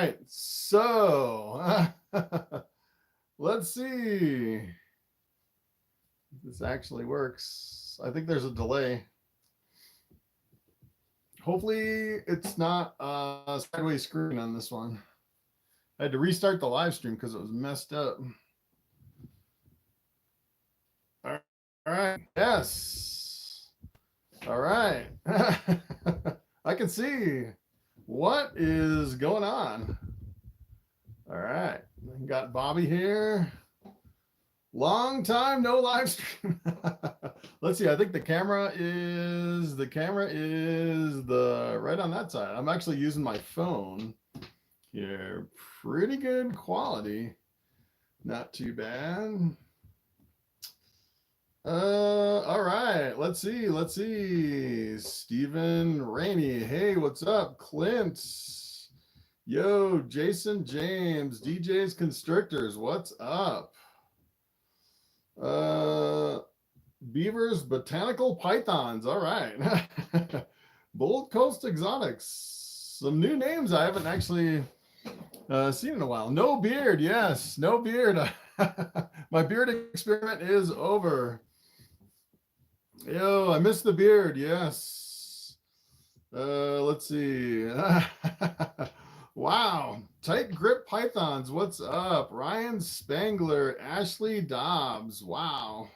right, so let's see if this actually works. I think there's a delay. Hopefully it's not a sideways screen on this one. I had to restart the live stream because it was messed up. All right, yes. All right. I can see what is going on. All right, got Bobby here. Long time no live stream. Let's see. I think the camera is the right on that side. I'm actually using my phone here. Pretty good quality. Not too bad. All right. Let's see. Stephen Rainey. Hey, what's up? Clint. Yo, Jason James. DJ's Constrictors. What's up? Beavers Botanical Pythons. All right. Bold Coast Exotics. Some new names I haven't actually seen in a while. No beard. Yes, no beard. My beard experiment is over. Yo, I missed the beard. Yes. Let's see. Wow. Tight grip pythons. What's up? Ryan Spangler, Ashley Dobbs. Wow.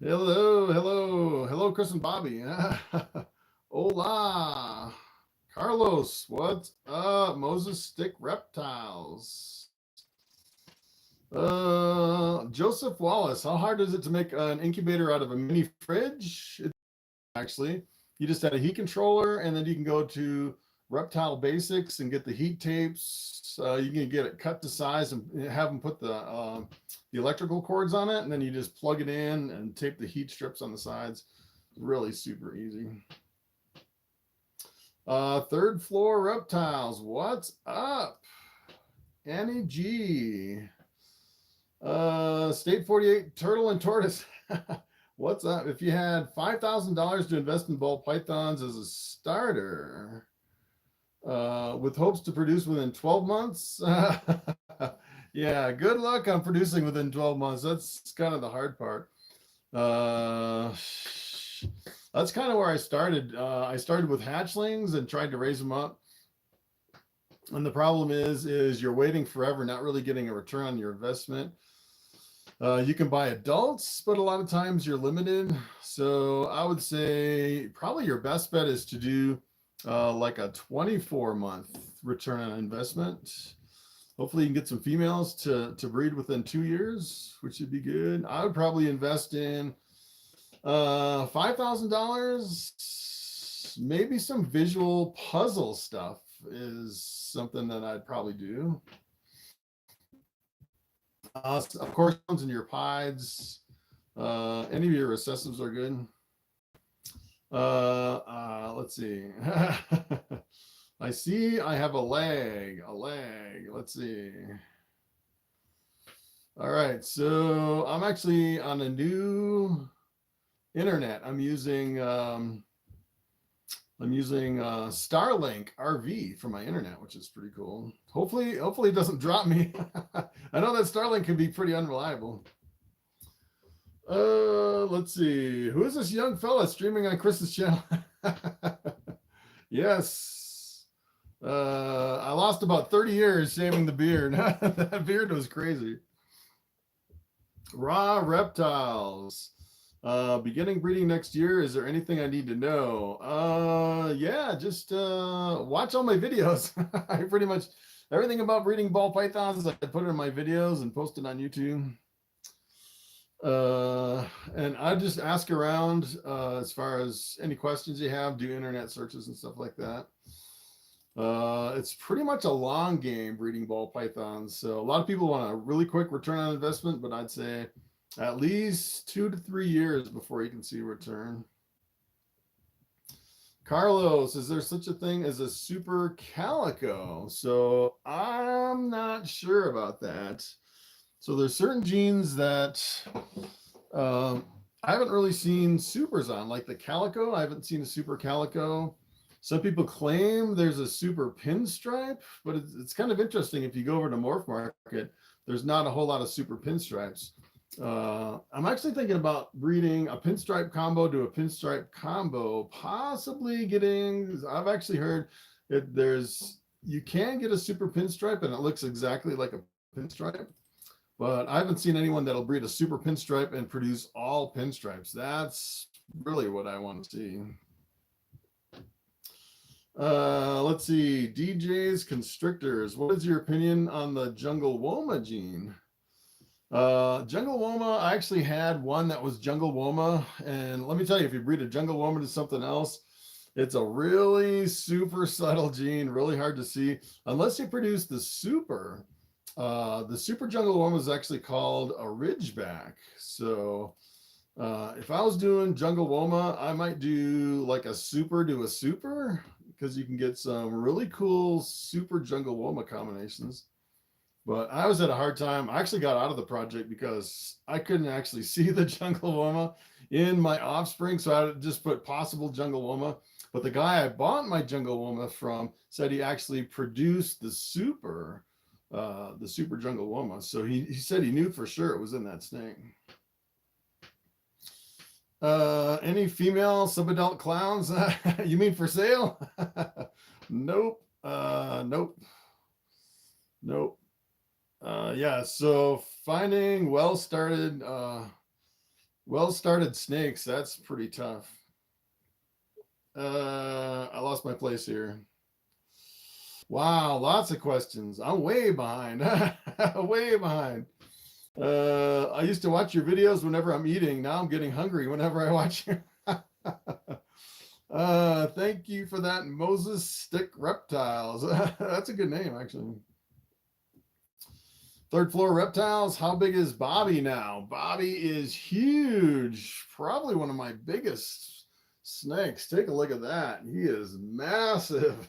Hello, Chris and Bobby. Hola. Carlos, what's up? Moses Stick Reptiles. Joseph Wallace, how hard is it to make an incubator out of a mini fridge? Actually, you just add a heat controller, and then you can go to Reptile Basics and get the heat tapes. You can get it cut to size and have them put the electrical cords on it, and then you just plug it in and tape the heat strips on the sides. Really super easy. Third Floor Reptiles, what's up? Annie G. State 48 Turtle and Tortoise. What's up? If you had $5,000 to invest in ball pythons as a starter, with hopes to produce within 12 months. Yeah, good luck on producing within 12 months. That's kind of the hard part. That's kind of where I started. I started with hatchlings and tried to raise them up. And the problem is you're waiting forever, not really getting a return on your investment. You can buy adults, but a lot of times you're limited. So I would say probably your best bet is to do like a 24-month return on investment. Hopefully you can get some females to breed within 2 years, which would be good. I would probably invest in $5,000. Maybe some visual puzzle stuff is something that I'd probably do. Of course, ones in your pieds. Any of your recessives are good. Let's see. I see I have a leg. Let's see. All right, so I'm actually on a new internet. I'm using Starlink RV for my internet, which is pretty cool. Hopefully it doesn't drop me. I know that Starlink can be pretty unreliable. Let's see. Who is this young fella streaming on Chris's channel? Yes. I lost about 30 years shaving the beard. That beard was crazy. Raw reptiles. Beginning breeding next year. Is there anything I need to know? Yeah, just watch all my videos. I pretty much everything about breeding ball pythons, I put it in my videos and post it on YouTube. And I just ask around as far as any questions you have, do internet searches and stuff like that. It's pretty much a long game breeding ball pythons. So a lot of people want a really quick return on investment, but I'd say at least 2 to 3 years before you can see a return. Carlos, is there such a thing as a super calico? So I'm not sure about that. So there's certain genes that I haven't really seen supers on, like the calico. I haven't seen a super calico. Some people claim there's a super pinstripe, but it's kind of interesting. If you go over to Morphmarket, there's not a whole lot of super pinstripes. I'm actually thinking about breeding a pinstripe combo to a pinstripe combo, possibly getting, I've actually heard that you can get a super pinstripe and it looks exactly like a pinstripe, but I haven't seen anyone that'll breed a super pinstripe and produce all pinstripes. That's really what I want to see. Let's see, DJ's constrictors. What is your opinion on the Jungle Woma gene? Jungle Woma, I actually had one that was Jungle Woma, and let me tell you, if you breed a Jungle Woma to something else, it's a really super subtle gene, really hard to see unless you produce the super. The super Jungle Woma is actually called a Ridgeback. So if I was doing Jungle Woma, I might do like a super to a super, because you can get some really cool super Jungle Woma combinations. But I was at a hard time. I actually got out of the project because I couldn't actually see the Jungle Woma in my offspring. So I just put possible Jungle Woma. But the guy I bought my Jungle Woma from said he actually produced the super Jungle Woma. So he said he knew for sure it was in that snake. Any female subadult clowns? You mean for sale? Nope. Nope. Yeah, so finding well-started snakes, that's pretty tough. I lost my place here. Wow, lots of questions. I'm way behind. Way behind. I used to watch your videos whenever I'm eating. Now I'm getting hungry whenever I watch you. Thank you for that, Moses Stick Reptiles. That's a good name, actually. Third floor reptiles. How big is Bobby now? Bobby is huge. Probably one of my biggest snakes. Take a look at that. He is massive.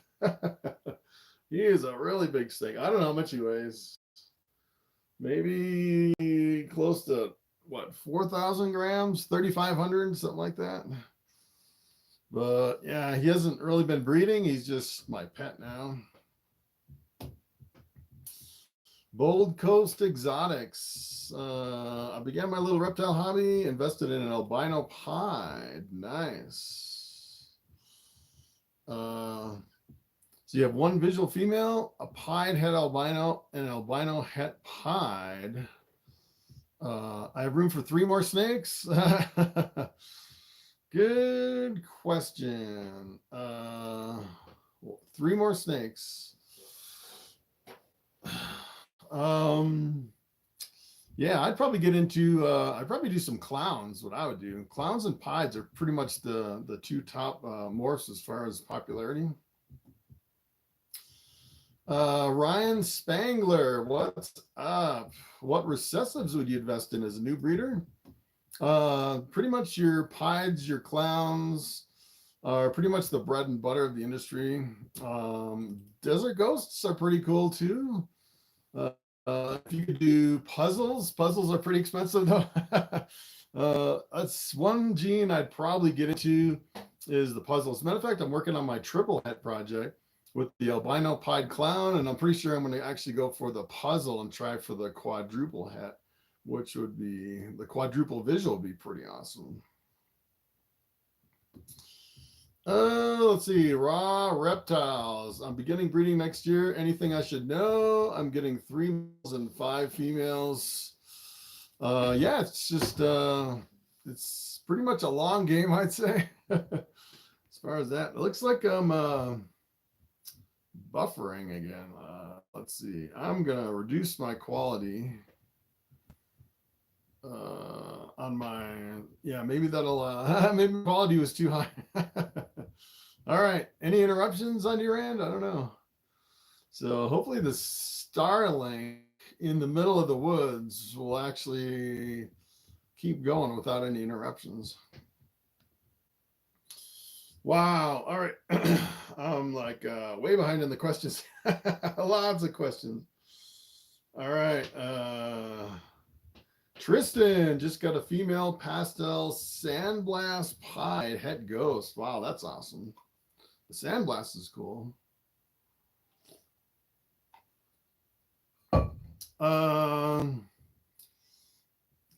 He is a really big snake. I don't know how much he weighs. Maybe close to what, 4,000 grams, 3,500, something like that. But yeah, he hasn't really been breeding. He's just my pet now. Bold Coast Exotics. I began my little reptile hobby, invested in an albino pied. Nice. So you have one visual female, a pied het albino, and an albino het pied. I have room for 3 more snakes. Good question. 3 more snakes. Yeah, I'd probably get into I'd probably do some clowns. What I would do, clowns and pieds are pretty much the 2 top morphs as far as popularity. Ryan Spangler, what's up? What recessives would you invest in as a new breeder? Pretty much your pieds, your clowns are pretty much the bread and butter of the industry. Desert ghosts are pretty cool too. If you could do puzzles are pretty expensive though. That's one gene I'd probably get into, is the puzzles. As a matter of fact, I'm working on my triple het project with the albino pied clown, and I'm pretty sure I'm going to actually go for the puzzle and try for the quadruple het, which would be, the quadruple visual would be pretty awesome. Let's see, raw reptiles. I'm beginning breeding next year. Anything I should know? I'm getting 3 males and 5 females. Yeah, it's just it's pretty much a long game, I'd say. As far as that, it looks like I'm buffering again. Let's see, I'm gonna reduce my quality on my, yeah, maybe that'll maybe quality was too high. All right, any interruptions on your end? I don't know. So hopefully the Starlink in the middle of the woods will actually keep going without any interruptions. Wow. All right. I'm like way behind in the questions. Lots of questions. All right. Tristan just got a female pastel sandblast pied het ghost. Wow, that's awesome. Sandblast is cool.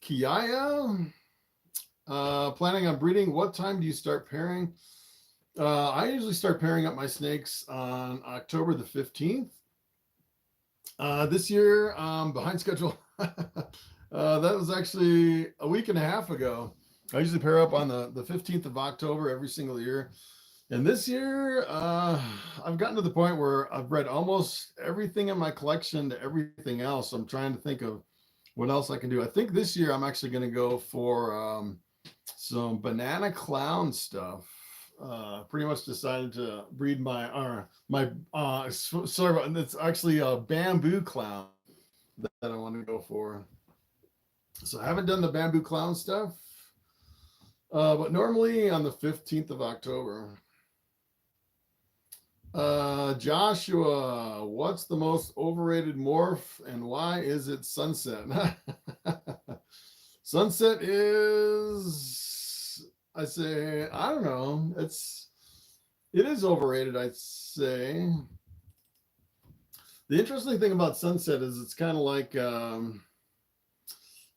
Kiaya, planning on breeding. What time do you start pairing? I usually start pairing up my snakes on October the 15th. This year, behind schedule. That was actually a week and a half ago. I usually pair up on the 15th of October every single year. And this year, I've gotten to the point where I've bred almost everything in my collection to everything else. I'm trying to think of what else I can do. I think this year I'm actually going to go for some banana clown stuff. Pretty much decided to breed sorry, it's actually a bamboo clown that I want to go for. So I haven't done the bamboo clown stuff, but normally on the 15th of October. Joshua, what's the most overrated morph and why is it Sunset? Sunset is, I say, I don't know. It is overrated, I'd say. The interesting thing about Sunset is it's kind of like,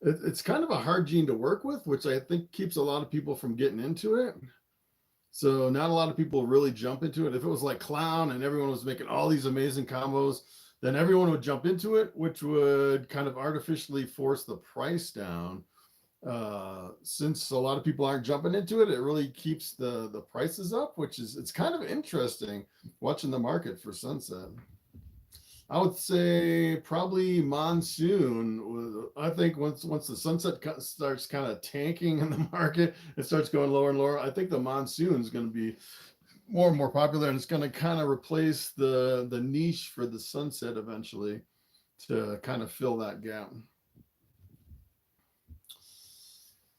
it's kind of a hard gene to work with, which I think keeps a lot of people from getting into it. So not a lot of people really jump into it. If it was like clown and everyone was making all these amazing combos, then everyone would jump into it, which would kind of artificially force the price down. Since a lot of people aren't jumping into it, it really keeps the prices up, it's kind of interesting watching the market for Sunset. I would say probably monsoon. I think once the Sunset starts kind of tanking in the market, it starts going lower and lower. I think the monsoon is going to be more and more popular, and it's going to kind of replace the niche for the Sunset eventually to kind of fill that gap.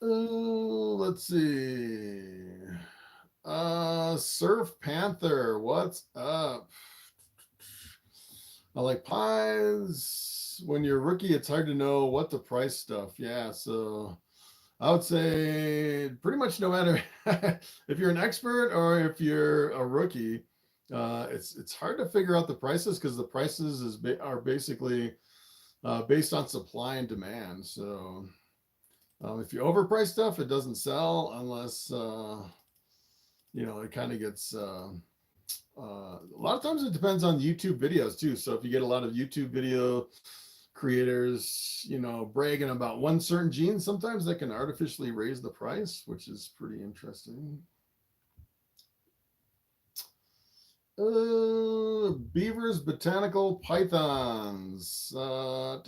Let's see. Surf Panther, what's up? I like pies. When you're a rookie, it's hard to know what to price stuff. Yeah, so I would say pretty much no matter if you're an expert or if you're a rookie, it's hard to figure out the prices because the prices are basically based on supply and demand. So if you overprice stuff, it doesn't sell unless it kind of gets. A lot of times it depends on YouTube videos too. So if you get a lot of YouTube video creators, bragging about one certain gene, sometimes that can artificially raise the price, which is pretty interesting. Beavers, botanical pythons. When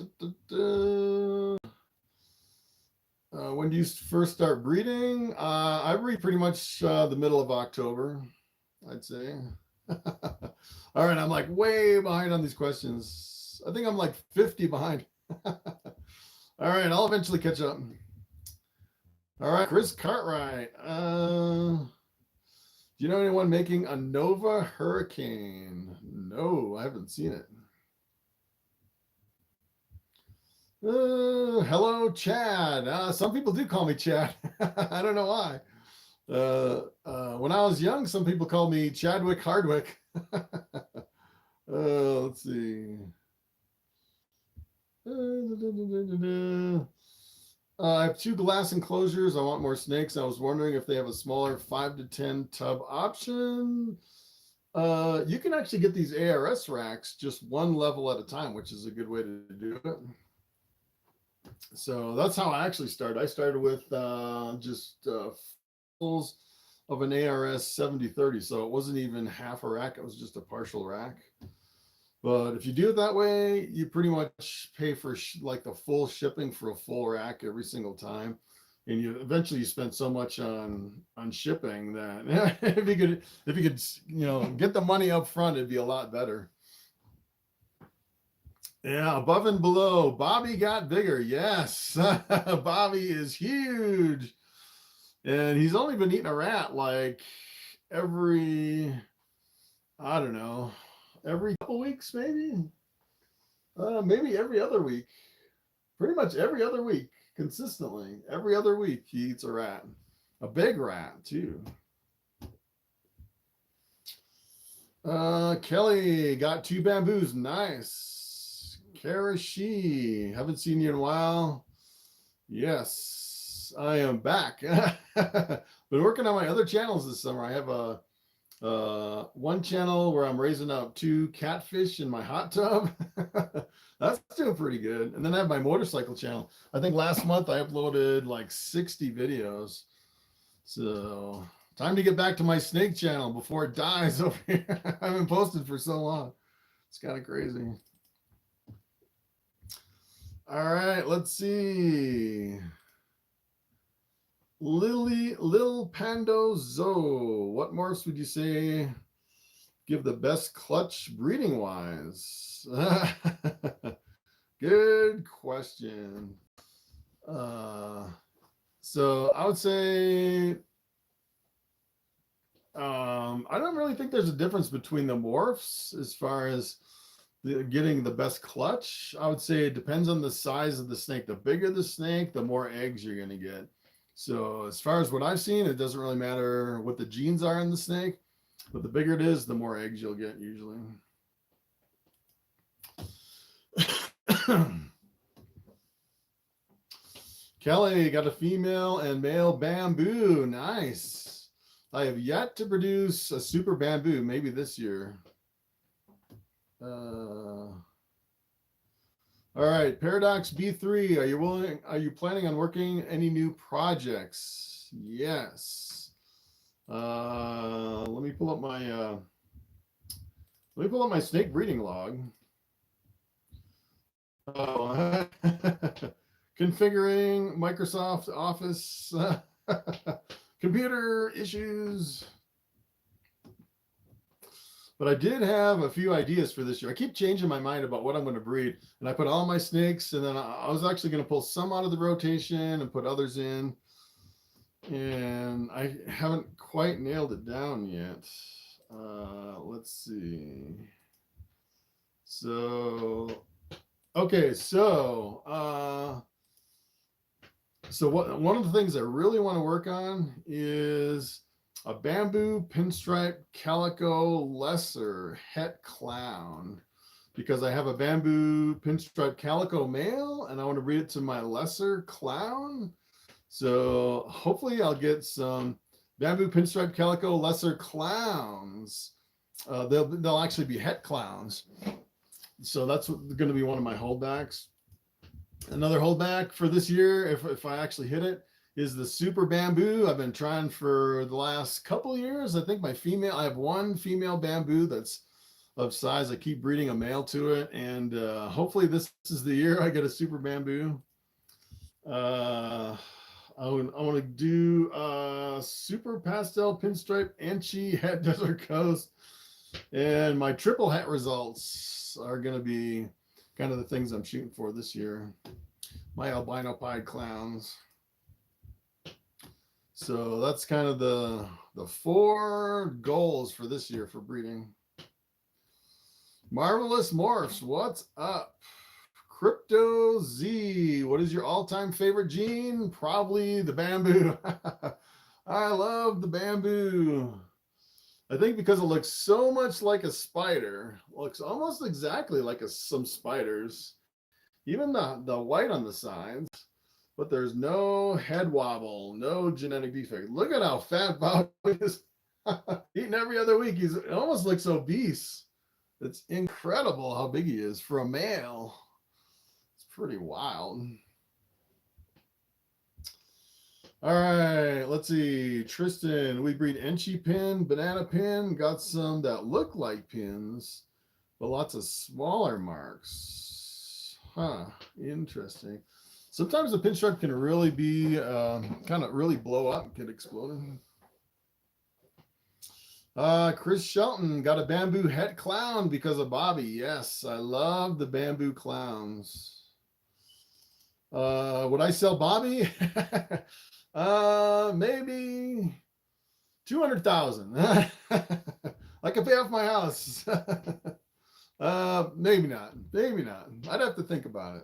do you first start breeding? I breed pretty much the middle of October, I'd say. All right, I'm like way behind on these questions. I think I'm like 50 behind. All right, I'll eventually catch up. All right, Chris Cartwright. Do you know anyone making a Nova Hurricane? No, I haven't seen it. Hello, Chad. Some people do call me Chad. I don't know why. When I was young, some people called me Chadwick Hardwick. Let's see. I have 2 glass enclosures. I want more snakes. I was wondering if they have a smaller 5 to 10 tub option. You can actually get these ARS racks just one level at a time, which is a good way to do it. So that's how I actually started. I started with just fulls of an ARS 7030. So it wasn't even half a rack. It was just a partial rack. But if you do it that way, you pretty much pay for like the full shipping for a full rack every single time. And you eventually spend so much on shipping that if you could get the money up front, it'd be a lot better. Yeah, above and below. Bobby got bigger. Yes. Bobby is huge. And he's only been eating a rat like every, I don't know, every couple weeks, maybe. Maybe every other week. Pretty much every other week, consistently. Every other week he eats a rat. A big rat, too. Kelly got 2 bamboos. Nice. Karashi, haven't seen you in a while. Yes, I am back. Been working on my other channels this summer. I have a one channel where I'm raising up 2 catfish in my hot tub. That's doing pretty good. And then I have my motorcycle channel. I think last month I uploaded like 60 videos. So time to get back to my snake channel before it dies over here. I haven't posted for so long. It's kind of crazy. All right, let's see. Lil Pando Zo. What morphs would you say give the best clutch breeding wise? Good question. So I would say I don't really think there's a difference between the morphs as far as getting the best clutch. I would say it depends on the size of the snake. The bigger the snake, the more eggs you're going to get. So as far as what I've seen, it doesn't really matter what the genes are in the snake, but the bigger it is, the more eggs you'll get usually. Kelly got a female and male bamboo. Nice. I have yet to produce a super bamboo, maybe this year. All right, Paradox B3. Are you planning on working any new projects? Yes. Let me pull up my snake breeding log. Oh, configuring Microsoft Office computer issues. But I did have a few ideas for this year. I keep changing my mind about what I'm going to breed. And I put all my snakes, and then I was actually going to pull some out of the rotation and put others in. And I haven't quite nailed it down yet. Let's see. So, okay, so one of the things I really want to work on is a bamboo pinstripe calico lesser het clown, because I have a bamboo pinstripe calico male and I want to breed it to my lesser clown. So hopefully I'll get some bamboo pinstripe calico lesser clowns. They'll actually be het clowns. So that's going to be one of my holdbacks. Another holdback for this year, if I actually hit it, is the super bamboo. I've been trying for the last couple years. I think I have one female bamboo that's of size. I keep breeding a male to it, and hopefully this is the year I get a super bamboo. I want to do super pastel pinstripe Anchi het desert coast, and my triple het results are going to be kind of the things I'm shooting for this year. My albino pied clowns. So that's kind of the 4 goals for this year for breeding. Marvelous Morphs, what's up? Crypto Z, what is your all-time favorite gene? Probably the bamboo. I love the bamboo. I think because it looks so much like a spider. Looks almost exactly like some spiders. Even the white on the sides. But there's no head wobble, no genetic defect. Look at how fat Bob is. Eating every other week. It almost looks obese. It's incredible how big he is for a male. It's pretty wild. All right, let's see. Tristan, we breed Enchi pin, banana pin. Got some that look like pins, but lots of smaller marks. Huh, interesting. Sometimes the pinstripe can really be kind of really blow up, get exploded. Chris Shelton got a bamboo het clown because of Bobby. Yes, I love the bamboo clowns. Would I sell Bobby? Maybe 200,000. I could pay off my house. Maybe not. Maybe not. I'd have to think about it.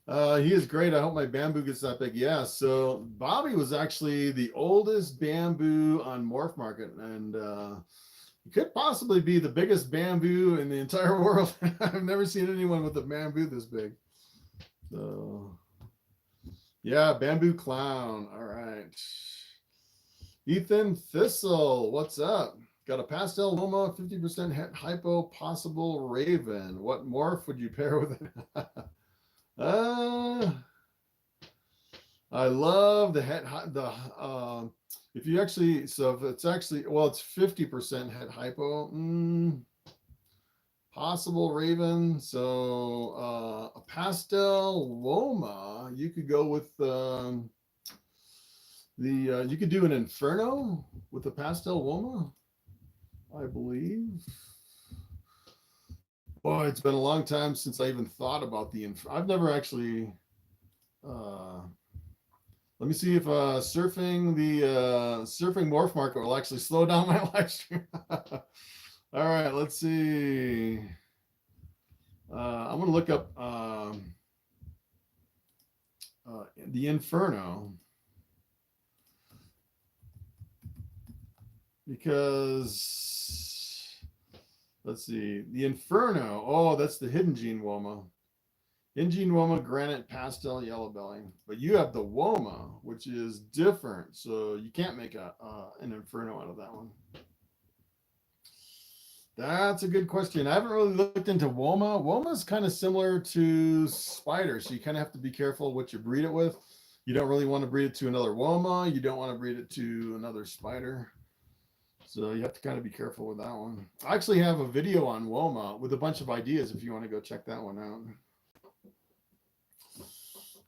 He is great. I hope my bamboo gets that big. Yeah. So Bobby was actually the oldest bamboo on Morphmarket, and he could possibly be the biggest bamboo in the entire world. I've never seen anyone with a bamboo this big. So yeah, bamboo clown. All right. Ethan Thistle, what's up? Got a pastel Loma, 50% het hypo, possible raven. What morph would you pair with it? I love the het, if you actually, so if it's actually, well, it's 50% het hypo. Possible raven. So a pastel Loma, you could go with you could do an Inferno with the pastel Loma, I believe. Boy, it's been a long time since I even thought about the I've never actually let me see if surfing Morphmarket will actually slow down my live stream. All right, let's see. I'm gonna look up the Inferno, because let's see, the Inferno. Oh, that's the Hidden Gene Woma. Hidden Gene Woma, Granite, Pastel, Yellow Belly. But you have the Woma, which is different. So you can't make an Inferno out of that one. That's a good question. I haven't really looked into Woma. Woma is kind of similar to Spider. So you kind of have to be careful what you breed it with. You don't really want to breed it to another Woma. You don't want to breed it to another Spider. So you have to kind of be careful with that one. I actually have a video on Woma with a bunch of ideas if you want to go check that one out.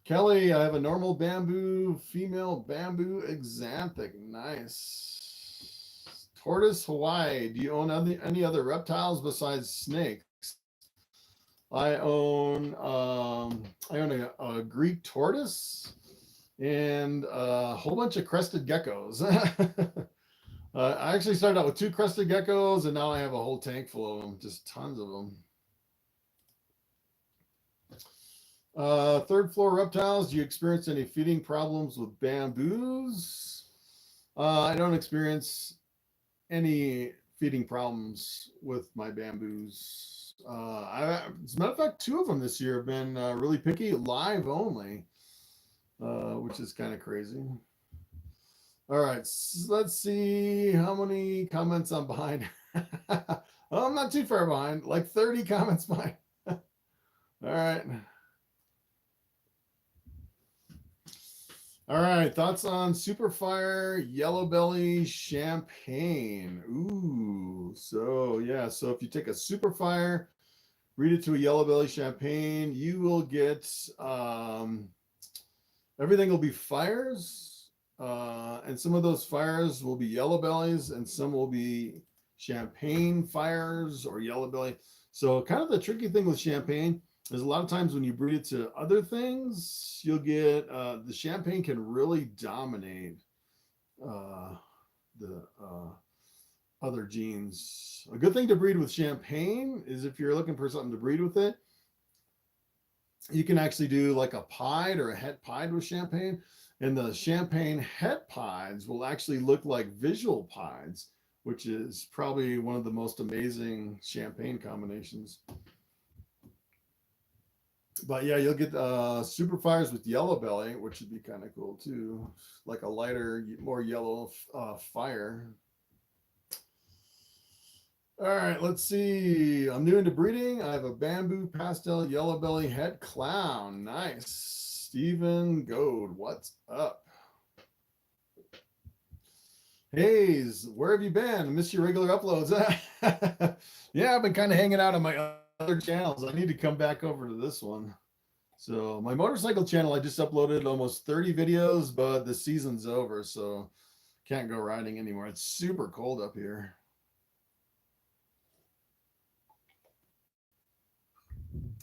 Kelly, I have a normal bamboo, female bamboo exanthic. Nice. Tortoise, Hawaii. Do you own any other reptiles besides snakes? I own a Greek tortoise and a whole bunch of crested geckos. I actually started out with 2 crested geckos, and now I have a whole tank full of them, just tons of them. Third floor reptiles, do you experience any feeding problems with bamboos? I don't experience any feeding problems with my bamboos. As a matter of fact, 2 of them this year have been really picky, live only, which is kind of crazy. All right, so let's see how many comments I'm behind. Oh, I'm not too far behind, like 30 comments behind. All right. All right, thoughts on Superfire Yellow Belly Champagne. Ooh, so yeah, so if you take a Superfire, breed it to a Yellow Belly Champagne, you will get, everything will be fires. And some of those fires will be yellow bellies, and some will be champagne fires or yellow belly. So kind of the tricky thing with champagne is a lot of times when you breed it to other things, you'll get the champagne can really dominate the other genes. A good thing to breed with champagne is if you're looking for something to breed with it, you can actually do like a pied or a het pied with champagne. And the champagne het pieds will actually look like visual pieds, which is probably one of the most amazing champagne combinations. But yeah, you'll get super fires with yellow belly, which would be kind of cool too. Like a lighter, more yellow fire. All right, let's see. I'm new into breeding. I have a bamboo pastel yellow belly het clown. Nice. Stephen Goad, what's up? Hayes, where have you been? I miss your regular uploads. Yeah, I've been kind of hanging out on my other channels. I need to come back over to this one. So my motorcycle channel, I just uploaded almost 30 videos, but the season's over, so can't go riding anymore. It's super cold up here.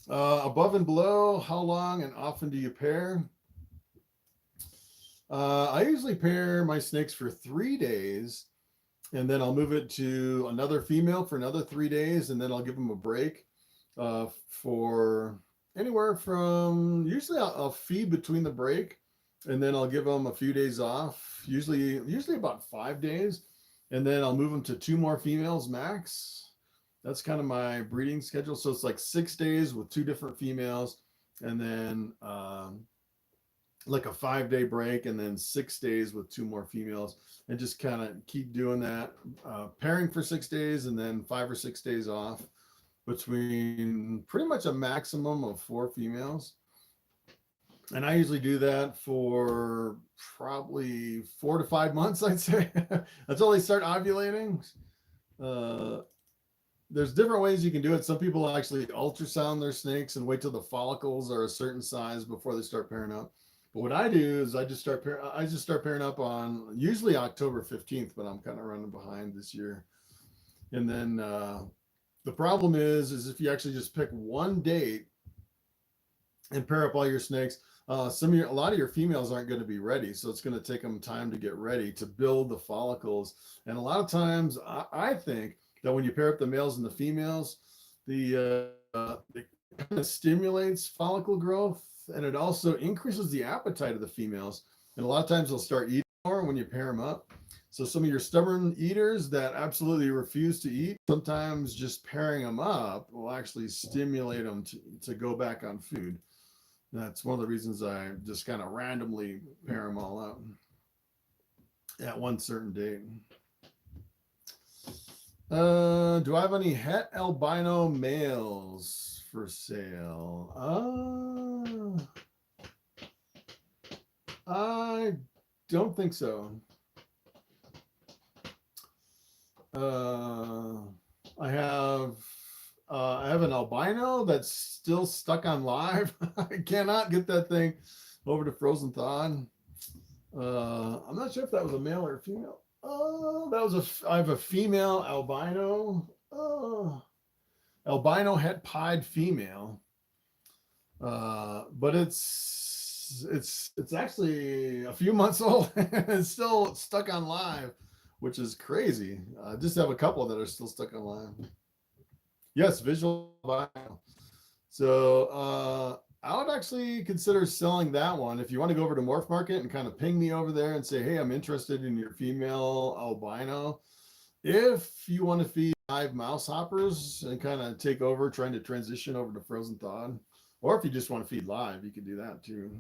Above and below, how long and often do you pair? I usually pair my snakes for 3 days, and then I'll move it to another female for another 3 days, and then I'll give them a break anywhere from usually I'll feed between the break, and then I'll give them a few days off, usually about 5 days, and then I'll move them to 2 more females max. That's kind of my breeding schedule. So it's like 6 days with 2 different females, and then like a 5-day break, and then 6 days with 2 more females, and just kind of keep doing that, pairing for 6 days, and then 5 or 6 days off between pretty much a maximum of 4 females. And I usually do that for probably 4 to 5 months, I'd say, until they start ovulating. There's different ways you can do it. Some people actually ultrasound their snakes and wait till the follicles are a certain size before they start pairing up. But what I do is I just start pairing up on usually October 15th, but I'm kind of running behind this year. And then the problem is if you actually just pick one date and pair up all your snakes, a lot of your females aren't going to be ready, so it's going to take them time to get ready to build the follicles. And a lot of times, I think that when you pair up the males and the females, it kind of stimulates follicle growth, and it also increases the appetite of the females. And a lot of times they'll start eating more when you pair them up. So some of your stubborn eaters that absolutely refuse to eat, sometimes just pairing them up will actually stimulate them to go back on food. That's one of the reasons I just kind of randomly pair them all up at one certain date. Do I have any het albino males for sale? I don't think so. I have an albino that's still stuck on live. I cannot get that thing over to frozen thawed. I'm not sure if that was a male or a female. I have a female albino. Albino het pied female. But it's actually a few months old. It's still stuck on live, which is crazy. I just have a couple that are still stuck on live. Yes, visual albino. So I would actually consider selling that one. If you want to go over to Morphmarket and kind of ping me over there and say, hey, I'm interested in your female albino. If you want to feed live mouse hoppers and kind of take over, trying to transition over to frozen thawed, or if you just want to feed live, you can do that too.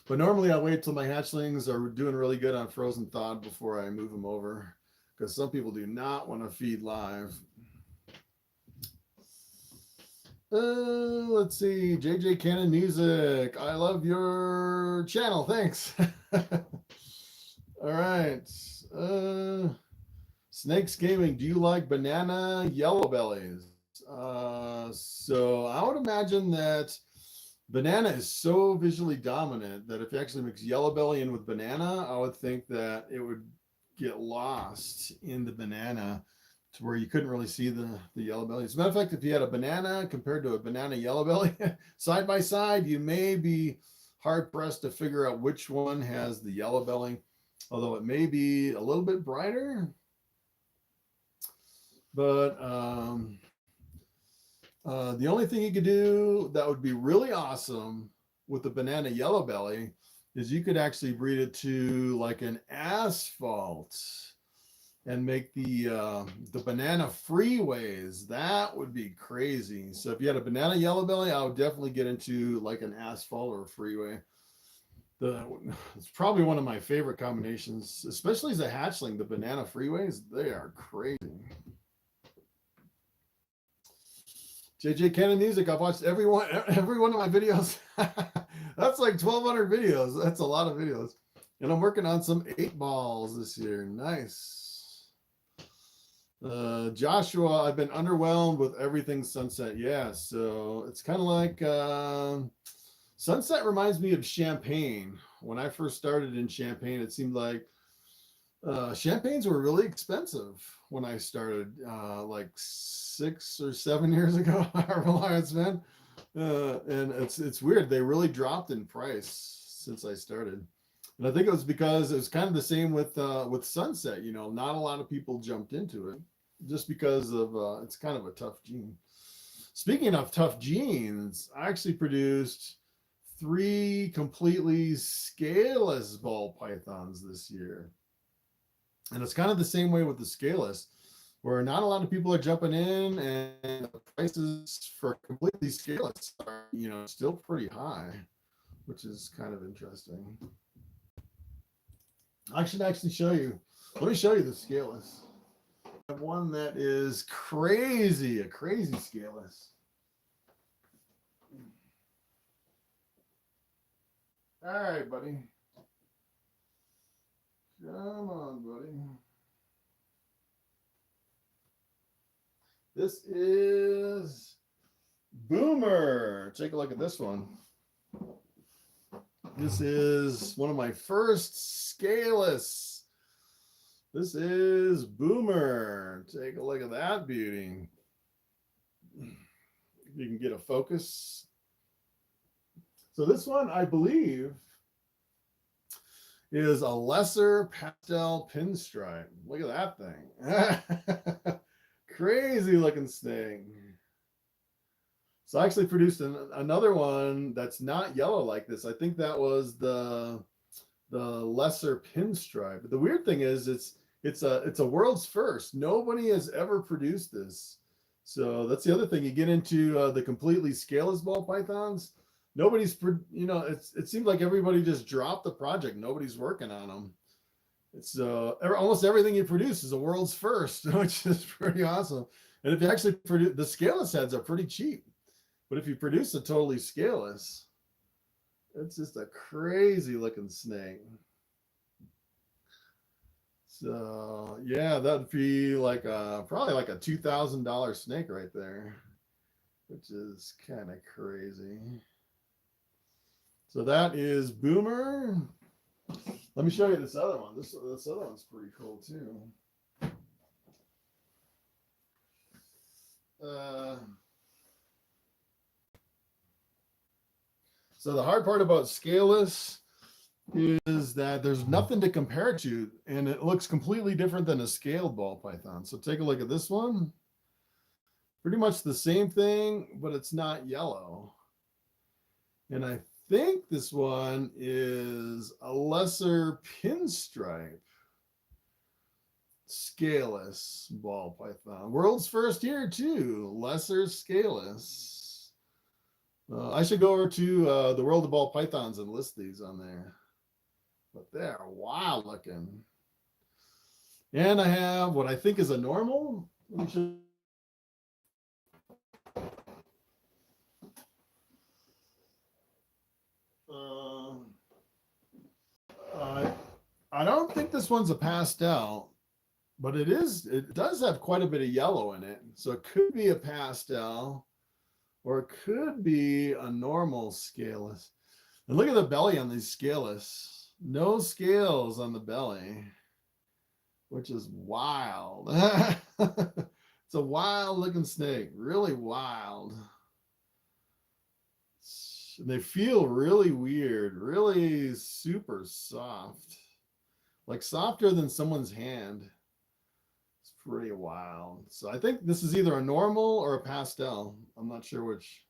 But normally I wait till my hatchlings are doing really good on frozen thawed before I move them over, because some people do not want to feed live. Let's see. JJ Canon Music. I love your channel. Thanks. All right. Snakes Gaming. Do you like banana yellow bellies? So I would imagine that banana is so visually dominant that if you actually mix yellow belly in with banana, I would think that it would get lost in the banana to where you couldn't really see the yellow belly. As a matter of fact, if you had a banana compared to a banana yellow belly side by side, you may be hard pressed to figure out which one has the yellow belly, although it may be a little bit brighter. But the only thing you could do that would be really awesome with the banana yellow belly is you could actually breed it to like an asphalt and make the banana freeways. That would be crazy. So if you had a banana yellow belly, I would definitely get into like an asphalt or a freeway. It's probably one of my favorite combinations, especially as a hatchling. The banana freeways, they are crazy. JJ Canon Music. I've watched every one of my videos. That's like 1,200 videos. That's a lot of videos. And I'm working on some 8-balls this year. Nice. Joshua, I've been underwhelmed with everything Sunset. Yeah, so it's kind of like Sunset reminds me of Champagne. When I first started in Champagne, it seemed like champagnes were really expensive when I started, like 6 or 7 years ago, however long it's been. And it's weird. They really dropped in price since I started. And I think it was because it was kind of the same with Sunset. You know, not a lot of people jumped into it just because of it's kind of a tough gene. Speaking of tough jeans, I actually produced 3 completely scaleless ball pythons this year. And it's kind of the same way with the scaleless, where not a lot of people are jumping in, and the prices for completely scaleless are, still pretty high, which is kind of interesting. I should actually show you. Let me show you the scaleless. I have one that is crazy, a crazy scaleless. All right, buddy. Come on, buddy. This is Boomer. Take a look at this one. This is one of my first scaleless. This is Boomer. Take a look at that beauty. You can get a focus. So this one, I believe, is a lesser pastel pinstripe. Look at that thing. Crazy looking thing. So I actually produced another one that's not yellow like this. I think that was the lesser pinstripe. But the weird thing is it's a world's first. Nobody has ever produced this. So that's the other thing. You get into the completely scaleless ball pythons. Nobody's, it seems like everybody just dropped the project. Nobody's working on them. It's almost everything you produce is a world's first, which is pretty awesome. And if you actually produce, the scaleless heads are pretty cheap. But if you produce a totally scaleless, it's just a crazy looking snake. So yeah, that'd be like probably like a $2,000 snake right there, which is kind of crazy. So that is Boomer. Let me show you this other one. This other one's pretty cool too. So the hard part about scaleless is that there's nothing to compare it to, and it looks completely different than a scaled ball python. So take a look at this one. Pretty much the same thing, but it's not yellow. And I think this one is a lesser pinstripe scaleless ball python. World's first here too, lesser scaleless. I should go over to the World of Ball Pythons and list these on there. But they're wild looking. And I have what I think is a normal. Let me show. I don't think this one's a pastel, but it does have quite a bit of yellow in it. So it could be a pastel, or it could be a normal scaleless. And look at the belly on these scaleless. No scales on the belly, which is wild. It's a wild looking snake, really wild. They feel really weird, really super soft, like softer than someone's hand. It's pretty wild. So I think this is either a normal or a pastel. I'm not sure which.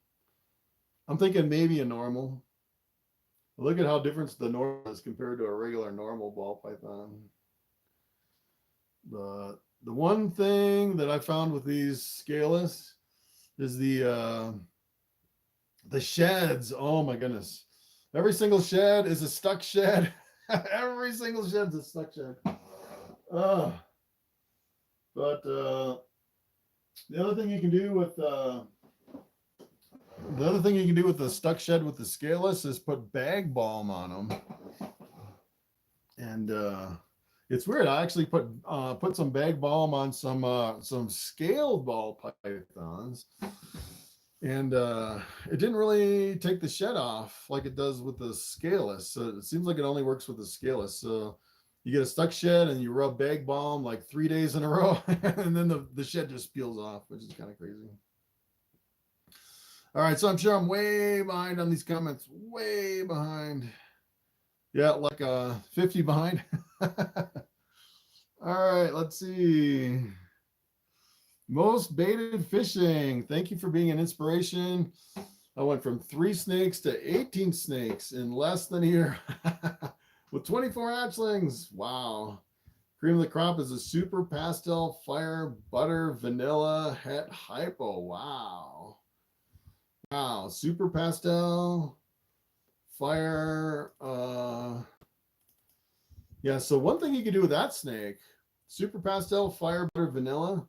I'm thinking maybe a normal. Look at how different the normal is compared to a regular normal ball python. But the one thing that I found with these scaleless is the sheds. Oh my goodness. Every single shed is a stuck shed. Every single shed is a stuck shed. But the other thing you can do with the stuck shed with the scaleless is put bag balm on them. And it's weird. I actually put some bag balm on some scaled ball pythons, and it didn't really take the shed off like it does with the scaleless. So it seems like it only works with the scaleless. So you get a stuck shed and you rub bag balm like 3 days in a row, and then the shed just peels off, which is kind of crazy. All right, so I'm sure I'm way behind on these comments, way behind. Yeah, like 50 behind. All right, let's see. Most baited fishing. Thank you for being an inspiration. I went from 3 snakes to 18 snakes in less than a year with 24 hatchlings. Wow. Cream of the crop is a super pastel fire butter vanilla het hypo. Wow. Wow. Super pastel fire. Yeah. So one thing you can do with that snake, super pastel fire butter vanilla,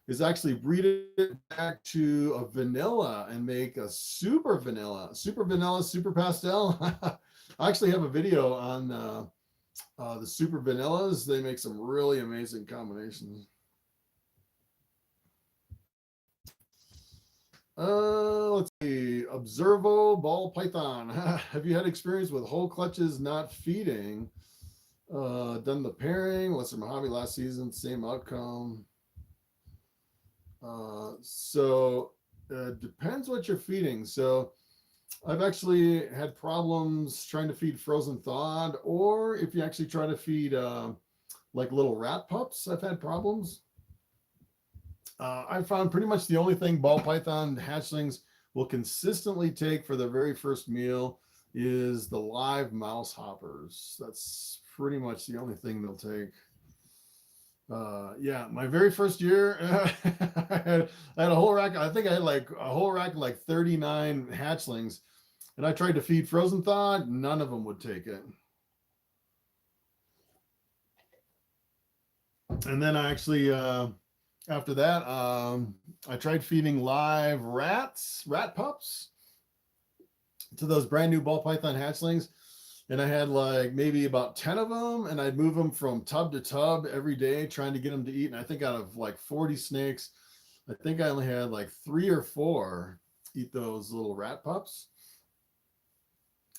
is actually breed it back to a vanilla and make a super vanilla, super pastel. I actually have a video on the super vanillas. They make some really amazing combinations. Let's see. Observo Ball Python. Have you had experience with whole clutches not feeding? Done the pairing, Lesser Mojave last season, same outcome. So depends what you're feeding. So I've actually had problems trying to feed frozen thawed, or if you actually try to feed like little rat pups, I've had problems. I found pretty much the only thing Ball Python hatchlings will consistently take for their very first meal is the live mouse hoppers. That's pretty much the only thing they'll take. Yeah, my very first year, I had a whole rack. I think I had like a whole rack of like 39 hatchlings, and I tried to feed frozen thawed. None of them would take it. And then I actually, after that, I tried feeding live rat pups to those brand new Ball Python hatchlings. And I had like maybe about 10 of them, and I'd move them from tub to tub every day, trying to get them to eat. And I think out of like 40 snakes, I think I only had like 3 or 4 eat those little rat pups.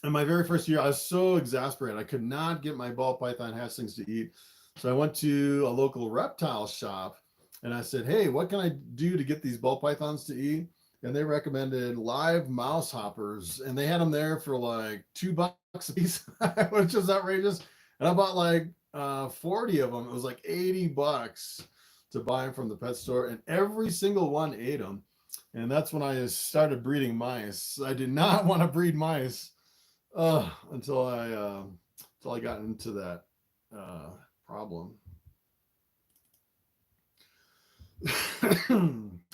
And my very first year, I was so exasperated. I could not get my Ball Python hatchlings to eat. So I went to a local reptile shop and I said, hey, what can I do to get these Ball Pythons to eat? And they recommended live mouse hoppers, and they had them there for like $2 a piece, which is outrageous. And I bought like 40 of them. It was like $80 to buy them from the pet store, and every single one ate them. And that's when I started breeding mice. I did not want to breed mice until I got into that problem.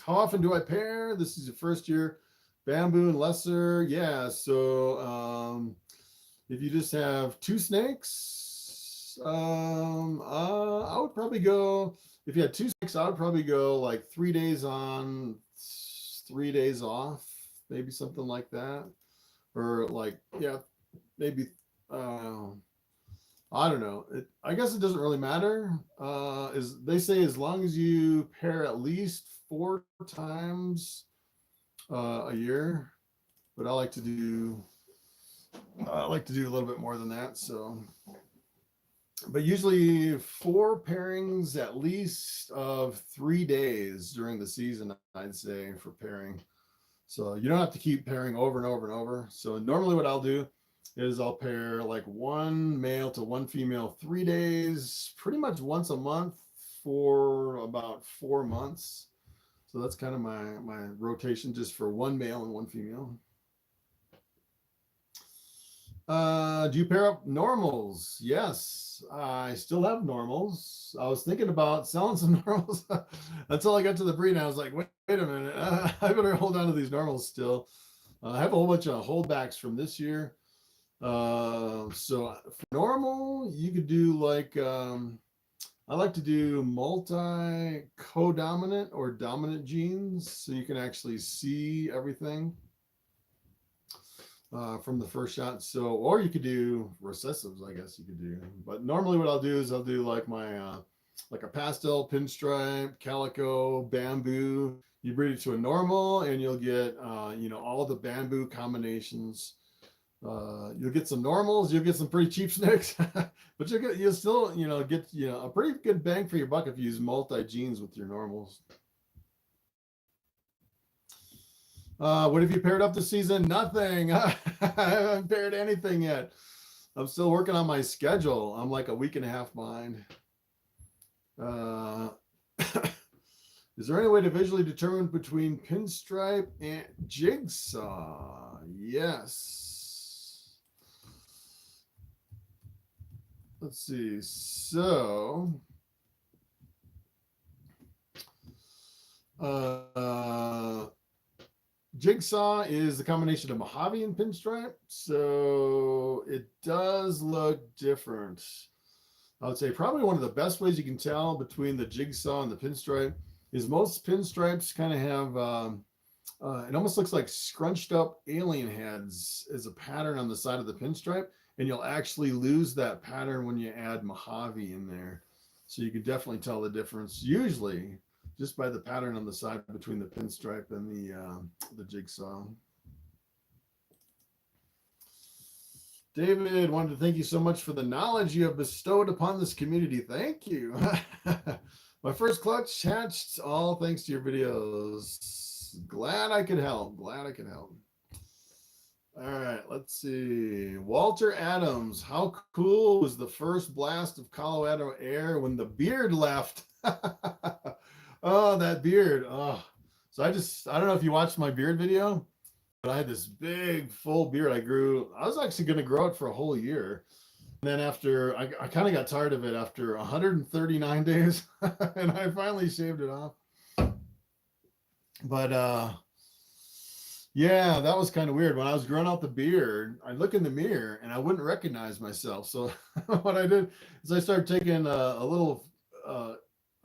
How often do I pair? This is your first year. Bamboo and lesser. Yeah. So if you just have 2 snakes, I would probably go, if you had 2 snakes, I would probably go like 3 days on, 3 days off, maybe something like that. Or like, yeah, maybe, I don't know. I guess it doesn't really matter. Is they say as long as you pair at least 4 times a year, but I like to do a little bit more than that. So, but usually 4 pairings at least of 3 days during the season, I'd say, for pairing. So you don't have to keep pairing over and over and over. So normally what I'll do is I'll pair like 1 male to 1 female 3 days, pretty much once a month for about 4 months. So that's kind of my rotation, just for 1 male and 1 female. Do you pair up normals? Yes, I still have normals. I was thinking about selling some normals until I got to the breed, and I was like, wait a minute, I better hold on to these normals still. I have a whole bunch of holdbacks from this year. So for normal, you could do like, I like to do multi codominant or dominant genes, so you can actually see everything from the first shot. So, or you could do recessives, I guess you could do. But normally what I'll do is I'll do like my, like a pastel, pinstripe, calico, bamboo. You breed it to a normal and you'll get, all the bamboo combinations. You'll get some normals, you'll get some pretty cheap snakes, but you'll still, get, a pretty good bang for your buck if you use multi genes with your normals. What have you paired up this season? Nothing. I haven't paired anything yet. I'm still working on my schedule. I'm like a week and a half behind. Is there any way to visually determine between pinstripe and jigsaw? Yes. Let's see. So, jigsaw is the combination of Mojave and pinstripe, so it does look different. I would say probably one of the best ways you can tell between the jigsaw and the pinstripe is most pinstripes kind of have, it almost looks like scrunched up alien heads as a pattern on the side of the pinstripe, and you'll actually lose that pattern when you add Mojave in there. So you can definitely tell the difference, usually just by the pattern on the side between the pinstripe and the jigsaw. David, wanted to thank you so much for the knowledge you have bestowed upon this community. Thank you. My first clutch hatched all thanks to your videos. Glad I could help. Glad I could help. All right, let's see. Walter Adams, how cool was the first blast of Colorado air when the beard left? Oh, that beard. Oh, so I don't know if you watched my beard video, but I had this big full beard I grew. I was actually going to grow it for a whole year. And then after, I kind of got tired of it after 139 days, and I finally shaved it off. But yeah, that was kind of weird. When I was growing out the beard, I'd look in the mirror and I wouldn't recognize myself. So what I did is I started taking a little,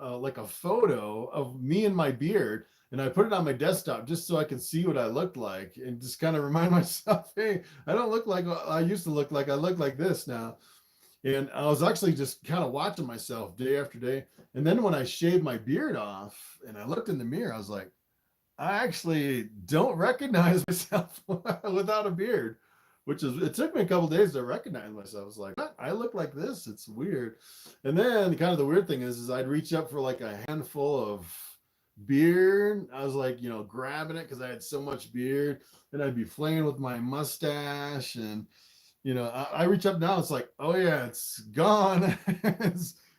like a photo of me and my beard, and I put it on my desktop just so I could see what I looked like and just kind of remind myself, hey, I don't look like I used to look like. I look like this now. And I was actually just kind of watching myself day after day. And then when I shaved my beard off and I looked in the mirror, I was like, I actually don't recognize myself without a beard, which is, it took me a couple days to recognize myself. I was like, what? I look like this. It's weird. And then kind of the weird thing is I'd reach up for like a handful of beard. I was like, grabbing it because I had so much beard, and I'd be playing with my mustache, and I reach up now, it's like, oh yeah, it's gone.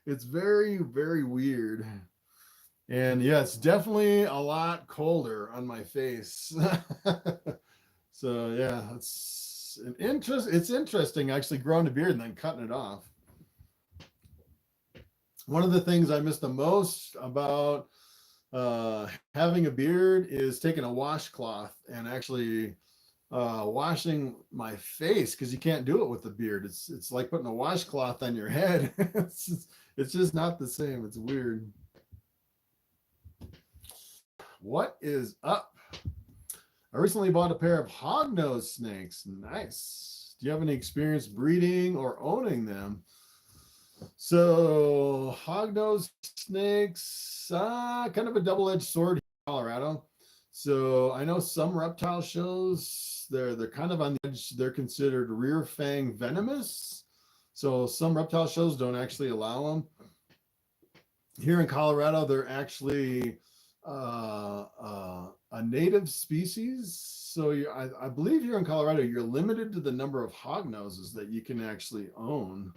it's very, very weird. And yeah, it's definitely a lot colder on my face. So yeah, it's interesting actually growing a beard and then cutting it off. One of the things I miss the most about having a beard is taking a washcloth and actually washing my face, because you can't do it with a beard. It's like putting a washcloth on your head. It's just not the same. It's weird. What is up? I recently bought a pair of hognose snakes. Nice. Do you have any experience breeding or owning them? So hognose snakes, kind of a double-edged sword in Colorado. So I know some reptile shows, they're kind of on the edge. They're considered rear fang venomous. So some reptile shows don't actually allow them. Here in Colorado, they're actually a native species. So I believe here in Colorado, you're limited to the number of hognoses that you can actually own.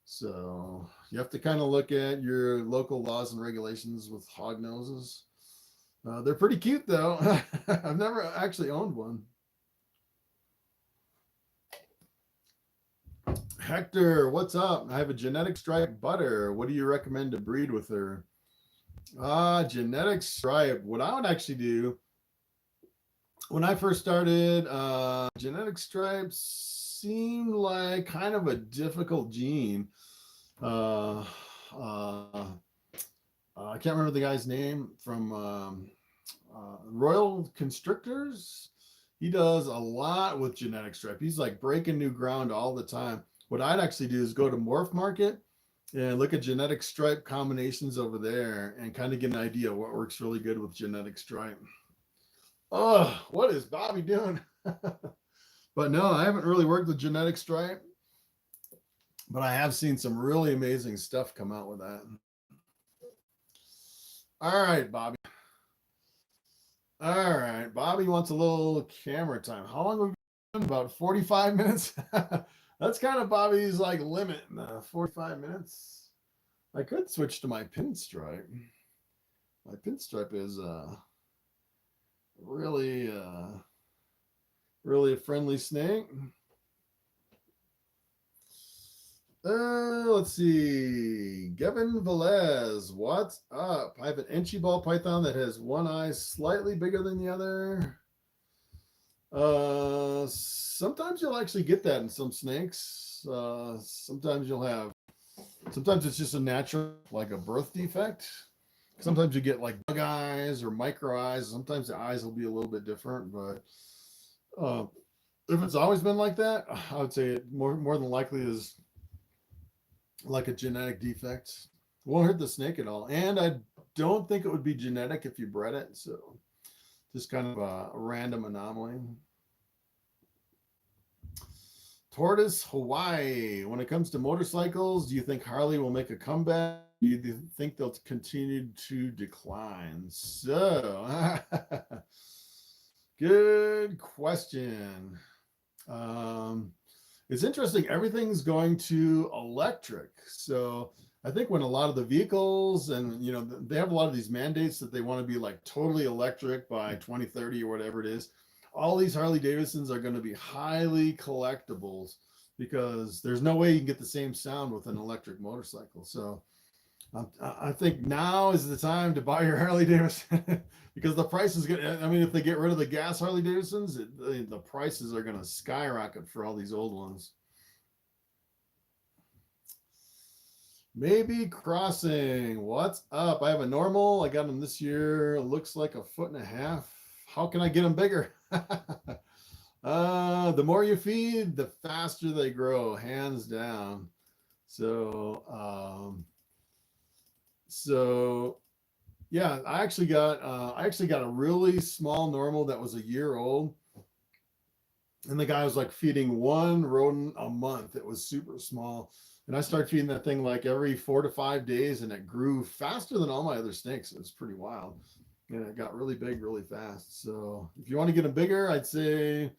So you have to kind of look at your local laws and regulations with hognoses. They're pretty cute though. I've never actually owned one. Hector, what's up? I have a genetic stripe butter. What do you recommend to breed with her? Genetic stripe. What I would actually do when I first started, genetic stripes seemed like kind of a difficult gene. I can't remember the guy's name from Royal Constrictors. He does a lot with genetic stripe. He's like breaking new ground all the time. What I'd actually do is go to Morphmarket and look at genetic stripe combinations over there and kind of get an idea of what works really good with genetic stripe. Oh, what is Bobby doing? But no, I haven't really worked with genetic stripe, but I have seen some really amazing stuff come out with that. All right, Bobby. All right, Bobby wants a little camera time. How long have we been? About 45 minutes. That's kind of Bobby's like limit, 45 minutes. I could switch to my pinstripe. My pinstripe is really really a friendly snake. Let's see. Gavin Velez, what's up? I have an inchy ball python that has one eye slightly bigger than the other. Sometimes you'll actually get that in some snakes. Sometimes it's just a natural, like a birth defect. Sometimes you get like bug eyes or micro eyes. Sometimes the eyes will be a little bit different, but if it's always been like that, I would say it more than likely is like a genetic defect. It won't hurt the snake at all. And I don't think it would be genetic if you bred it. So just kind of a random anomaly. Tortoise Hawaii. When it comes to motorcycles, do you think Harley will make a comeback? Do you think they'll continue to decline? So, good question. It's interesting. Everything's going to electric. So I think when a lot of the vehicles and, you know, they have a lot of these mandates that they want to be like totally electric by 2030 or whatever it is, all these Harley Davidsons are going to be highly collectibles because there's no way you can get the same sound with an electric motorcycle. So I think now is the time to buy your Harley Davidson because the price is going to, I mean, if they get rid of the gas Harley Davidsons, the prices are going to skyrocket for all these old ones. Maybe Crossing, what's up? I have a normal. I got him this year. Looks like 1.5 feet. How can I get them bigger? The more you feed, the faster they grow, hands down. So yeah, I actually got a really small normal that was a year old, and the guy was like feeding one rodent a month. It was super small, and I started feeding that thing like every 4 to 5 days, and it grew faster than all my other snakes. It was pretty wild, and it got really big really fast. So if you want to get them bigger, I'd say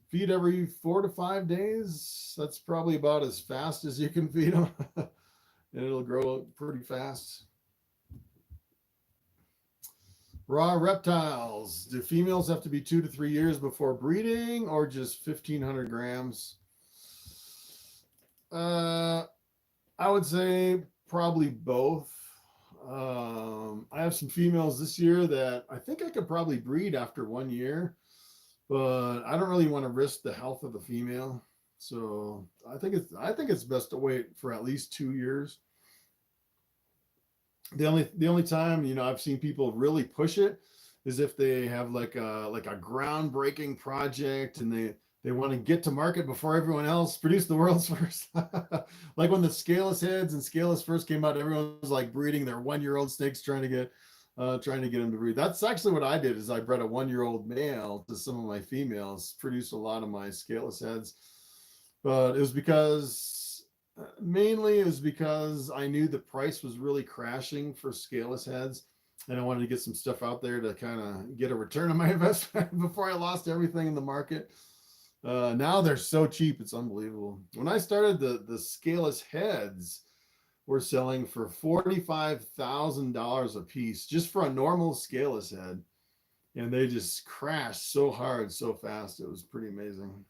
feed every 4 to 5 days. That's probably about as fast as you can feed them, and it'll grow pretty fast. Raw reptiles. Do females have to be 2 to 3 years before breeding, or just 1,500 grams? I would say probably both. I have some females this year that I think I could probably breed after 1 year, but I don't really want to risk the health of the female. So I think it's best to wait for at least 2 years. The only time, you know, I've seen people really push it is if they have like a groundbreaking project and they want to get to market before everyone else, produce the world's first. Like when the scaleless heads and scaleless first came out, everyone was like breeding their 1-year-old snakes, trying to get them to breed. That's actually what I did. Is I bred a 1-year-old male to some of my females, produced a lot of my scaleless heads, but it was because mainly it was because I knew the price was really crashing for scaleless heads, and I wanted to get some stuff out there to kind of get a return on my investment before I lost everything in the market. Now they're so cheap, it's unbelievable. When I started, the scaleless heads were selling for $45,000 a piece just for a normal scaleless head, and they just crashed so hard so fast. It was pretty amazing.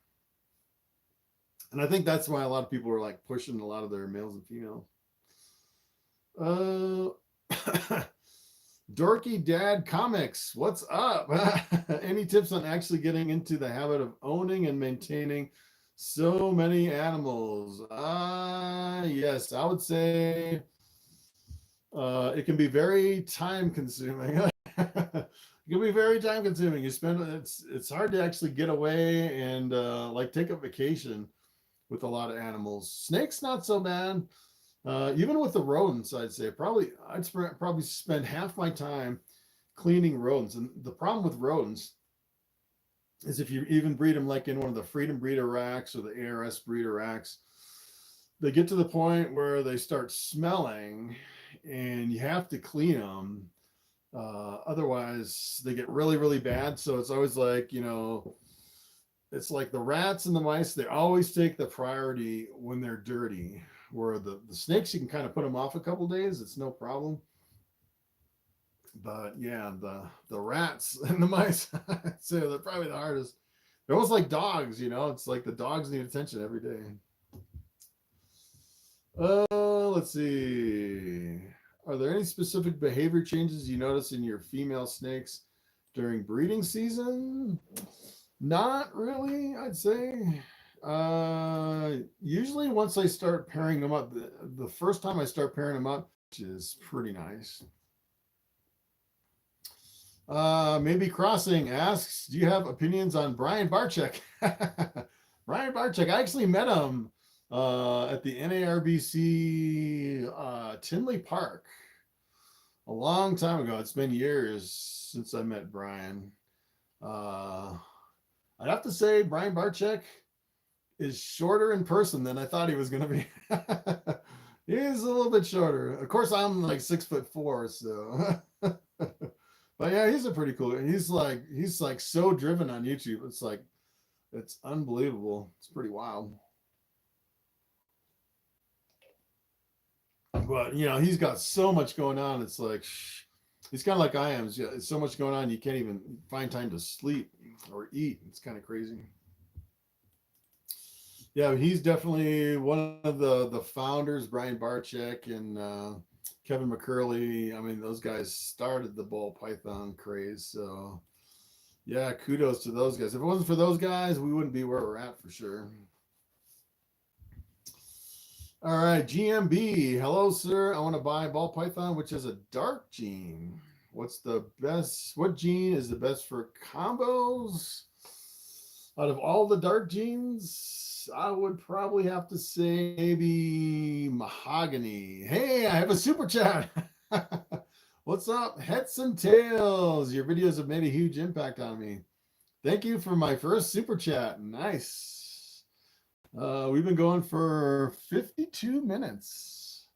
And I think that's why a lot of people were like pushing a lot of their males and females. Dorky Dad Comics, what's up? Any tips on actually getting into the habit of owning and maintaining so many animals? Yes, I would say it can be very time consuming. It can be very time consuming. It's hard to actually get away and like take a vacation with a lot of animals. Snakes, not so bad. Even with the rodents, I'd say I'd probably spend half my time cleaning rodents. And the problem with rodents is if you even breed them like in one of the Freedom Breeder racks or the ARS breeder racks, they get to the point where they start smelling and you have to clean them. Otherwise they get really, really bad. So it's always like, you know, it's like the rats and the mice, they always take the priority when they're dirty, where the snakes, you can kind of put them off a couple days. It's no problem. But yeah, the rats and the mice, so they're probably the hardest. They're almost like dogs, you know. It's like the dogs need attention every day. Let's see. Are there any specific behavior changes you notice in your female snakes during breeding season? Not really, I'd say. Usually once I start pairing them up, the first time I start pairing them up, which is pretty nice. Maybe Crossing asks, do you have opinions on Brian Barczyk? Brian Barczyk, I actually met him at the NARBC Tinley Park a long time ago. It's been years since I met Brian. I'd have to say Brian Barczyk is shorter in person than I thought he was going to be. He's a little bit shorter. Of course, I'm like 6'4", so. But yeah, he's a pretty cool. He's like so driven on YouTube. It's unbelievable. It's pretty wild. But you know, he's got so much going on. It's like he's kind of like I am. It's so much going on, you can't even find time to sleep or eat. It's kind of crazy. Yeah, he's definitely one of the founders, Brian Barczyk and Kevin McCurley. I mean, those guys started the Boll Python craze. So yeah, kudos to those guys. If it wasn't for those guys, we wouldn't be where we're at for sure. All right, GMB. Hello, sir. I want to buy Ball Python, which is a dark gene. What's the best? What gene is the best for combos? Out of all the dark genes, I would probably have to say maybe mahogany. Hey, I have a super chat. What's up, Heads and Tails? Your videos have made a huge impact on me. Thank you for my first super chat. Nice. We've been going for 52 minutes.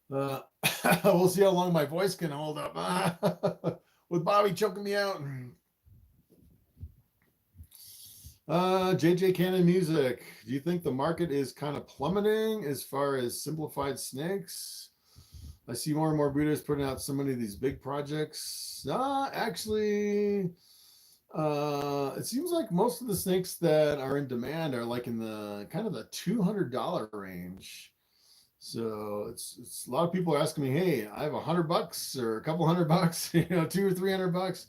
We'll see how long my voice can hold up. With Bobby choking me out. JJ Cannon Music. Do you think the market is kind of plummeting as far as simplified snakes? I see more and more breeders putting out so many of these big projects. Actually, it seems like most of the snakes that are in demand are like in the kind of the $200 range. So it's a lot of people are asking me, hey, I have $100 or a couple $100, you know, $200 or $300.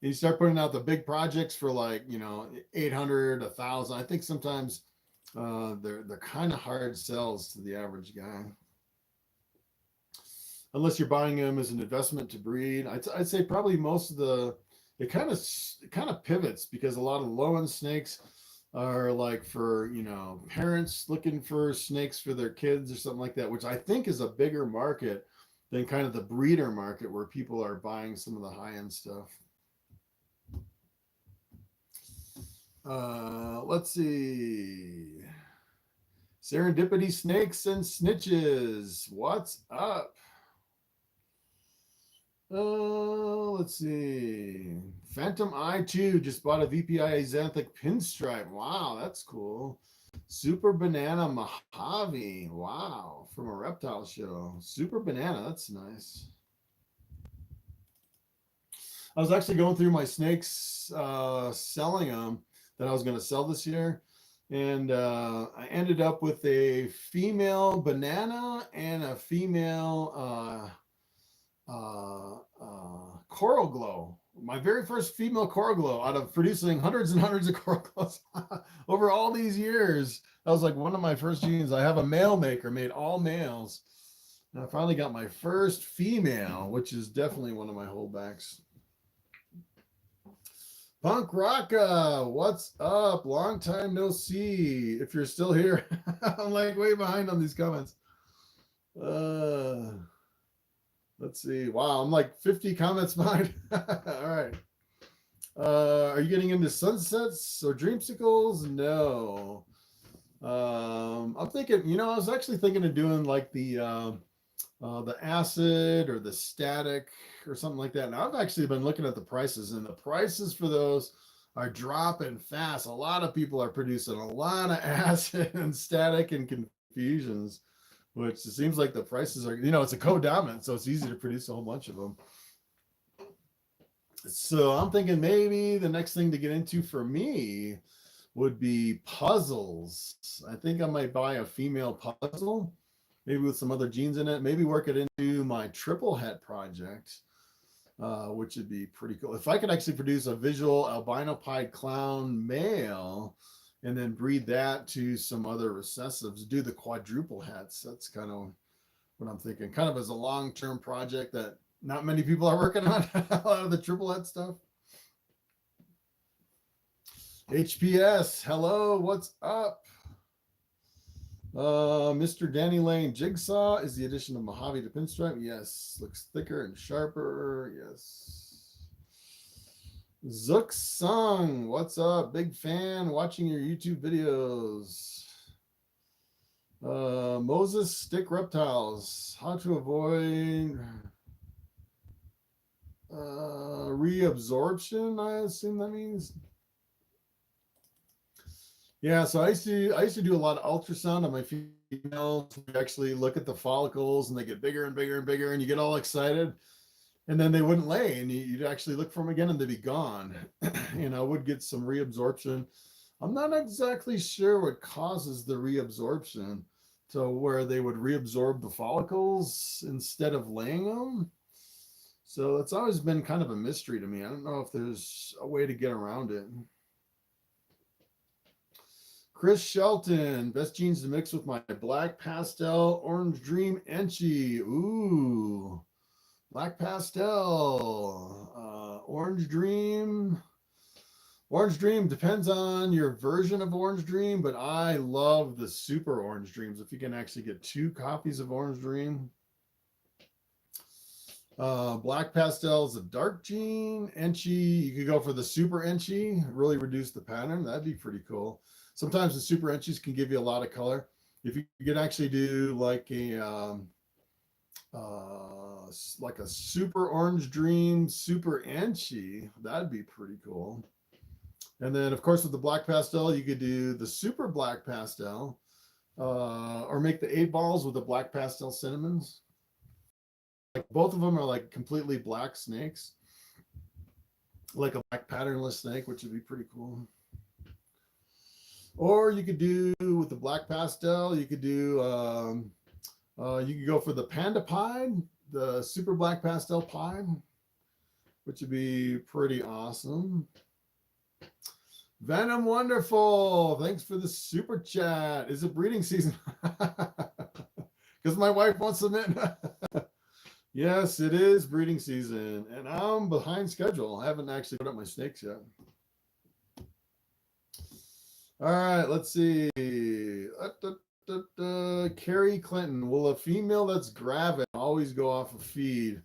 And you start putting out the big projects for like, you know, 800, 1,000. I think sometimes they're kind of hard sells to the average guy. Unless you're buying them as an investment to breed. I'd say probably most of it kind of pivots because a lot of low-end snakes are like for, you know, parents looking for snakes for their kids or something like that, which I think is a bigger market than kind of the breeder market where people are buying some of the high-end stuff. Let's see. Serendipity Snakes and Snitches. What's up? Let's see. Phantom I2 just bought a VPI Xanthic pinstripe. Wow, that's cool. Super Banana Mojave. Wow, from a reptile show. Super Banana, that's nice. I was actually going through my snakes, selling them that I was going to sell this year. And I ended up with a female banana and a female coral glow. My very first female coral glow out of producing hundreds and hundreds of coral glows over all these years. That was like one of my first genes. I have a male maker, made all males. And I finally got my first female, which is definitely one of my holdbacks. Punk Rocka, what's up? Long time no see. If you're still here, I'm like way behind on these comments. Let's see. Wow, I'm like 50 comments behind. All right. Are you getting into sunsets or dreamsicles? No. I'm thinking, you know, I was actually thinking of doing like the acid or the static or something like that. And I've actually been looking at the prices, and the prices for those are dropping fast. A lot of people are producing a lot of acid and static and confusions, which it seems like the prices are, you know, it's a co-dominant, so it's easy to produce a whole bunch of them. So I'm thinking maybe the next thing to get into for me would be puzzles. I think I might buy a female puzzle, maybe with some other genes in it, maybe work it into my triple het project, which would be pretty cool. If I could actually produce a visual albino pied clown male and then breed that to some other recessives, do the quadruple hets. That's kind of what I'm thinking, kind of as a long-term project that not many people are working on, a lot of the triple het stuff. HPS, hello, what's up? Mr. Danny Lane Jigsaw is the addition of Mojave to Pinstripe. Yes, looks thicker and sharper. Yes. Zook Sung, what's up? Big fan watching your YouTube videos. Moses Stick Reptiles, how to avoid reabsorption, I assume that means. Yeah, so I used to do a lot of ultrasound on my females. We actually look at the follicles and they get bigger and bigger and bigger, and you get all excited, and then they wouldn't lay, and you'd actually look for them again and they'd be gone. I would get some reabsorption. I'm not exactly sure what causes the reabsorption to where they would reabsorb the follicles instead of laying them. So it's always been kind of a mystery to me. I don't know if there's a way to get around it. Chris Shelton, best genes to mix with my black pastel orange dream Enchi. Ooh, black pastel, orange dream. Orange dream depends on your version of orange dream, but I love the super orange dreams. If you can actually get 2 copies of orange dream. Black pastel is a dark gene. Enchi, you could go for the super Enchi, really reduce the pattern. That'd be pretty cool. Sometimes the super Enchis can give you a lot of color. If you could actually do like a super orange dream, super Enchi, that'd be pretty cool. And then, of course, with the black pastel, you could do the super black pastel, or make the 8 balls with the black pastel cinnamons. Like both of them are like completely black snakes, like a black patternless snake, which would be pretty cool. Or you could do with the black pastel, you could do, you could go for the panda pied, the super black pastel pied, which would be pretty awesome. Venom Wonderful, thanks for the super chat. Is it breeding season? Because my wife wants them in. Yes, it is breeding season, and I'm behind schedule. I haven't actually put up my snakes yet. All right, let's see. Carrie Clinton, will a female that's gravid always go off a feed?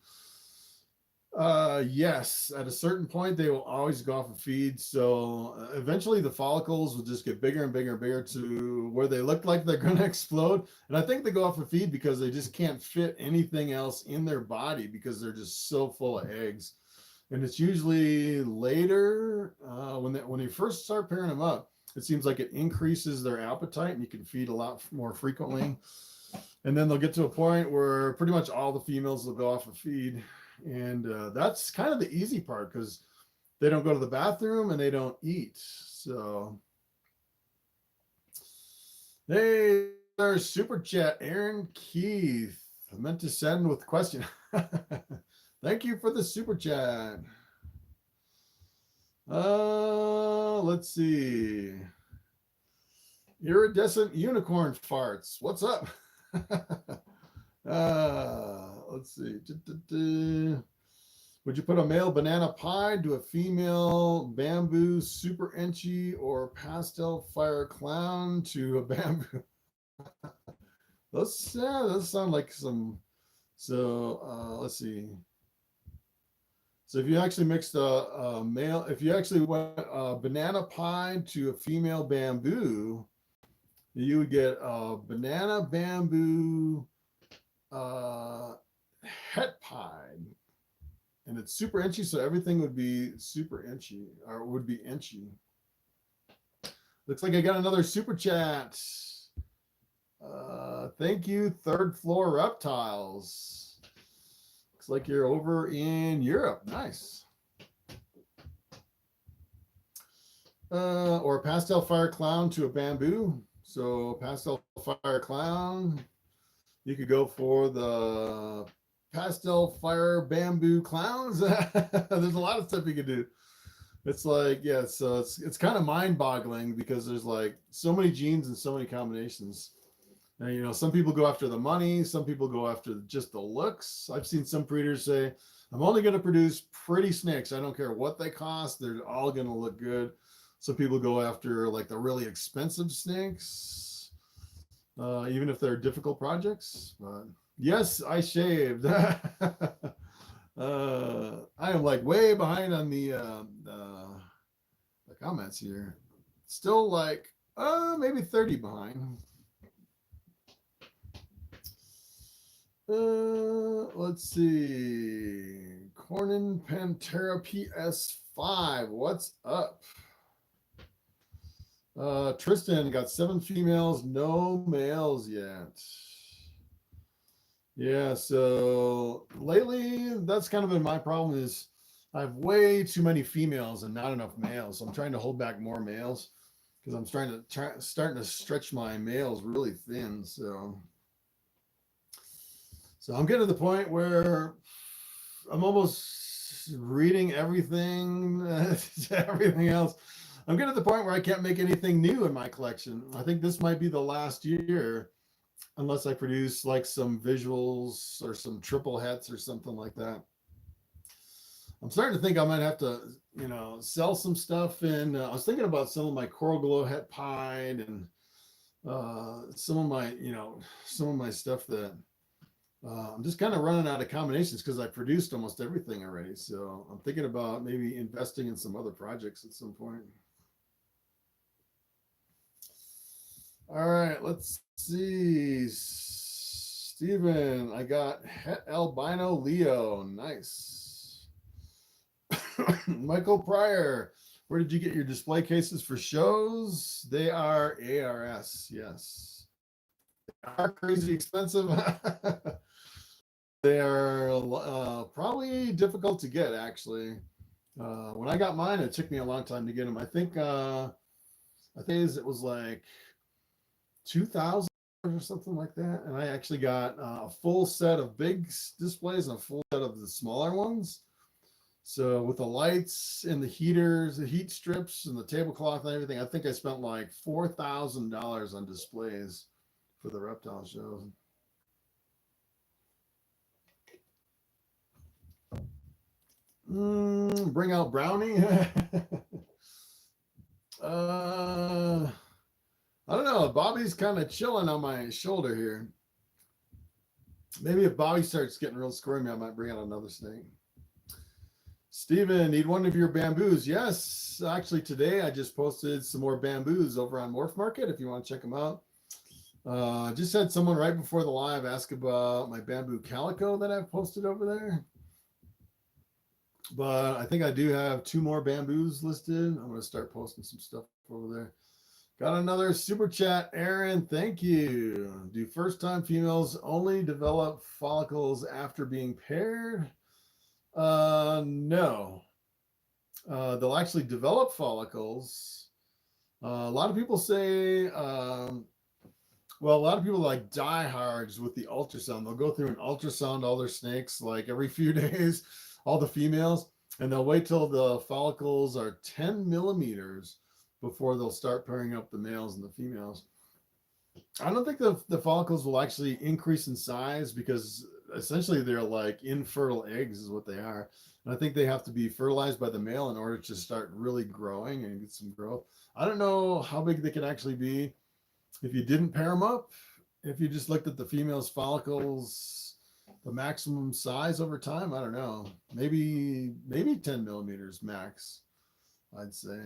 Yes, at a certain point, they will always go off a feed. So eventually the follicles will just get bigger and bigger and bigger to where they look like they're going to explode. And I think they go off a feed because they just can't fit anything else in their body because they're just so full of eggs. And it's usually later when they first start pairing them up, it seems like it increases their appetite and you can feed a lot more frequently. And then they'll get to a point where pretty much all the females will go off a feed. And that's kind of the easy part because they don't go to the bathroom and they don't eat. So, hey, there's super chat, Aaron Keith. I meant to send with question. Thank you for the super chat. Let's see. Iridescent unicorn farts. What's up? Let's see. Would you put a male banana pie to a female bamboo super Enchi or pastel fire clown to a bamboo? Those sound like some. So let's see. So if you actually mixed a male, if you actually went a banana pie to a female bamboo, you would get a banana bamboo het pie, and it's super Enchi, so everything would be super Enchi, or would be Enchi. Looks like I got another super chat. Thank you, Third Floor Reptiles. Looks like you're over in Europe. Nice. or a pastel fire clown to a bamboo. So pastel fire clown, you could go for the pastel fire bamboo clowns. There's a lot of stuff you could do. It's like, yeah, so it's kind of mind-boggling because there's like so many genes and so many combinations. And you know, some people go after the money, some people go after just the looks. I've seen some breeders say, I'm only going to produce pretty snakes. I don't care what they cost, they're all going to look good. Some people go after like the really expensive snakes, even if they're difficult projects. But yes, I shaved. I am like way behind on the comments here. Still like maybe 30 behind. Let's see. Cornin Pantera PS5. What's up? Tristan got 7 females, no males yet. Yeah, so lately that's kind of been my problem is I have way too many females and not enough males. So I'm trying to hold back more males because I'm starting to stretch my males really thin. So I'm getting to the point where I'm almost reading everything, everything else. I'm getting to the point where I can't make anything new in my collection. I think this might be the last year, unless I produce like some visuals or some triple hets or something like that. I'm starting to think I might have to, you know, sell some stuff. And I was thinking about some of my Coral Glow het pied and some of my, you know, some of my stuff that I'm just kind of running out of combinations because I produced almost everything already. So I'm thinking about maybe investing in some other projects at some point. All right, let's see. Steven, I got Het Albino Leo. Nice. Michael Pryor, where did you get your display cases for shows? They are ARS, yes. They are crazy expensive. They are probably difficult to get, actually. When I got mine, it took me a long time to get them. I think it was like 2,000 or something like that. And I actually got a full set of big displays and a full set of the smaller ones. So with the lights and the heaters, the heat strips and the tablecloth and everything, I think I spent like $4,000 on displays for the reptile shows. Bring out Brownie. I don't know. Bobby's kind of chilling on my shoulder here. Maybe if Bobby starts getting real squirmy, I might bring out another snake. Steven, need one of your bamboos? Yes. Actually, today I just posted some more bamboos over on Morphmarket if you want to check them out. Just had someone right before the live ask about my bamboo calico that I've posted over there. But I think I do have 2 more bamboos listed. I'm going to start posting some stuff over there. Got another super chat, Aaron. Thank you. Do first-time females only develop follicles after being paired? No. They'll actually develop follicles. A lot of people say, well, a lot of people like diehards with the ultrasound. They'll go through an ultrasound all their snakes like every few days, all the females, and they'll wait till the follicles are 10 millimeters before they'll start pairing up the males and the females. I don't think the follicles will actually increase in size because essentially they're like infertile eggs is what they are. And I think they have to be fertilized by the male in order to start really growing and get some growth. I don't know how big they can actually be if you didn't pair them up. If you just looked at the female's follicles, the maximum size over time, I don't know. Maybe 10 millimeters max, I'd say.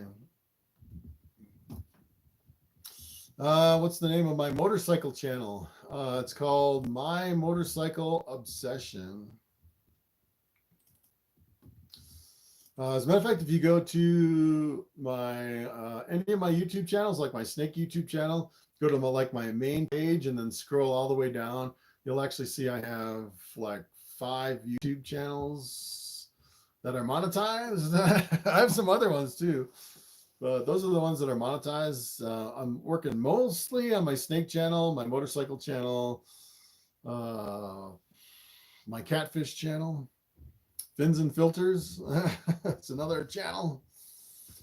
What's the name of my motorcycle channel? It's called My Motorcycle Obsession. As a matter of fact, if you go to my any of my YouTube channels, like my snake YouTube channel, go to my main page and then scroll all the way down, you'll actually see I have like 5 YouTube channels that are monetized. I have some other ones too. But those are the ones that are monetized. I'm working mostly on my snake channel, my motorcycle channel, my catfish channel, fins and filters. It's another channel.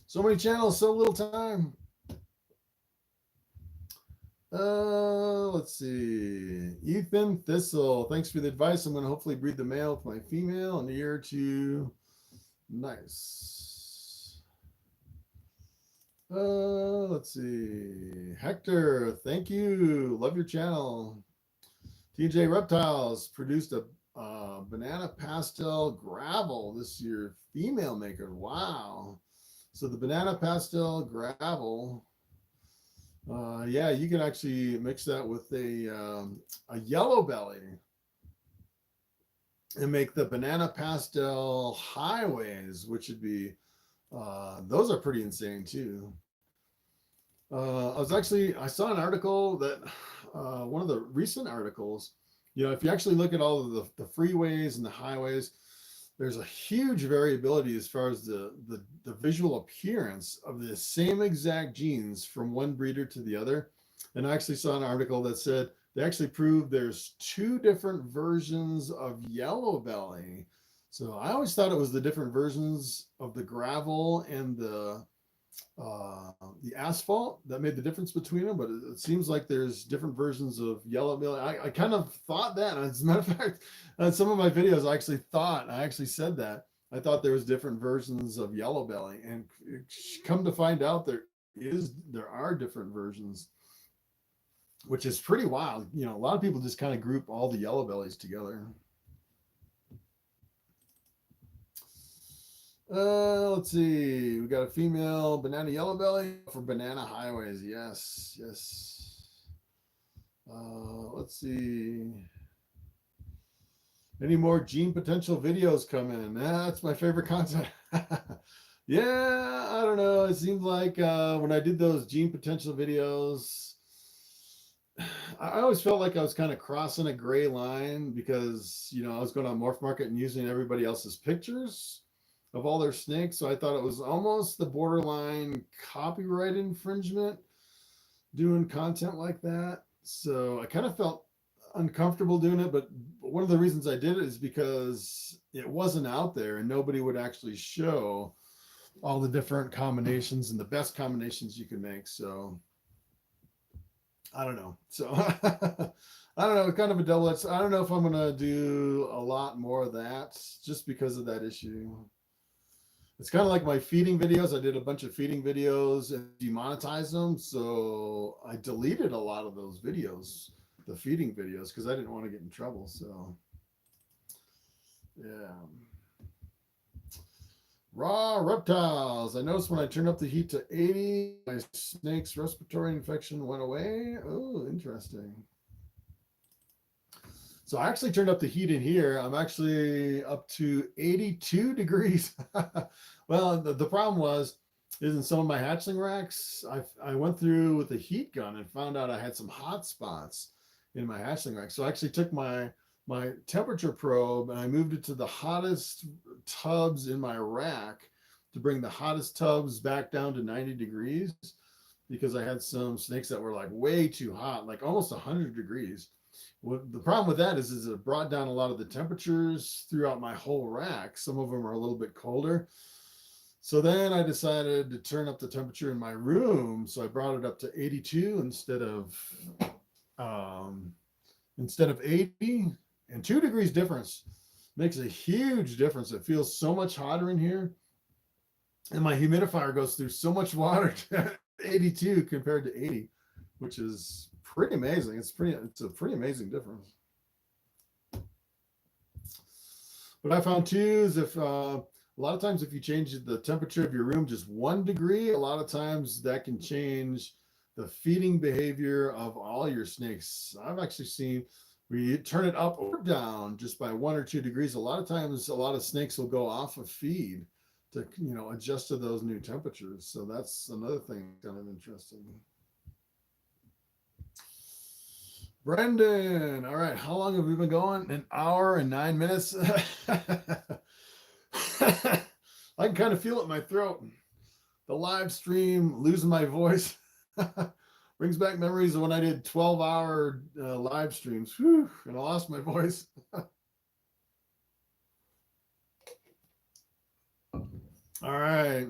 So many channels, so little time. Let's see. Ethan Thistle, thanks for the advice. I'm going to hopefully breed the male with my female in a year or two. Nice. Let's see. Hector, thank you. Love your channel. TJ Reptiles produced a banana pastel gravel this year. Female maker. Wow. So the banana pastel gravel. Yeah, you can actually mix that with a yellow belly and make the banana pastel highways, which would be, those are pretty insane too. I saw an article that, one of the recent articles, you know, if you actually look at all of the freeways and the highways, there's a huge variability as far as the visual appearance of the same exact genes from one breeder to the other. And I actually saw an article that said they actually proved there's 2 different versions of yellow belly. So I always thought it was the different versions of the gravel and the asphalt that made the difference between them, but it seems like there's different versions of yellow belly. I kind of thought that. As a matter of fact, on some of my videos, I actually said that. I thought there was different versions of yellow belly, and come to find out there are different versions, which is pretty wild. You know, a lot of people just kind of group all the yellow bellies together. Let's see. We got a female banana yellow belly for banana highways. Yes, yes. Let's see. Any more gene potential videos coming? That's my favorite content. Yeah, I don't know. It seemed like when I did those gene potential videos, I always felt like I was kind of crossing a gray line because, you know, I was going on Morphmarket and using everybody else's pictures of all their snakes. So I thought it was almost the borderline copyright infringement doing content like that. So I kind of felt uncomfortable doing it. But one of the reasons I did it is because it wasn't out there and nobody would actually show all the different combinations and the best combinations you can make. So I don't know. So I don't know, kind of a double-edged. I don't know if I'm going to do a lot more of that just because of that issue. It's kind of like my feeding videos. I did a bunch of feeding videos and demonetized them. So I deleted a lot of those videos, the feeding videos, because I didn't want to get in trouble. So yeah. Raw reptiles. I noticed when I turned up the heat to 80, my snake's respiratory infection went away. Oh, interesting. So I actually turned up the heat in here. I'm actually up to 82 degrees. Well, the problem is in some of my hatchling racks, I went through with a heat gun and found out I had some hot spots in my hatchling rack. So I actually took my temperature probe and I moved it to the hottest tubs in my rack to bring the hottest tubs back down to 90 degrees because I had some snakes that were like way too hot, like almost 100 degrees. Well, the problem with that is it brought down a lot of the temperatures throughout my whole rack. Some of them are a little bit colder. So then I decided to turn up the temperature in my room. So I brought it up to 82 instead of 80. And 2 degrees difference makes a huge difference. It feels so much hotter in here. And my humidifier goes through so much water to 82 compared to 80, which is pretty amazing. It's a pretty amazing difference. What I found too is if a lot of times if you change the temperature of your room just 1 degree, a lot of times that can change the feeding behavior of all your snakes. I've actually seen where you turn it up or down just by 1 or 2 degrees. A lot of times a lot of snakes will go off of feed to, you know, adjust to those new temperatures. So that's another thing kind of interesting. Brendan, all right, how long have we been going? 1 hour and 9 minutes. I can kind of feel it in my throat. the live stream, losing my voice. Brings back memories of when I did 12-hour live streams. Whew, and I lost my voice. All right.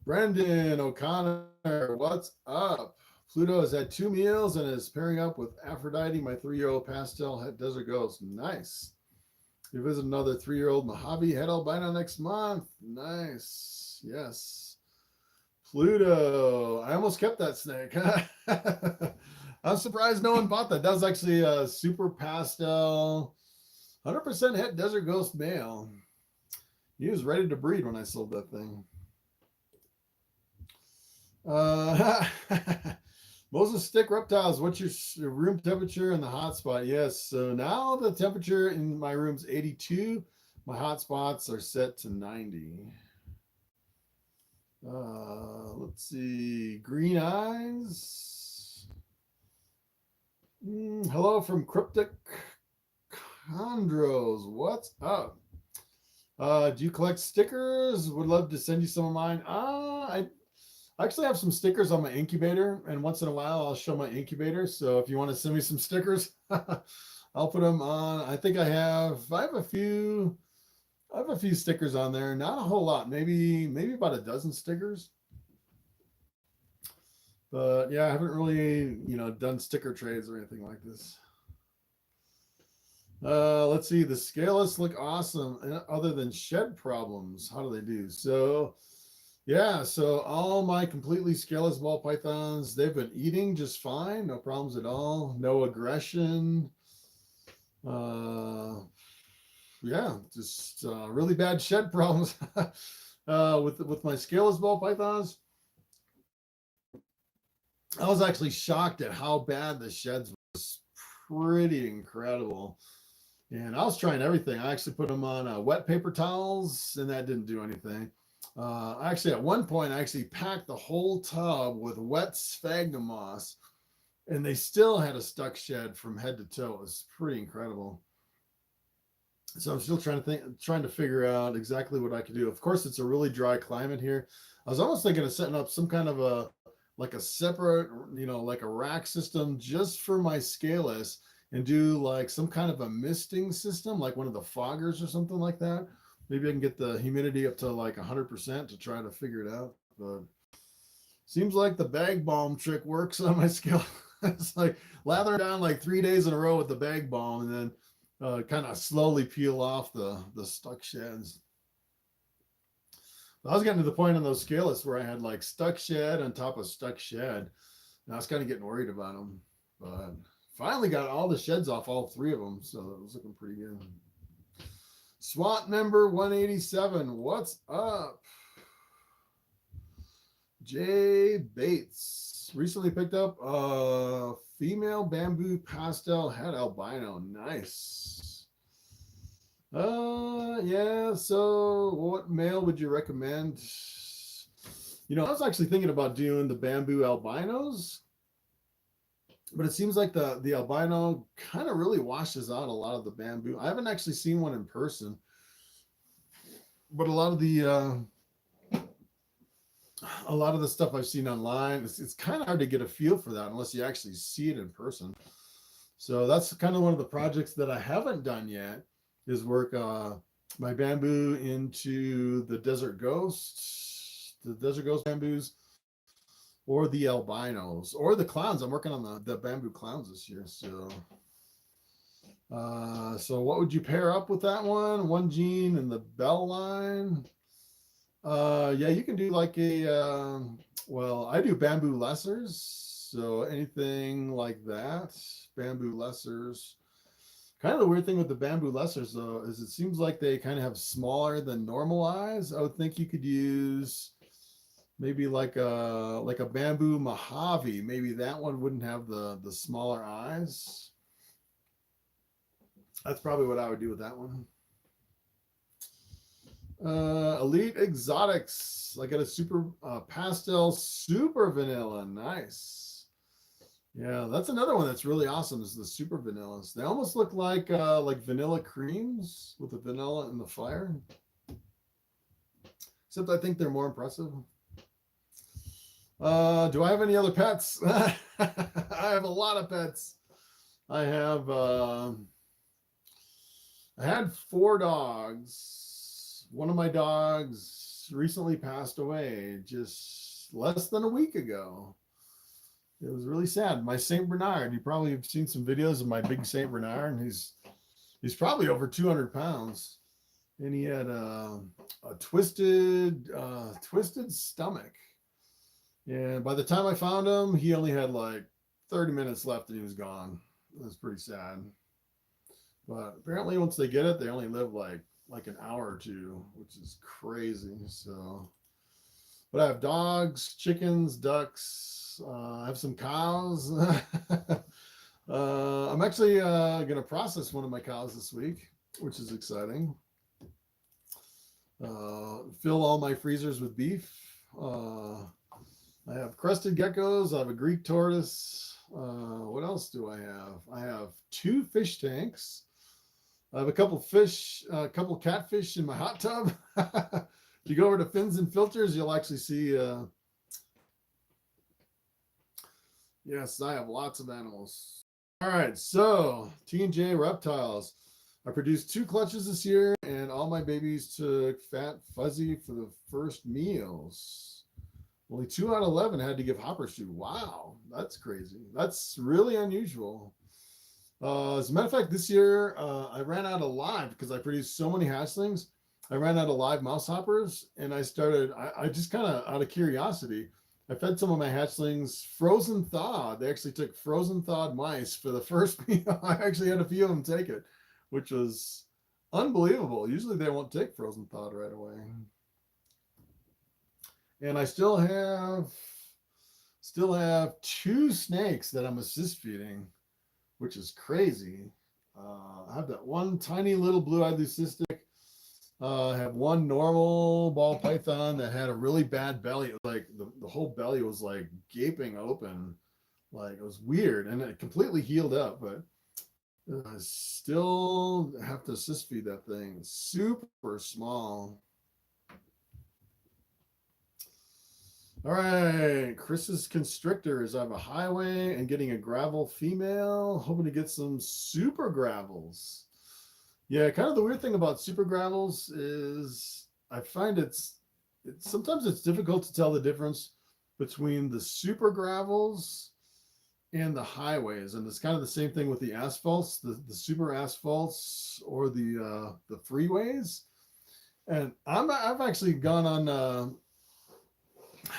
Brendan O'Connor, what's up? Pluto has had 2 meals and is pairing up with Aphrodite, my 3-year-old pastel het desert ghost. Nice. You visit another 3-year-old Mojave het albino next month. Nice. Yes. Pluto. I almost kept that snake. I'm surprised no one bought that. That was actually a super pastel, 100% het desert ghost male. He was ready to breed when I sold that thing. Moses Stick Reptiles, what's your room temperature in the hotspot? Yes, so now the temperature in my room's 82. My hotspots are set to 90. Let's see. Green Eyes. Hello from Cryptic Chondros. What's up? Do you collect stickers? Would love to send you some of mine. I actually have some stickers on my incubator, and once in a while I'll show my incubator. So if you want to send me some stickers, I'll put them on. I think I have a few stickers on there. Not a whole lot, maybe about a dozen stickers. But yeah, I haven't really, done sticker trades or anything like this. Let's see. The scaleless look awesome other than shed problems. How do they do? So yeah, so all my completely scaleless ball pythons, they've been eating just fine. No problems at all. No aggression. Yeah, just really bad shed problems with my scaleless ball pythons. I was actually shocked at how bad the sheds was. Pretty incredible. And I was trying everything. I actually put them on wet paper towels, and that didn't do anything. Actually, at one point, I actually packed the whole tub with wet sphagnum moss, and they still had a stuck shed from head to toe. It was pretty incredible. So I'm still trying to figure out exactly what I can do. Of course, it's a really dry climate here. I was almost thinking of setting up some kind of a separate, like a rack system just for my scaleless, and do like some kind of a misting system, like one of the foggers or something like that. Maybe I can get the humidity up to like 100% to try to figure it out. But seems like the bag balm trick works on my scale. It's like lather down like 3 days in a row with the bag balm, and then kind of slowly peel off the stuck sheds. I was getting to the point on those scaleless where I had like stuck shed on top of stuck shed, and I was kind of getting worried about them. But finally got all the sheds off, all 3 of them, so it was looking pretty good. SWAT member 187, what's up? Jay Bates recently picked up a female bamboo pastel het albino. Nice. Yeah, so what male would you recommend? I was actually thinking about doing the bamboo albinos, but it seems like the albino kind of really washes out a lot of the bamboo. I haven't actually seen one in person, but a lot of the stuff I've seen online, it's kind of hard to get a feel for that unless you actually see it in person. So that's kind of one of the projects that I haven't done yet, is work my bamboo into the desert ghost bamboos, or the albinos, or the clowns. I'm working on the bamboo clowns this year. So what would you pair up with that one? One gene and the bell line. Yeah, you can do like a well, I do bamboo lessers, so anything like that, bamboo lessers. Kind of the weird thing with the bamboo lessers, though, is it seems like they kind of have smaller than normal eyes. I would think you could use maybe like a bamboo Mojave. Maybe that one wouldn't have the smaller eyes. That's probably what I would do with that one. Elite Exotics. I got a super pastel super vanilla. Nice. Yeah, that's another one that's really awesome, is the super vanillas. They almost look like vanilla creams with the vanilla and the fire. Except I think they're more impressive. Do I have any other pets? I have a lot of pets. I had 4 dogs. One of my dogs recently passed away just less than a week ago. It was really sad. My Saint Bernard. You probably have seen some videos of my big Saint Bernard, and he's probably over 200 pounds, and he had a twisted stomach. And by the time I found him, he only had like 30 minutes left, and he was gone. It was pretty sad. But apparently, once they get it, they only live like an hour or 2, which is crazy. So, but I have dogs, chickens, ducks. I have some cows. I'm actually going to process one of my cows this week, which is exciting. Fill all my freezers with beef. I have crested geckos. I have a Greek tortoise. What else do I have? I have 2 fish tanks. I have a couple catfish in my hot tub. If you go over to Fins and Filters, you'll actually see. Yes, I have lots of animals. All right, so T&J Reptiles. I produced 2 clutches this year, and all my babies took Fat Fuzzy for the first meals. Only 2 out of 11 had to give hoppers to. Wow, that's crazy. That's really unusual. As a matter of fact, this year I ran out of live because I produced so many hatchlings. I ran out of live mouse hoppers, and I just kind of out of curiosity, I fed some of my hatchlings frozen thawed. They actually took frozen thawed mice for the first meal. I actually had a few of them take it, which was unbelievable. Usually they won't take frozen thawed right away. And I still have 2 snakes that I'm assist feeding, which is crazy. I have that one tiny little blue-eyed leucistic. I have one normal ball python that had a really bad belly. Like the whole belly was like gaping open. Like it was weird, and it completely healed up, but I still have to assist feed that thing. It's super small. All right, Chris's constrictors. I have a highway and getting a gravel female, hoping to get some super gravels. Yeah, kind of the weird thing about super gravels is I find sometimes it's difficult to tell the difference between the super gravels and the highways, and it's kind of the same thing with the asphalts, the super asphalts or the freeways. And I've actually gone on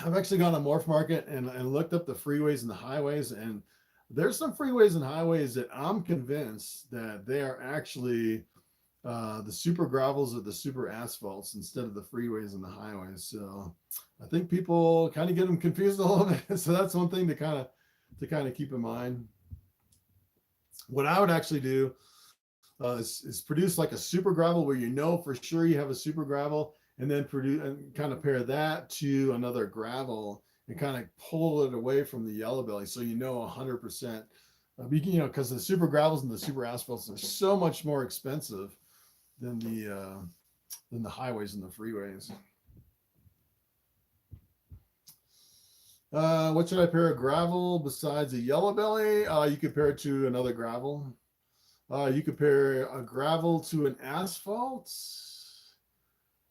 Morphmarket and looked up the freeways and the highways, and there's some freeways and highways that I'm convinced that they are actually the super gravels or the super asphalts instead of the freeways and the highways. So I think people kind of get them confused a little bit. So that's one thing to kind of keep in mind. What I would actually do is produce like a super gravel where you know for sure you have a super gravel, and then produce and kind of pair that to another gravel and kind of pull it away from the yellow belly, so you know 100%. Because the super gravels and the super asphalts are so much more expensive than the highways and the freeways. What should I pair a gravel besides a yellow belly? You could pair it to another gravel. You could pair a gravel to an asphalt.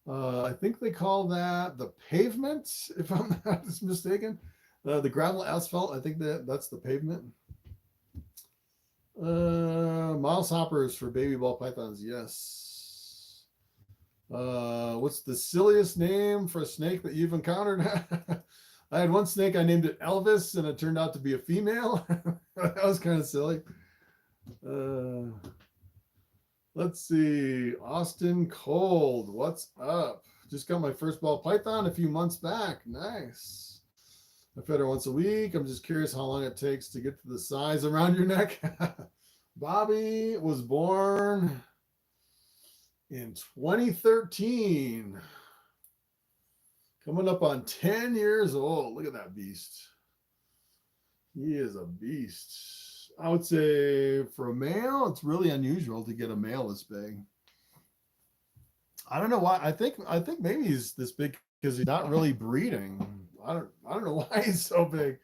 I think they call that the pavement, if I'm not mistaken. The gravel asphalt, I think that's the pavement. Mouse hoppers for baby ball pythons, yes. What's the silliest name for a snake that you've encountered? I had one snake, I named it Elvis, and it turned out to be a female. That was kind of silly. Let's see. Austin Cold, what's up? Just got my first ball python a few months back. Nice. I fed her once a week. I'm just curious how long it takes to get to the size around your neck. Bobby was born in 2013. Coming up on 10 years old. Look at that beast. He is a beast. I would say for a male, it's really unusual to get a male this big. I don't know why. I think maybe he's this big because he's not really breeding. I don't don't know why he's so big.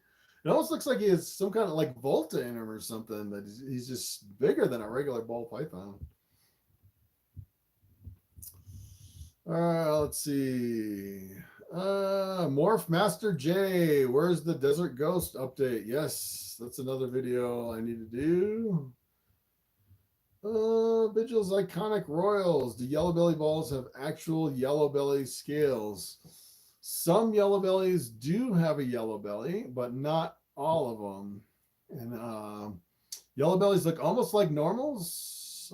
It almost looks like he has some kind of like Volta in him or something, but he's just bigger than a regular Ball Python. Let's see. Morph Master J, where's the Desert Ghost update? Yes, that's another video I need to do. Vigil's Iconic Royals. Do yellow belly balls have actual yellow belly scales? Some yellow bellies do have a yellow belly, but not all of them. And yellow bellies look almost like normals.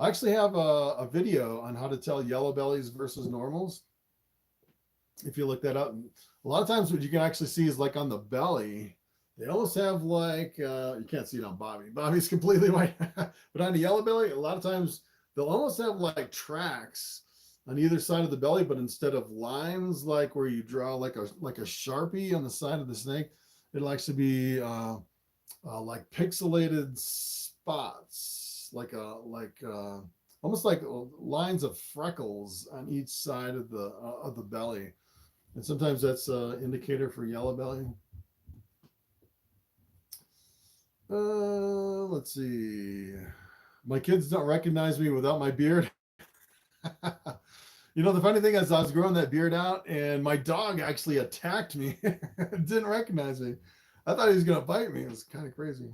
I actually have a video on how to tell yellow bellies versus normals. If you look that up, a lot of times what you can actually see is like on the belly, they almost have like, you can't see it on Bobby. Bobby's completely white. But on the yellow belly, a lot of times they'll almost have like tracks on either side of the belly, but instead of lines, like where you draw like a Sharpie on the side of the snake, it'll actually be like pixelated spots, like almost like lines of freckles on each side of the belly. And sometimes that's an indicator for yellow belly. Let's see. My kids don't recognize me without my beard. You know, the funny thing is I was growing that beard out and my dog actually attacked me. Didn't recognize me. I thought he was going to bite me. It was kind of crazy.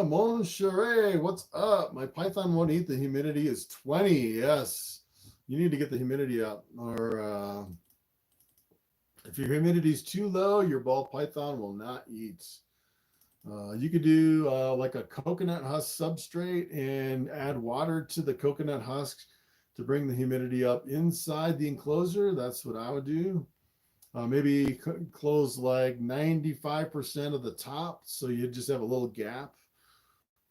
Moncheray, what's up? My Python won't eat. The humidity is 20. Yes. You need to get the humidity up, or if your humidity is too low, your Ball Python will not eat. You could do like a coconut husk substrate and add water to the coconut husk to bring the humidity up inside the enclosure. That's what I would do. Maybe close like 95% of the top, so you just have a little gap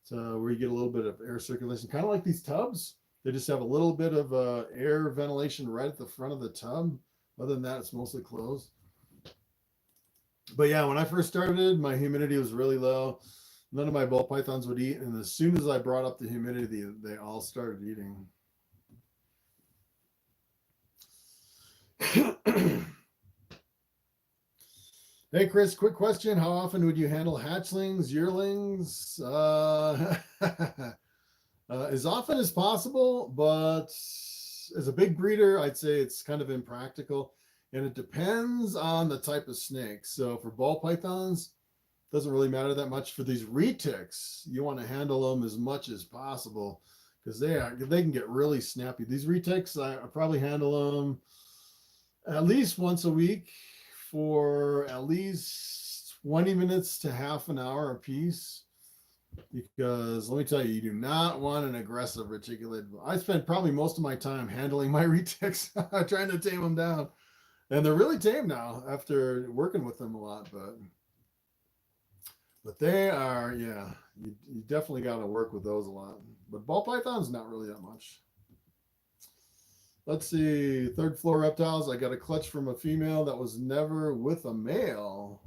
where you get a little bit of air circulation, kind of like these tubs. They just have a little bit of air ventilation right at the front of the tub. Other than that, it's mostly closed. But yeah, when I first started, my humidity was really low. None of my Ball Pythons would eat, and as soon as I brought up the humidity, they all started eating. Hey, Chris, quick question. How often would you handle hatchlings, yearlings? As often as possible, but as a big breeder, I'd say it's kind of impractical. And it depends on the type of snake. So for Ball Pythons, doesn't really matter that much. For these retics, you want to handle them as much as possible because they can get really snappy. These retics, I probably handle them at least once a week for at least 20 minutes to half an hour a piece. Because let me tell you, you do not want an aggressive reticulate. I spend probably most of my time handling my retics, trying to tame them down. And they're really tame now after working with them a lot. But they are, yeah, you definitely got to work with those a lot. But Ball Python's not really that much. Let's see, third floor reptiles. I got a clutch from a female that was never with a male.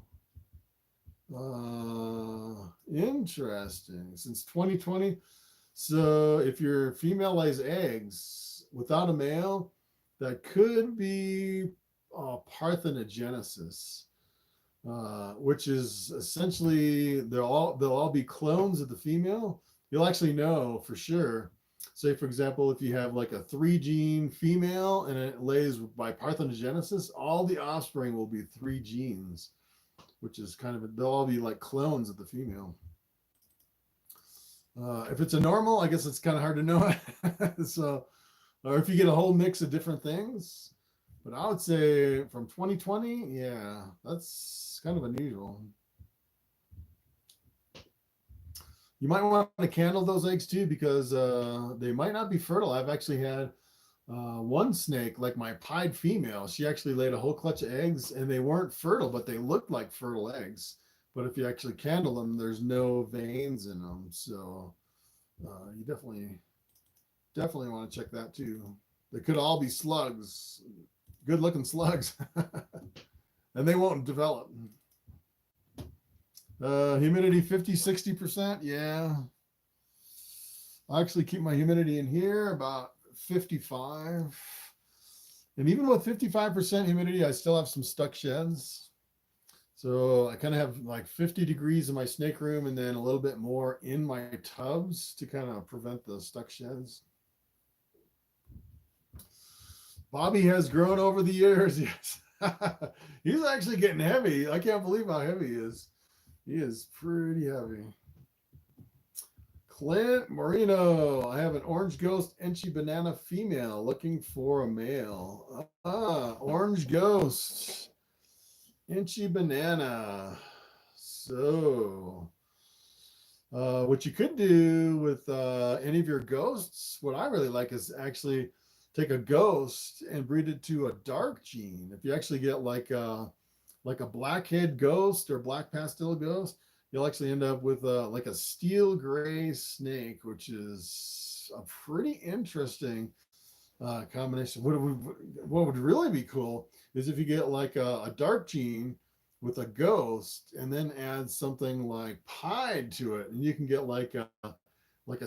Interesting. Since 2020. So if your female lays eggs without a male, that could be parthenogenesis, which is essentially they'll all be clones of the female. You'll actually know for sure. Say, for example, if you have like a 3-gene female and it lays by parthenogenesis, all the offspring will be 3 genes, which is kind of, they'll all be like clones of the female. If it's a normal, I guess it's kind of hard to know. So, or if you get a whole mix of different things. But I would say from 2020, yeah, that's kind of unusual. You might want to candle those eggs too, because they might not be fertile. I've actually had one snake, like my pied female, she actually laid a whole clutch of eggs and they weren't fertile, but they looked like fertile eggs. But if you actually candle them, there's no veins in them. So you definitely want to check that too. They could all be slugs, good looking slugs, and they won't develop. Humidity 50-60%. Yeah, I actually keep my humidity in here about 55. And even with 55% humidity, I still have some stuck sheds. So I kind of have like 50 degrees in my snake room and then a little bit more in my tubs to kind of prevent the stuck sheds. Bobby has grown over the years. Yes. He's actually getting heavy. I can't believe how heavy he is. He is pretty heavy. Clint Marino. I have an orange ghost Enchi banana female looking for a male. Orange ghost Enchi banana. So what you could do with any of your ghosts, what I really like is actually take a ghost and breed it to a dark gene. If you actually get like a blackhead ghost or black pastel ghost, you'll actually end up with like a steel gray snake, which is a pretty interesting combination. What would really be cool is if you get like a dark gene with a ghost and then add something like pied to it, and you can get like a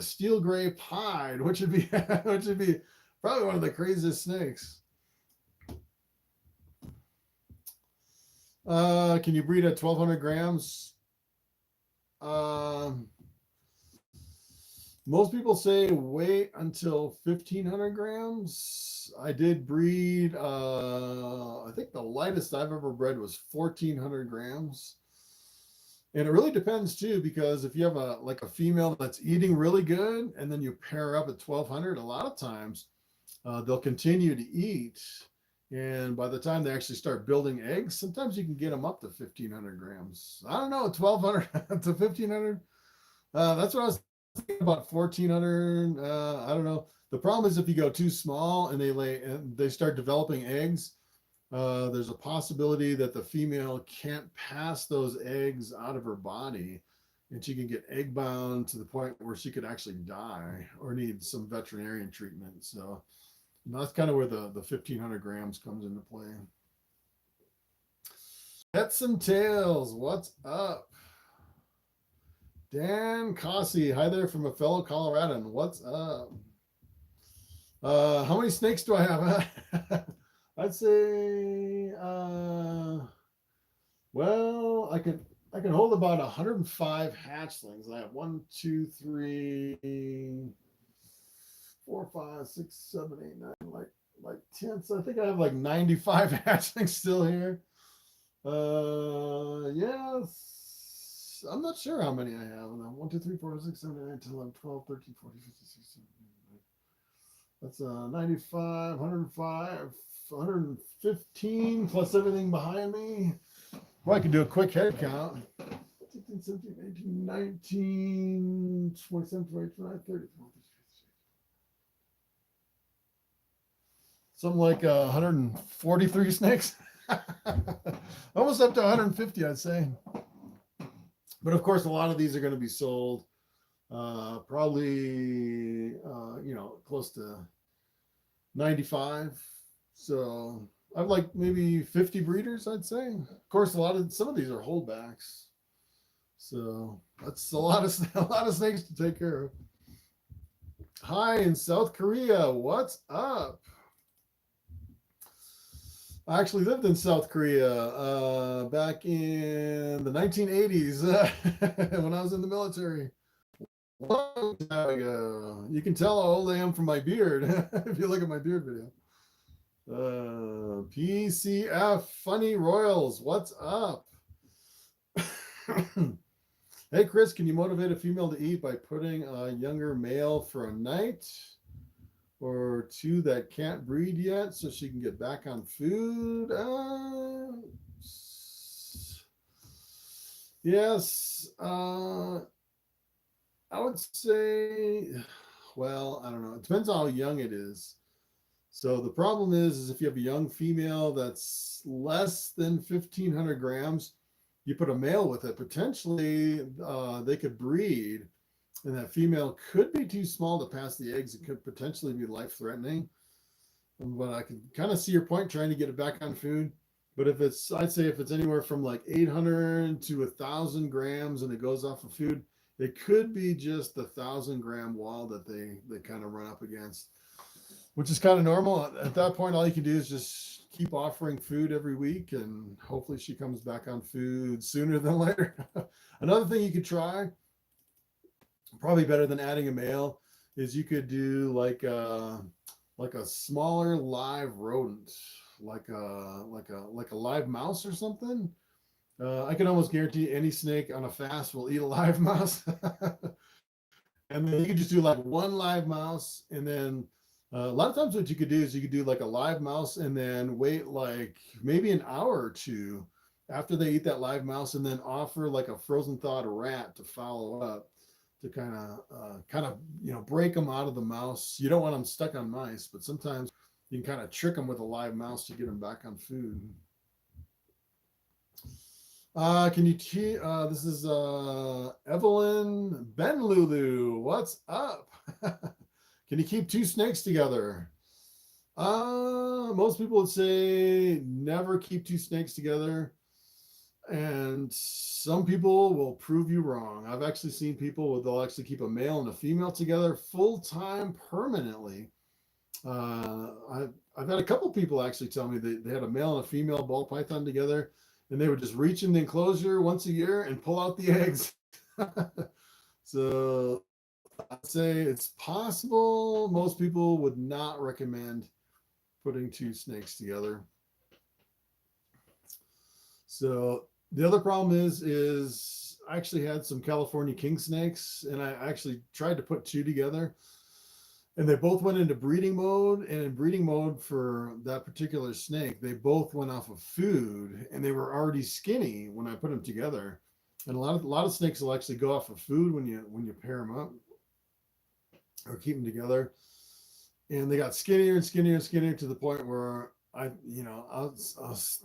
steel gray pied, which would be probably one of the craziest snakes. Can you breed at 1,200 grams? Most people say wait until 1,500 grams. I did breed, I think the lightest I've ever bred was 1,400 grams. And it really depends too, because if you have a female that's eating really good and then you pair up at 1,200, a lot of times they'll continue to eat. And by the time they actually start building eggs, sometimes you can get them up to 1,500 grams. I don't know, 1,200 to 1,500. That's what I was thinking about, 1,400. I don't know. The problem is if you go too small and they start developing eggs, there's a possibility that the female can't pass those eggs out of her body, and she can get egg bound to the point where she could actually die or need some veterinarian treatment. So that's kind of where the 1,500 grams comes into play. Heads and tails, what's up? Dan Cossey, hi there from a fellow Coloradan. What's up? How many snakes do I have? I'd say, well, I can hold about 105 hatchlings. I have 1, 2, 3, 4, 5, 6, 7, 8, 9, like 10. So I think I have like 95 hatchlings still here. Yes, I'm not sure how many I have. 1, 2, 3, 4, 5, 6, 7, 8, 9, 10, 11, 12, 13, 14, 15, 16, 17, 18, 19. That's 95, 105, 115 plus everything behind me. Well, I can do a quick head count. 16, 17, 18, 19, 27, 28, 29, 30. Something like 143 snakes. Almost up to 150, I'd say. But of course, a lot of these are going to be sold. Probably, close to 95. So I've like maybe 50 breeders, I'd say. Of course, some of these are holdbacks. So that's a lot of snakes to take care of. Hi in South Korea, what's up? I actually lived in South Korea back in the 1980s when I was in the military. Long time ago. You can tell how old I am from my beard if you look at my beard video. PCF Funny Royals, what's up? Hey Chris, can you motivate a female to eat by putting a younger male for a night or two that can't breed yet so she can get back on food? Yes. I would say, well, I don't know. It depends on how young it is. So the problem is if you have a young female that's less than 1,500 grams, you put a male with it, potentially they could breed, and that female could be too small to pass the eggs. It could potentially be life-threatening. But I can kind of see your point, trying to get it back on food. But I'd say if it's anywhere from like 800 to 1,000 grams and it goes off of food, it could be just the 1,000-gram wall that they kind of run up against. which is kind of normal. At that point, all you can do is just keep offering food every week, and hopefully she comes back on food sooner than later. Another thing you could try, probably better than adding a male, is you could do like a smaller live rodent, like a live mouse or something. I can almost guarantee any snake on a fast will eat a live mouse. And then you can just do like one live mouse, and then a lot of times what you could do is you could do like a live mouse and then wait like maybe an hour or two after they eat that live mouse, and then offer like a frozen thawed rat to follow up, to kind of break them out of the mouse. You don't want them stuck on mice, but sometimes you can kind of trick them with a live mouse to get them back on food. Can you this is Evelyn Benlulu. What's up? Can you keep two snakes together? Most people would say never keep two snakes together, and some people will prove you wrong. I've actually seen people where they'll actually keep a male and a female together full-time permanently. I've had a couple people actually tell me they had a male and a female ball python together, and they would just reach in the enclosure once a year and pull out the eggs. So I'd say it's possible. Most people would not recommend putting two snakes together. So the other problem is I actually had some California king snakes, and I actually tried to put two together, and they both went into breeding mode. And in breeding mode for that particular snake, they both went off of food, and they were already skinny when I put them together. And a lot of snakes will actually go off of food when you pair them up or keep them together. And they got skinnier and skinnier and skinnier to the point where I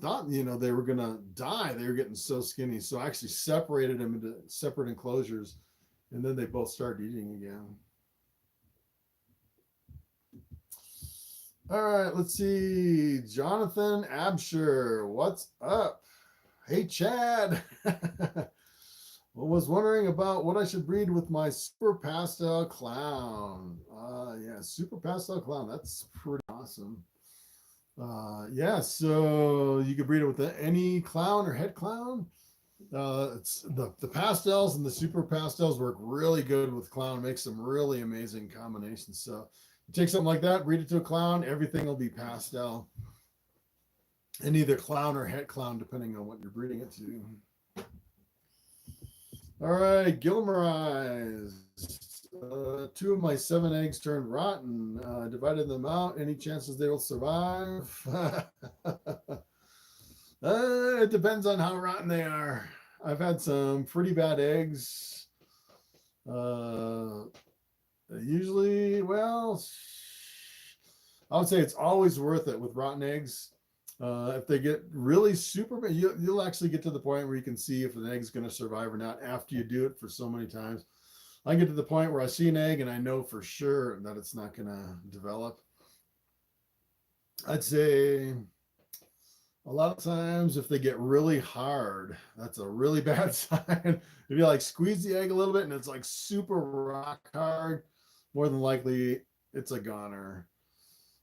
thought, they were gonna die. They were getting so skinny. So I actually separated them into separate enclosures, and then they both started eating again. All right, let's see. Jonathan Absher, what's up? Hey, Chad. I was wondering about what I should breed with my Super Pastel Clown. Yeah, Super Pastel Clown. That's pretty awesome. Yeah, so you could breed it with any clown or head clown. It's the pastels and the super pastels work really good with clown. Makes some really amazing combinations. So you take something like that, breed it to a clown, everything will be pastel, and either clown or het clown, depending on what you're breeding it to. All right, Gilmer Eyes. Two of my 7 eggs turned rotten. Divided them out. Any chances they will survive? It depends on how rotten they are. I've had some pretty bad eggs. Usually, well, I would say it's always worth it with rotten eggs. If they get really super bad, you'll actually get to the point where you can see if an egg is going to survive or not after you do it for so many times. I get to the point where I see an egg and I know for sure that it's not going to develop. I'd say a lot of times if they get really hard, that's a really bad sign. If you like squeeze the egg a little bit and it's like super rock hard, more than likely it's a goner.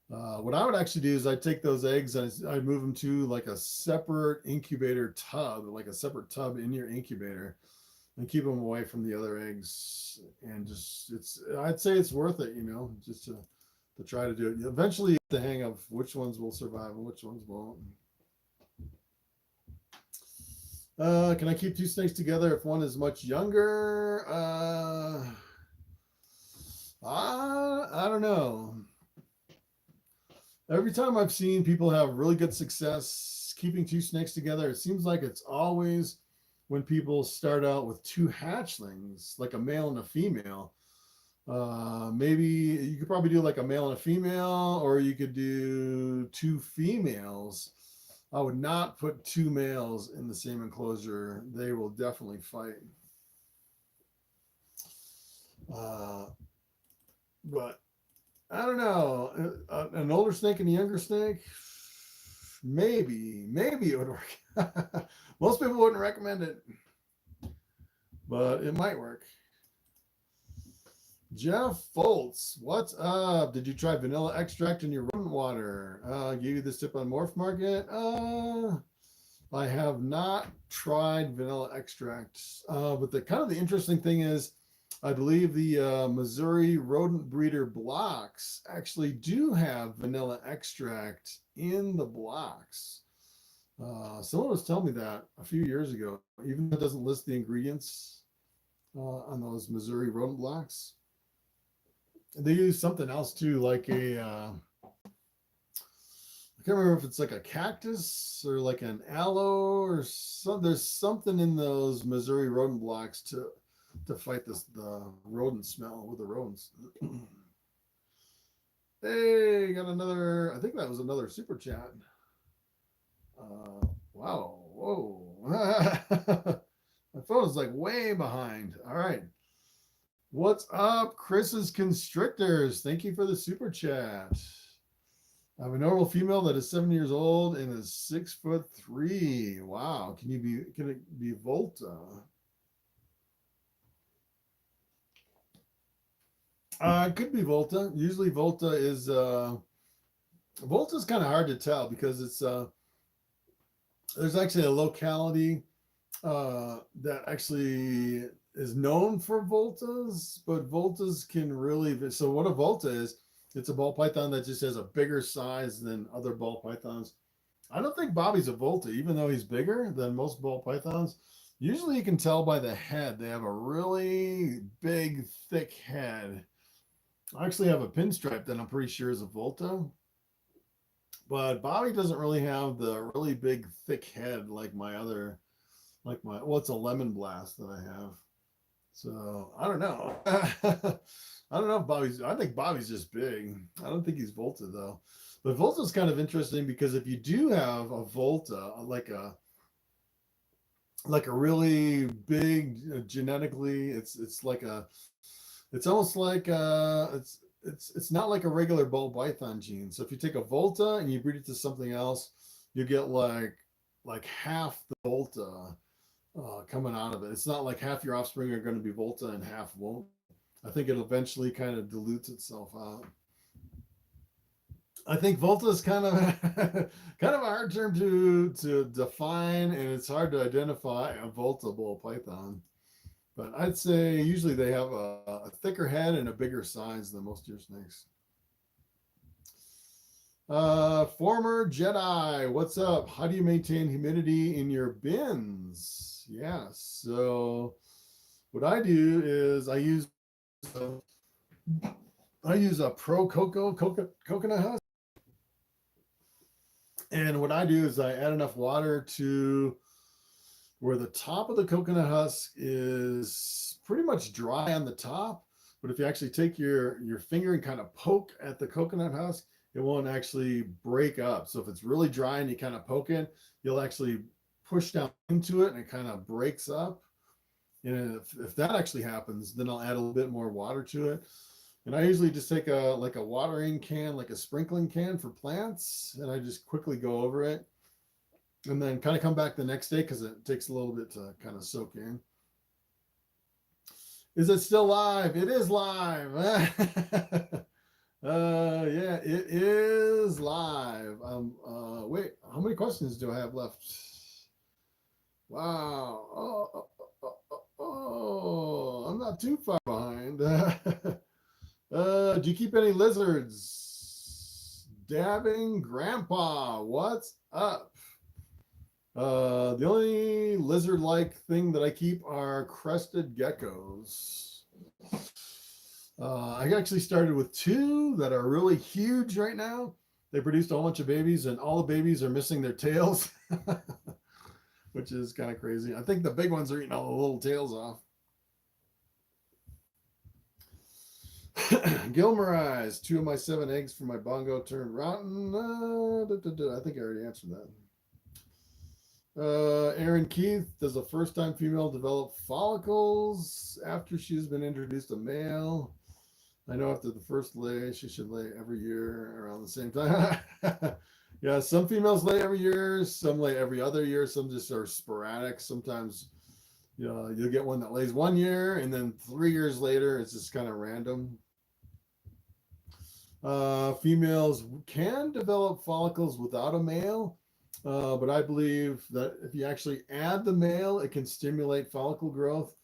What I would actually do is I'd take those eggs and I'd move them to like a separate incubator tub, like a separate tub in your incubator, and keep them away from the other eggs. And I'd say it's worth it, just to try to do it. Eventually you get the hang of which ones will survive and which ones won't. Can I keep two snakes together if one is much younger? I don't know. Every time I've seen people have really good success keeping two snakes together, it seems like it's always when people start out with two hatchlings, like a male and a female. Maybe you could probably do like a male and a female, or you could do two females. I would not put two males in the same enclosure. They will definitely fight. But I don't know. An older snake and a younger snake, maybe it would work. Most people wouldn't recommend it, but it might work. Jeff Foltz, what's up? Did you try vanilla extract in your rodent water? Gave you this tip on Morphmarket. I have not tried vanilla extracts, but the kind of the interesting thing is, I believe the Missouri rodent breeder blocks actually do have vanilla extract in the blocks. Someone was telling me that a few years ago, even though it doesn't list the ingredients on those Missouri rodent blocks. They use something else too, like I can't remember if it's like a cactus or like an aloe or some. There's something in those Missouri rodent blocks to fight the rodent smell with the rodents. Hey, got another. I think that was another super chat. Wow, whoa. My phone is like way behind. All right. What's up, Chris's Constrictors? Thank you for the super chat. I have a normal female that is 7 years old and is 6'3". Wow. Can it be Volta? It could be Volta. Usually Volta is kind of hard to tell because it's there's actually a locality that actually is known for voltas, but voltas can really, so what a volta is, it's a ball python that just has a bigger size than other ball pythons. I don't think Bobby's a volta, even though he's bigger than most ball pythons. Usually you can tell by the head. They have a really big, thick head. I actually have a pinstripe that I'm pretty sure is a volta. But Bobby doesn't really have the really big, thick head like well, it's a lemon blast that I have. So I don't know. I don't know if I think Bobby's just big. I don't think he's Volta though. But Volta is kind of interesting because if you do have a Volta, like a really big genetically, it's almost like it's not like a regular Bol Python gene. So if you take a Volta and you breed it to something else, you get like half the Volta coming out of it. It's not like half your offspring are going to be Volta and half won't. I think it eventually kind of dilutes itself out. I think Volta is kind of kind of a hard term to define, and it's hard to identify a Volta Bol Python. But I'd say usually they have a thicker head and a bigger size than most of your snakes. Former Jedi, what's up? How do you maintain humidity in your bins? Yeah, so what I do is I use a Pro coconut husk. And what I do is I add enough water to where the top of the coconut husk is pretty much dry on the top. But if you actually take your finger and kind of poke at the coconut husk, it won't actually break up. So if it's really dry and you kind of poke it, you'll actually push down into it and it kind of breaks up. And if that actually happens, then I'll add a little bit more water to it. And I usually just take a watering can, like a sprinkling can for plants, and I just quickly go over it and then kind of come back the next day because it takes a little bit to kind of soak in. Is it still live? It is live. Yeah, it is live. Wait, how many questions do I have left? Wow. Oh, I'm not too far behind. Do you keep any lizards? Dabbing Grandpa, what's up? The only lizard-like thing that I keep are crested geckos. I actually started with 2 that are really huge right now. They produced a whole bunch of babies, and all the babies are missing their tails, which is kind of crazy. I think the big ones are eating all the little tails off. Gilmer eyes, 2 of my 7 eggs for my bongo turned rotten. I think I already answered that. Aaron Keith, does a first-time female develop follicles after she's been introduced to male? I know after the first lay, she should lay every year around the same time. Yeah, some females lay every year, some lay every other year, some just are sporadic. Sometimes, You'll get one that lays 1 year, and then 3 years later, it's just kind of random. Females can develop follicles without a male, but I believe that if you actually add the male, it can stimulate follicle growth.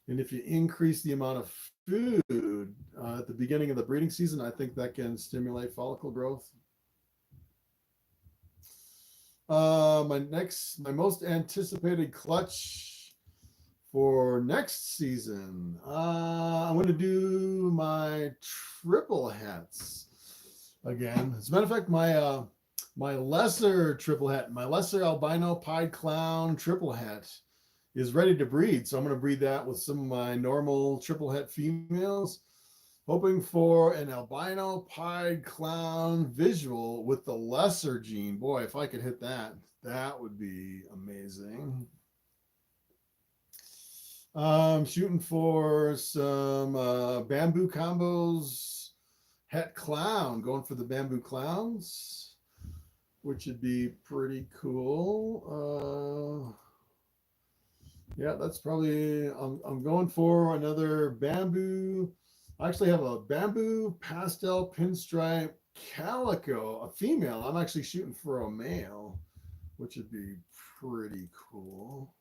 And if you increase the amount of food at the beginning of the breeding season, I think that can stimulate follicle growth. My most anticipated clutch for next season, I'm going to do my triple hats again. As a matter of fact, my lesser triple hat, my lesser albino pied clown triple hat is ready to breed. So I'm going to breed that with some of my normal triple het females, hoping for an albino pied clown visual with the lesser gene. Boy, if I could hit that, that would be amazing. I'm shooting for some bamboo combos het clown, going for the bamboo clowns, which would be pretty cool. Yeah, that's probably, I'm going for another bamboo. I actually have a bamboo pastel pinstripe calico, a female. I'm actually shooting for a male, which would be pretty cool.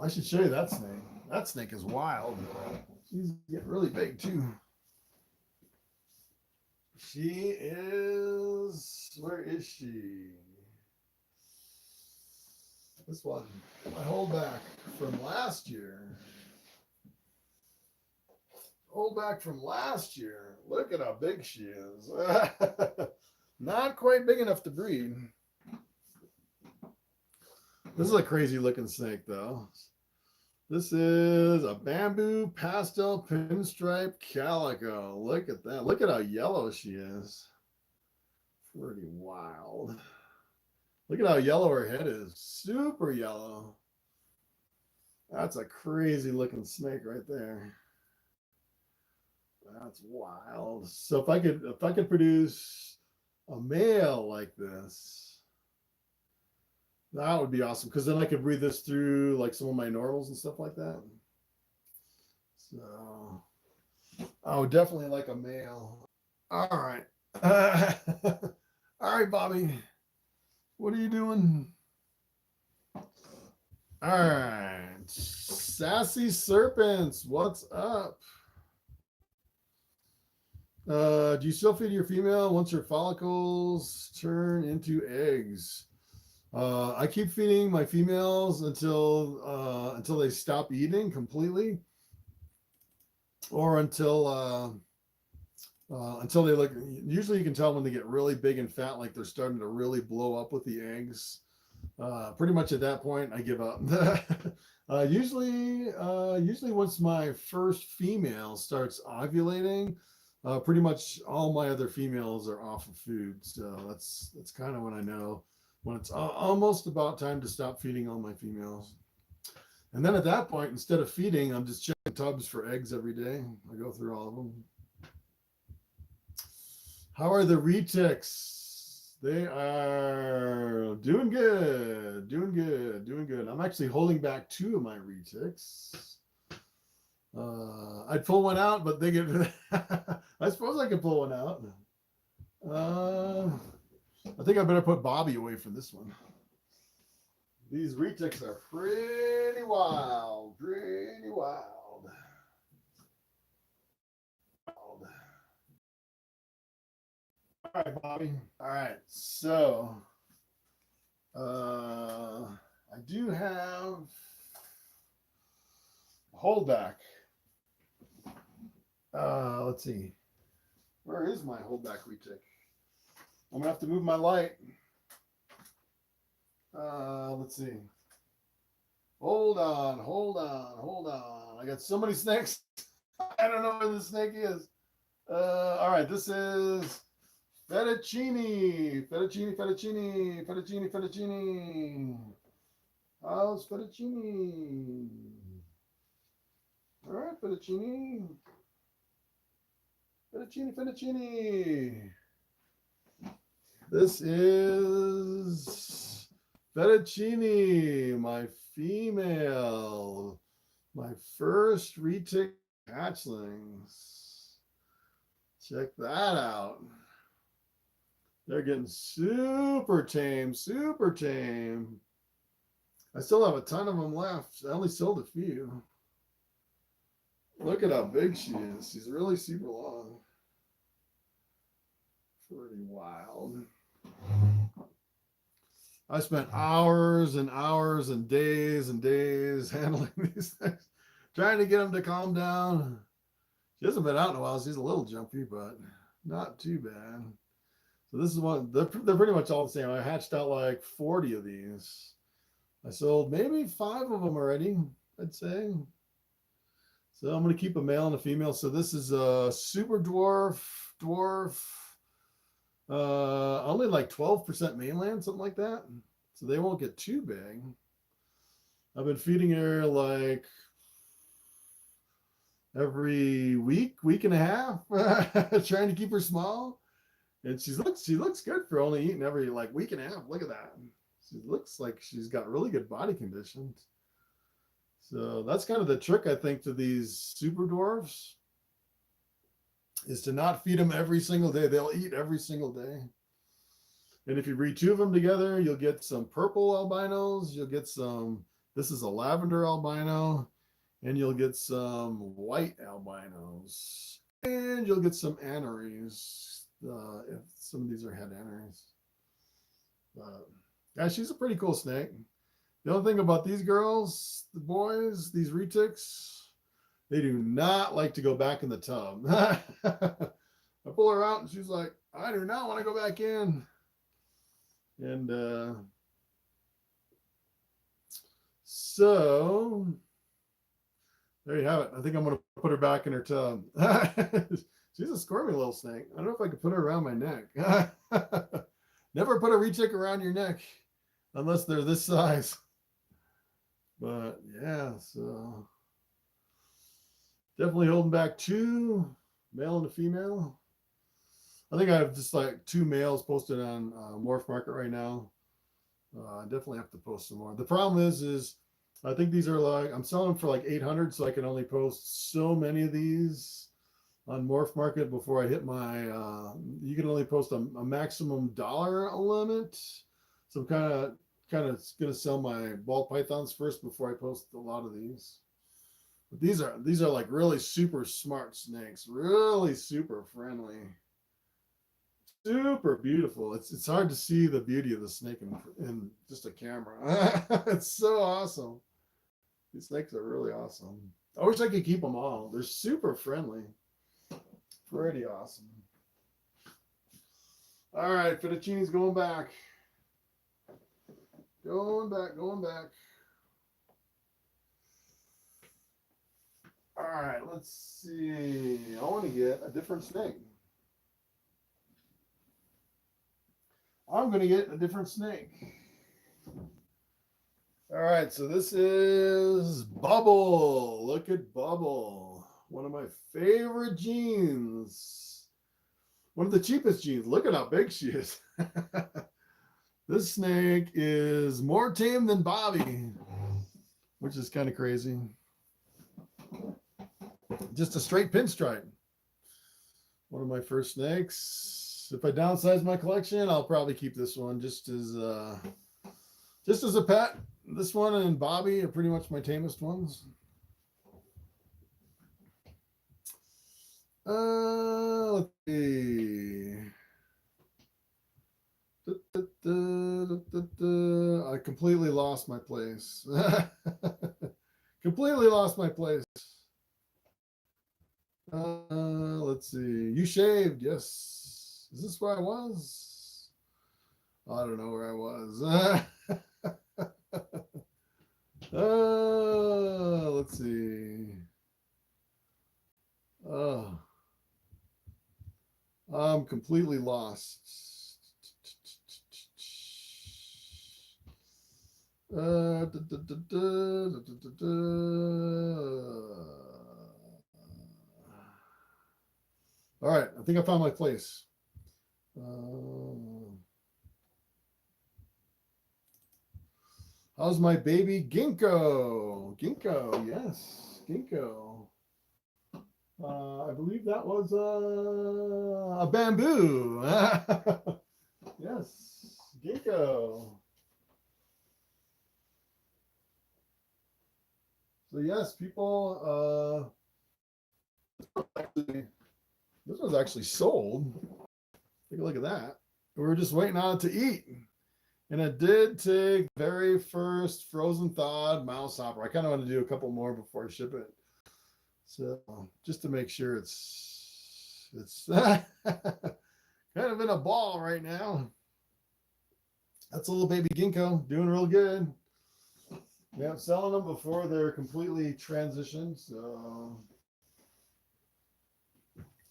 I should show you that snake. That snake is wild. She's getting really big too. She is, where is she? This one, I hold back from last year. Hold back from last year. Look at how big she is. Not quite big enough to breed. This is a crazy looking snake though. This is a bamboo pastel pinstripe calico. Look at that. Look at how yellow she is. Pretty wild. Look at how yellow her head is. Super yellow. That's a crazy looking snake right there. That's wild. So if I could produce a male like this, that would be awesome, because then I could breed this through like some of my normals and stuff like that. So I would definitely like a male. All right. All right, Bobby. What are you doing? All right. Sassy Serpents, what's up? Do you still feed your female once your follicles turn into eggs? I keep feeding my females until they stop eating completely, or until they look. Usually, you can tell when they get really big and fat, like they're starting to really blow up with the eggs. Pretty much at that point, I give up. Usually once my first female starts ovulating, pretty much all my other females are off of food. So that's kind of when I know when it's almost about time to stop feeding all my females. And then at that point, instead of feeding, I'm just checking tubs for eggs every day. I go through all of them. How are the retics? They are doing good, doing good, doing good. I'm actually holding back 2 of my retics. I'd pull one out, but they get, I suppose I could pull one out. I think I better put Bobby away for this one. These retics are pretty wild, pretty wild. All right, Bobby. All right, so I do have holdback. Let's see. Where is my holdback retic? I'm gonna have to move my light. Let's see. Hold on, hold on, hold on. I got so many snakes. I don't know where the snake is. All right, this is fettuccine. Fettuccine, fettuccine, fettuccine, fettuccine. How's fettuccine? All right, fettuccine. Fettuccine, fettuccine. This is fettuccine, my female. My first retic hatchlings. Check that out. They're getting super tame, super tame. I still have a ton of them left. I only sold a few. Look at how big she is. She's really super long. Pretty wild. I spent hours and hours and days handling these things, trying to get them to calm down. She hasn't been out in a while. She's a little jumpy, but not too bad. So this is one, they're pretty much all the same. I hatched out like 40 of these. I sold maybe 5 of them already, I'd say. So I'm going to keep a male and a female. So this is a super dwarf, only like 12% mainland, something like that. So they won't get too big. I've been feeding her like every week and a half, trying to keep her small. And she looks good for only eating every like week and a half. Look at that. She looks like she's got really good body conditions. So that's kind of the trick, I think, to these super dwarfs, is to not feed them every single day. They'll eat every single day. And if you breed 2 of them together, you'll get some purple albinos. You'll get some, this is a lavender albino, and you'll get some white albinos. And you'll get some aneries, if some of these are head aneries. But yeah, she's a pretty cool snake. The only thing about these girls, the boys, these retics, they do not like to go back in the tub. I pull her out and she's like, I do not want to go back in. And so there you have it. I think I'm going to put her back in her tub. She's a squirmy little snake. I don't know if I could put her around my neck. Never put a retic around your neck unless they're this size. But yeah, so definitely holding back 2, male and a female. I think I have just like 2 males posted on Morphmarket right now. I definitely have to post some more. The problem is I think these are like, I'm selling them for like 800, so I can only post so many of these on Morphmarket before I hit my, you can only post a maximum $1 limit. So I'm kind of going to sell my ball pythons first before I post a lot of these. But these are like really super smart snakes, really super friendly, super beautiful. It's hard to see the beauty of the snake in just a camera. It's so awesome. These snakes are really awesome. I wish I could keep them all. They're super friendly. Pretty awesome. All right, Fettuccine's going back. Going back. All right, let's see. I want to get a different snake. I'm going to get a different snake. All right, so this is Bubble. Look at Bubble. One of my favorite genes. One of the cheapest genes. Look at how big she is. This snake is more tame than Bobby, which is kind of crazy. Just a straight pinstripe. One of my first snakes. If I downsize my collection, I'll probably keep this one just as a pet. This one and Bobby are pretty much my tamest ones. Let's see. I completely lost my place. Completely lost my place. Let's see. You shaved, yes. Is this where I was? I don't know where I was. Let's see. I'm completely lost. All right, I think I found my place. How's my baby ginkgo? Ginkgo, yes, ginkgo. I believe that was a bamboo. Yes, ginkgo. So yes, people. This was actually sold. Take a look at that. We were just waiting on it to eat. And it did take very first frozen thawed mouse hopper. I kind of want to do a couple more before I ship it. So just to make sure it's kind of in a ball right now. That's a little baby ginkgo doing real good. Yeah, I'm selling them before they're completely transitioned. So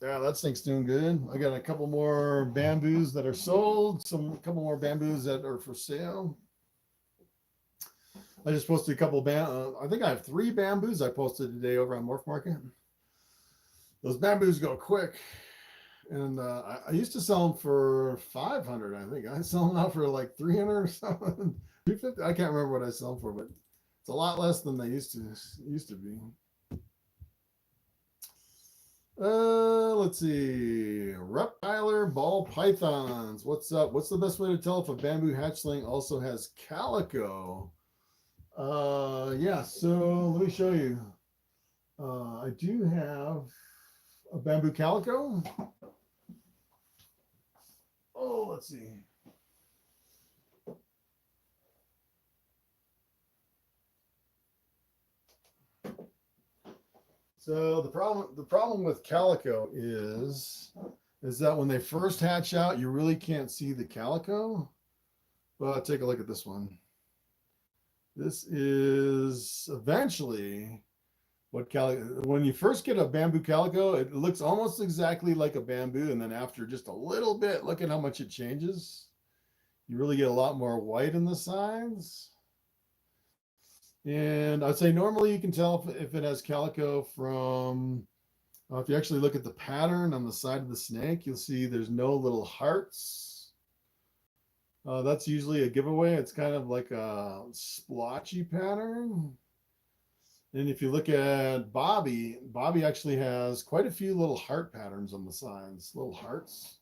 yeah, that thing's doing good. I got a couple more bamboos that are sold, a couple more bamboos that are for sale. I just posted a couple I think I have 3 bamboos I posted today over on Morphmarket. Those bamboos go quick. And I used to sell them for 500, I think. I sell them now for like 300 or something. 250. I can't remember what I sell them for, but it's a lot less than they used to be. Let's see. Reptiler Ball Pythons. What's up? What's the best way to tell if a bamboo hatchling also has calico? Yeah, so let me show you. I do have a bamboo calico. Oh, let's see. So the problem with calico is that when they first hatch out, you really can't see the calico. Well, take a look at this one. This is eventually what calico. When you first get a bamboo calico, it looks almost exactly like a bamboo, and then after just a little bit, look at how much it changes. You really get a lot more white in the sides. And I'd say normally you can tell if it has calico from, if you actually look at the pattern on the side of the snake, you'll see there's no little hearts. That's usually a giveaway. It's kind of like a splotchy pattern. And if you look at Bobby actually has quite a few little heart patterns on the sides, little hearts.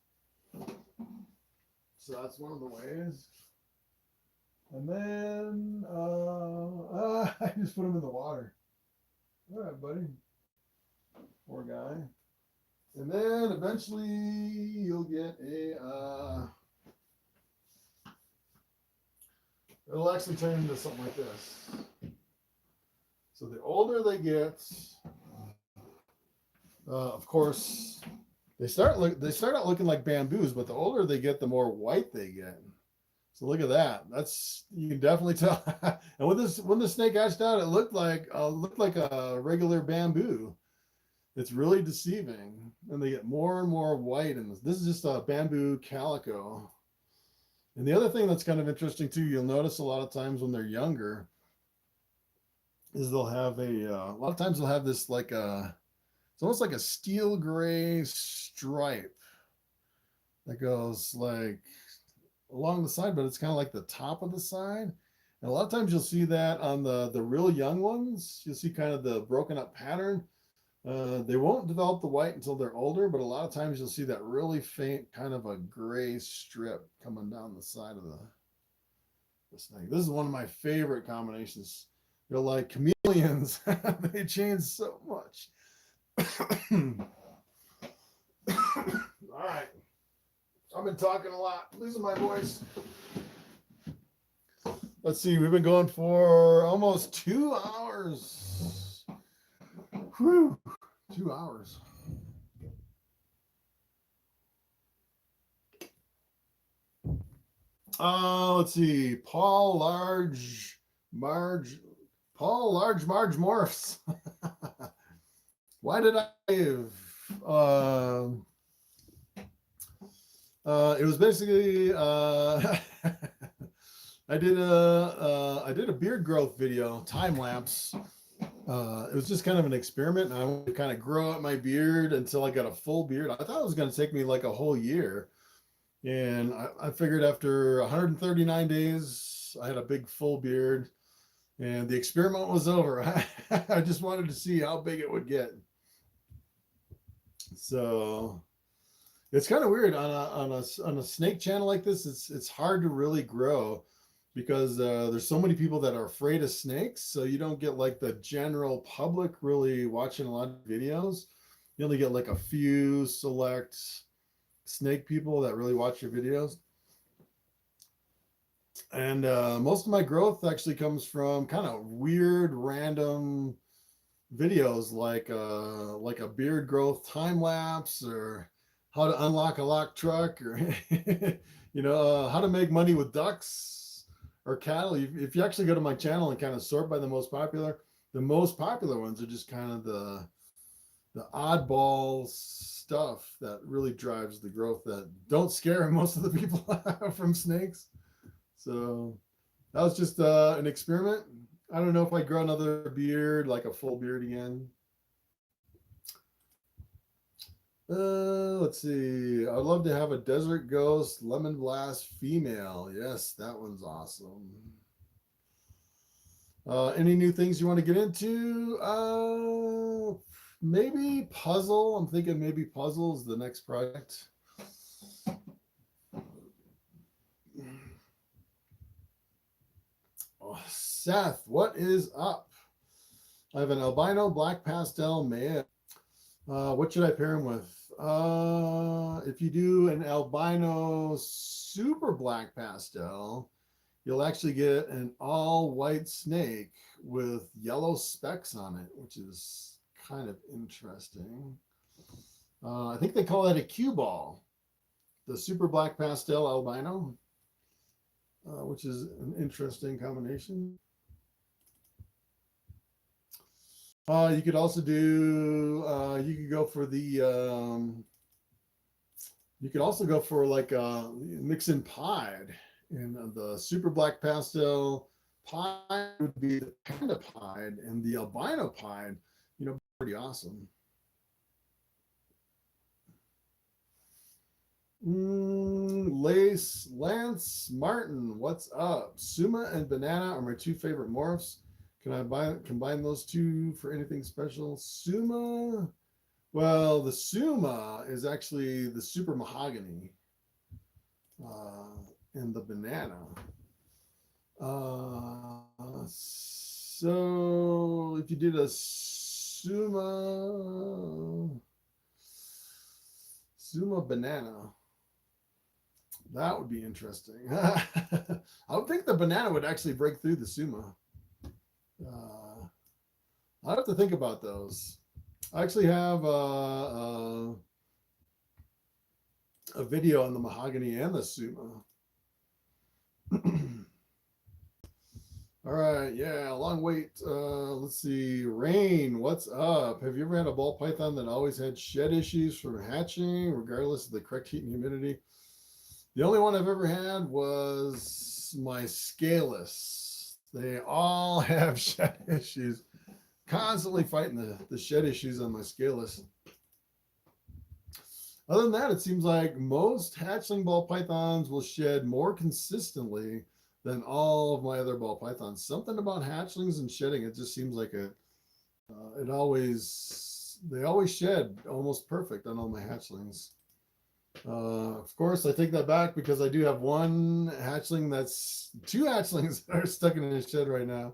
So that's one of the ways. And then I just put him in the water. All right, buddy. Poor guy. And then eventually you'll get it'll actually turn into something like this. So the older they get, of course, they start out looking like bamboos, but the older they get, the more white they get. So look at that. You can definitely tell. And when the snake hatched out, it looked like a regular bamboo. It's really deceiving, and they get more and more white. And this is just a bamboo calico. And the other thing that's kind of interesting too, you'll notice a lot of times when they're younger, is they'll have a lot of times they'll have this like it's almost like a steel gray stripe that goes like along the side, but it's kind of like the top of the side. And a lot of times you'll see that on the real young ones. You'll see kind of the broken up pattern. They won't develop the white until they're older, but a lot of times you'll see that really faint kind of a gray strip coming down the side of this thing. This is one of my favorite combinations. They're like chameleons. They change so much. All right. I've been talking a lot, losing my voice. Let's see, we've been going for almost 2 hours. Whew, 2 hours. Let's see, Paul Large Marge Morphs. Why did I leave? It was basically I did a beard growth video, time lapse. It was just kind of an experiment, and I wanted to kind of grow out my beard until I got a full beard. I thought it was going to take me like a whole year, and I figured after 139 days, I had a big full beard. And the experiment was over. I just wanted to see how big it would get. So it's kind of weird on a snake channel like this. It's hard to really grow because there's so many people that are afraid of snakes. So you don't get like the general public really watching a lot of videos. You only get like a few select snake people that really watch your videos. And most of my growth actually comes from kind of weird, random videos like a beard growth time lapse, or how to unlock a locked truck, or how to make money with ducks or cattle. If you actually go to my channel and kind of sort by the most popular ones are just kind of the oddball stuff that really drives the growth that don't scare most of the people from snakes. So that was just an experiment. I don't know if I grow another beard, like a full beard again. Let's see. I'd love to have a desert ghost lemon blast female. Yes, that one's awesome. Any new things you want to get into? Maybe puzzle. I'm thinking maybe puzzle is the next project. Oh, Seth, what is up? I have an albino black pastel male. What should I pair him with? If you do an albino super black pastel, you'll actually get an all white snake with yellow specks on it, which is kind of interesting. I think they call that a cue ball, the super black pastel albino, which is an interesting combination. You could also do, you could go for the, you could also go for like mix in pied. And the super black pastel pied would be the panda pied, and the albino pied, pretty awesome. Lance Martin, what's up? Suma and banana are my two favorite morphs. Can I combine those two for anything special? Suma, well, the Suma is actually the super mahogany, and the banana. So if you did a Suma banana, that would be interesting. I would think the banana would actually break through the Suma. I have to think about those. I actually have a video on the mahogany and the Suma. All right, yeah, long wait. Let's see. Rain, what's up? Have you ever had a ball python that always had shed issues from hatching, regardless of the correct heat and humidity? The only one I've ever had was my scaleless. They all have shed issues. Constantly fighting the shed issues on my scaleless. Other than that, it seems like most hatchling ball pythons will shed more consistently than all of my other ball pythons. Something about hatchlings and shedding, it just seems like they always shed almost perfect on all my hatchlings. Of course, I take that back because I do have two hatchlings that are stuck in a shed right now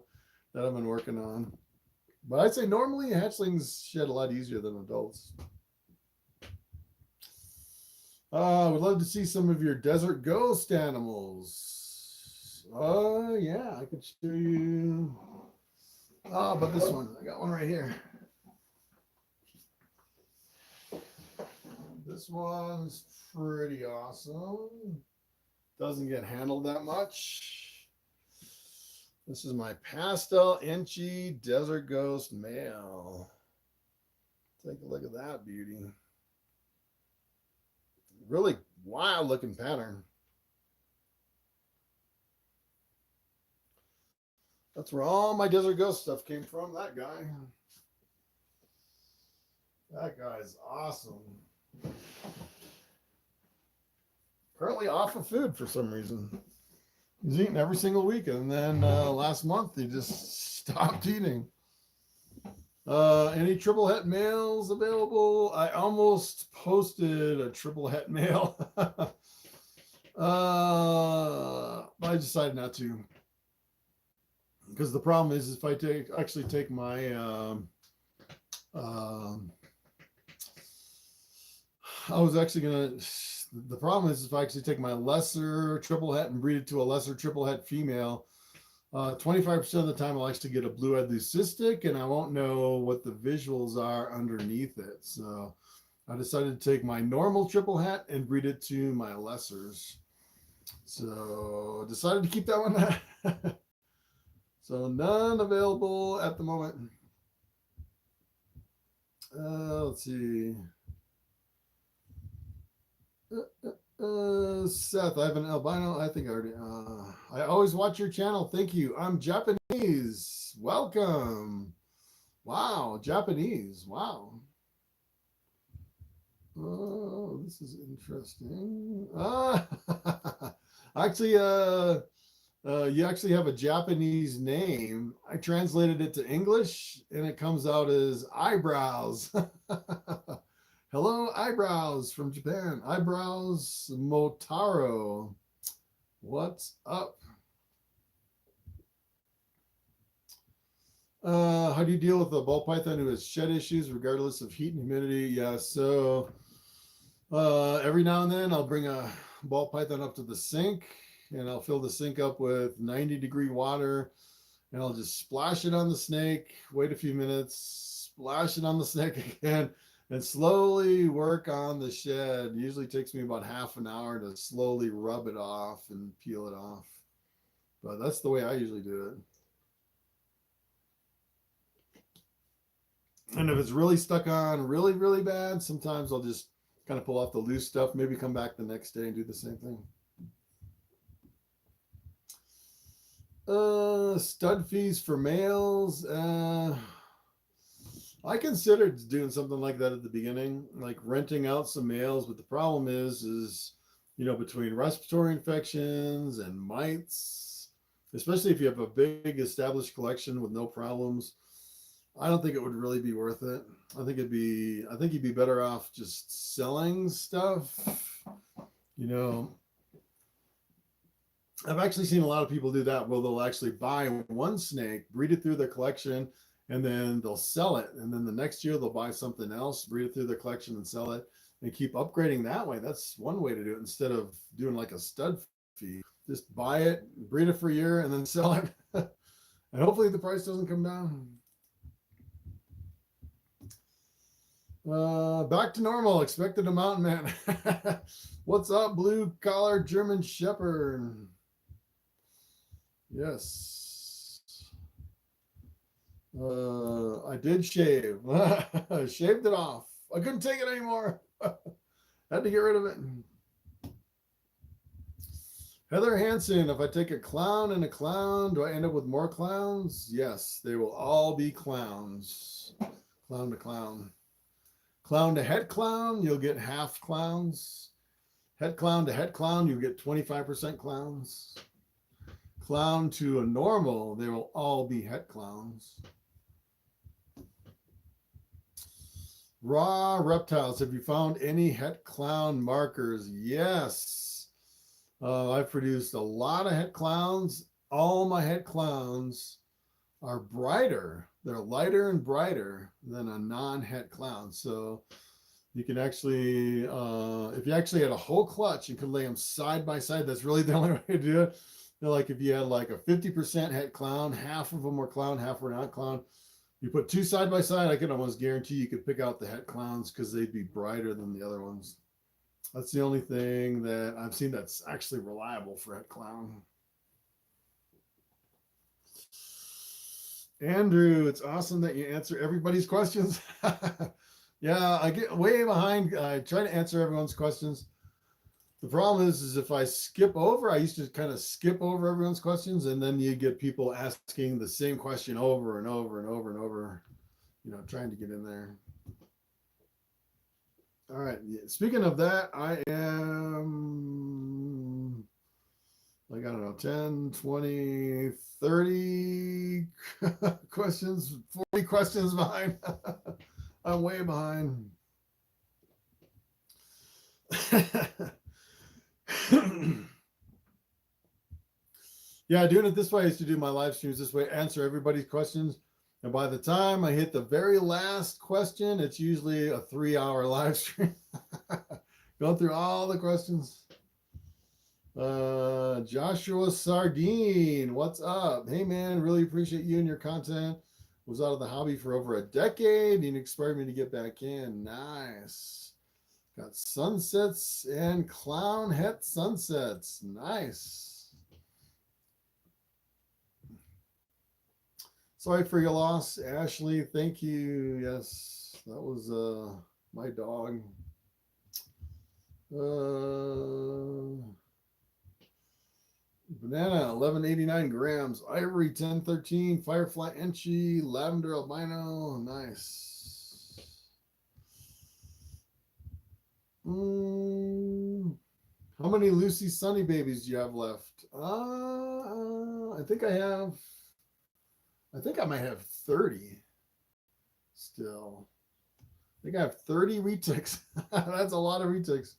that I've been working on. But I'd say normally hatchlings shed a lot easier than adults. I would love to see some of your desert ghost animals. Yeah, I could show you. But this one, I got one right here. This one's pretty awesome. Doesn't get handled that much. This is my pastel inchy desert ghost male. Take a look at that beauty. Really wild looking pattern. That's where all my desert ghost stuff came from, that guy. That guy's awesome. Currently off of food for some reason. He's eating every single week, and then last month he just stopped eating. Any triple het males available? I almost posted a triple het male. But I decided not to. Because the problem is if I actually take my I was actually gonna. The problem is if I actually take my lesser triple het and breed it to a lesser triple het female, 25% of the time I'll actually get a blue-eyed leucistic, and I won't know what the visuals are underneath it. So I decided to take my normal triple het and breed it to my lessers. So decided to keep that one. So none available at the moment. Let's see. Seth, I have an albino. I think I already. I always watch your channel. Thank you. I'm Japanese. Welcome. Wow, Japanese. Wow. Oh, this is interesting. Actually, you actually have a Japanese name. I translated it to English, and it comes out as eyebrows. Hello, eyebrows from Japan. Eyebrows Motaro. What's up? How do you deal with a ball python who has shed issues regardless of heat and humidity? Yeah, so every now and then I'll bring a ball python up to the sink, and I'll fill the sink up with 90-degree water, and I'll just splash it on the snake, wait a few minutes, splash it on the snake again, and slowly work on the shed. It usually takes me about half an hour to slowly rub it off and peel it off. But that's the way I usually do it. And if it's really stuck on really, really bad, sometimes I'll just kind of pull off the loose stuff, maybe come back the next day and do the same thing. Stud fees for males. I considered doing something like that at the beginning, like renting out some males, but the problem is, you know, between respiratory infections and mites, especially if you have a big established collection with no problems, I don't think it would really be worth it. I think you'd be better off just selling stuff. You know, I've actually seen a lot of people do that, where they'll actually buy one snake, breed it through their collection, and then they'll sell it. And then the next year they'll buy something else, breed it through their collection and sell it, and keep upgrading that way. That's one way to do it instead of doing like a stud fee. Just buy it, breed it for a year, and then sell it. And hopefully the price doesn't come down. Back to normal. Expected a mountain man. What's up, blue collar German Shepherd? Yes. I did shave. I shaved it off. I couldn't take it anymore. Had to get rid of it. Heather Hansen, if I take a clown and a clown, do I end up with more clowns? Yes, they will all be clowns. Clown to clown. Clown to head clown, you'll get half clowns. Head clown to head clown, you'll get 25% clowns. Clown to a normal, they will all be head clowns. Raw reptiles, have you found any het clown markers? Yes. I've produced a lot of het clowns. All my het clowns are brighter. They're lighter and brighter than a non-het clown. So you can actually, if you actually had a whole clutch and could lay them side by side, that's really the only way to do it. You know, like if you had like a 50% het clown, half of them were clown, half were not clown. You put two side by side, I can almost guarantee you could pick out the het clowns because they'd be brighter than the other ones. That's the only thing that I've seen that's actually reliable for het clown. Andrew, it's awesome that you answer everybody's questions. Yeah, I get way behind. I try to answer everyone's questions. The problem is if I skip over, I used to kind of skip over everyone's questions, and then you get people asking the same question over and over and over and over, you know, trying to get in there. All right. Speaking of that, I am like, I don't know, 10, 20, 30 questions, 40 questions behind. I'm way behind. Yeah, doing it this way, I used to do my live streams this way, answer everybody's questions. And by the time I hit the very last question, it's usually a 3-hour live stream. Going through all the questions. Joshua Sardine, what's up? Hey man, really appreciate you and your content. Was out of the hobby for over a decade and inspired me to get back in. Nice. Got sunsets and clown het sunsets. Nice. Sorry for your loss, Ashley. Thank you. Yes, that was my dog. Banana, 1189 grams. Ivory, 1013. Firefly, Enchi. Lavender, albino. Nice. How many Lucy Sunny babies do you have left? I think I might have 30 still. I think I have 30 retics. That's a lot of retics.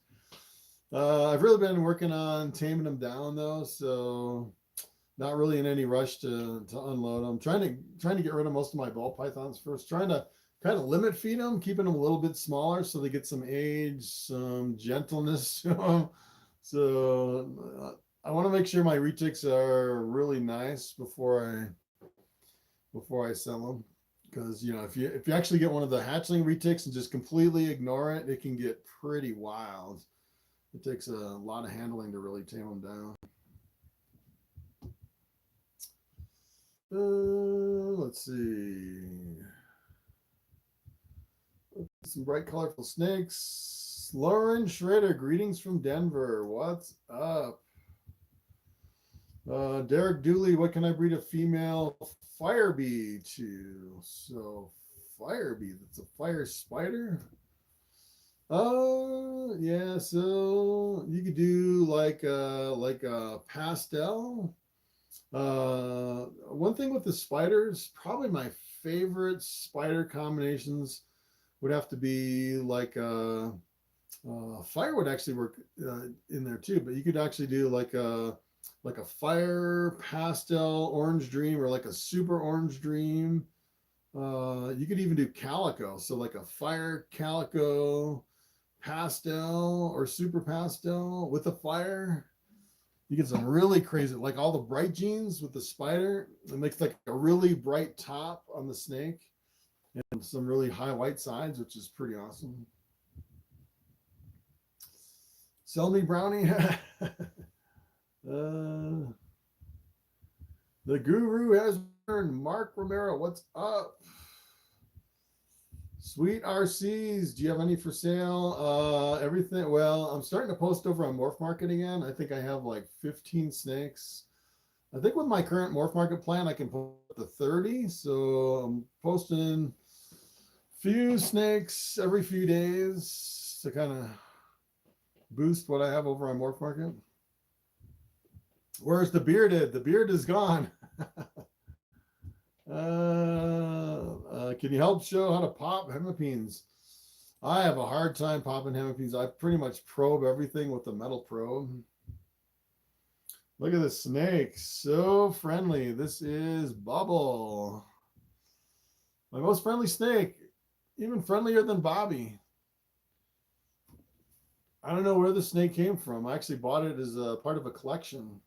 I've really been working on taming them down though, so not really in any rush to unload them. Trying to get rid of most of my ball pythons first. Trying to kind of limit feed them, keeping them a little bit smaller so they get some age, some gentleness to them. So I want to make sure my retics are really nice before I sell them, because you know, if you actually get one of the hatchling retics and just completely ignore it, it can get pretty wild. It takes a lot of handling to really tame them down. Let's see. Some bright colorful snakes. Lauren Schrader, greetings from Denver. What's up? Derek Dooley, what can I breed a female fire bee to? So fire bee, that's a fire spider. Yeah, so you could do like a pastel. One thing with the spiders, probably my favorite spider combinations would have to be like fire would actually work in there too, but you could actually do like a fire pastel orange dream, or like a super orange dream. You could even do calico, so like a fire calico pastel or super pastel with a fire. You get some really crazy, like all the bright genes with the spider. It makes like a really bright top on the snake and some really high white sides, which is pretty awesome. Sell me brownie. The guru has returned. Mark Romero, what's up? Sweet RCs, do you have any for sale? Everything. Well, I'm starting to post over on Morphmarket again. I think I have like 15 snakes. I think with my current Morphmarket plan, I can post to 30. So I'm posting few snakes every few days to kind of boost what I have over on Morphmarket. Where's the bearded? The beard is gone. Can you help show how to pop hemipenes? I have a hard time popping hemipenes. I pretty much probe everything with the metal probe. Look at this snake. So friendly. This is Bubble. My most friendly snake. Even friendlier than Bobby. I don't know where the snake came from. I actually bought it as a part of a collection.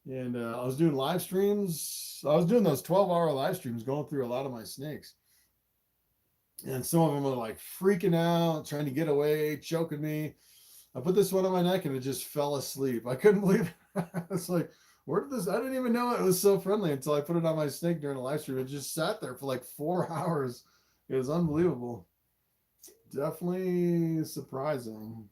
And I was doing live streams. I was doing those 12-hour live streams going through a lot of my snakes. And some of them were like freaking out, trying to get away, choking me. I put this one on my neck and it just fell asleep. I couldn't believe it. It's like, where did this? I didn't even know it was so friendly until I put it on my snake during a live stream. It just sat there for like 4 hours. It was unbelievable. Definitely surprising.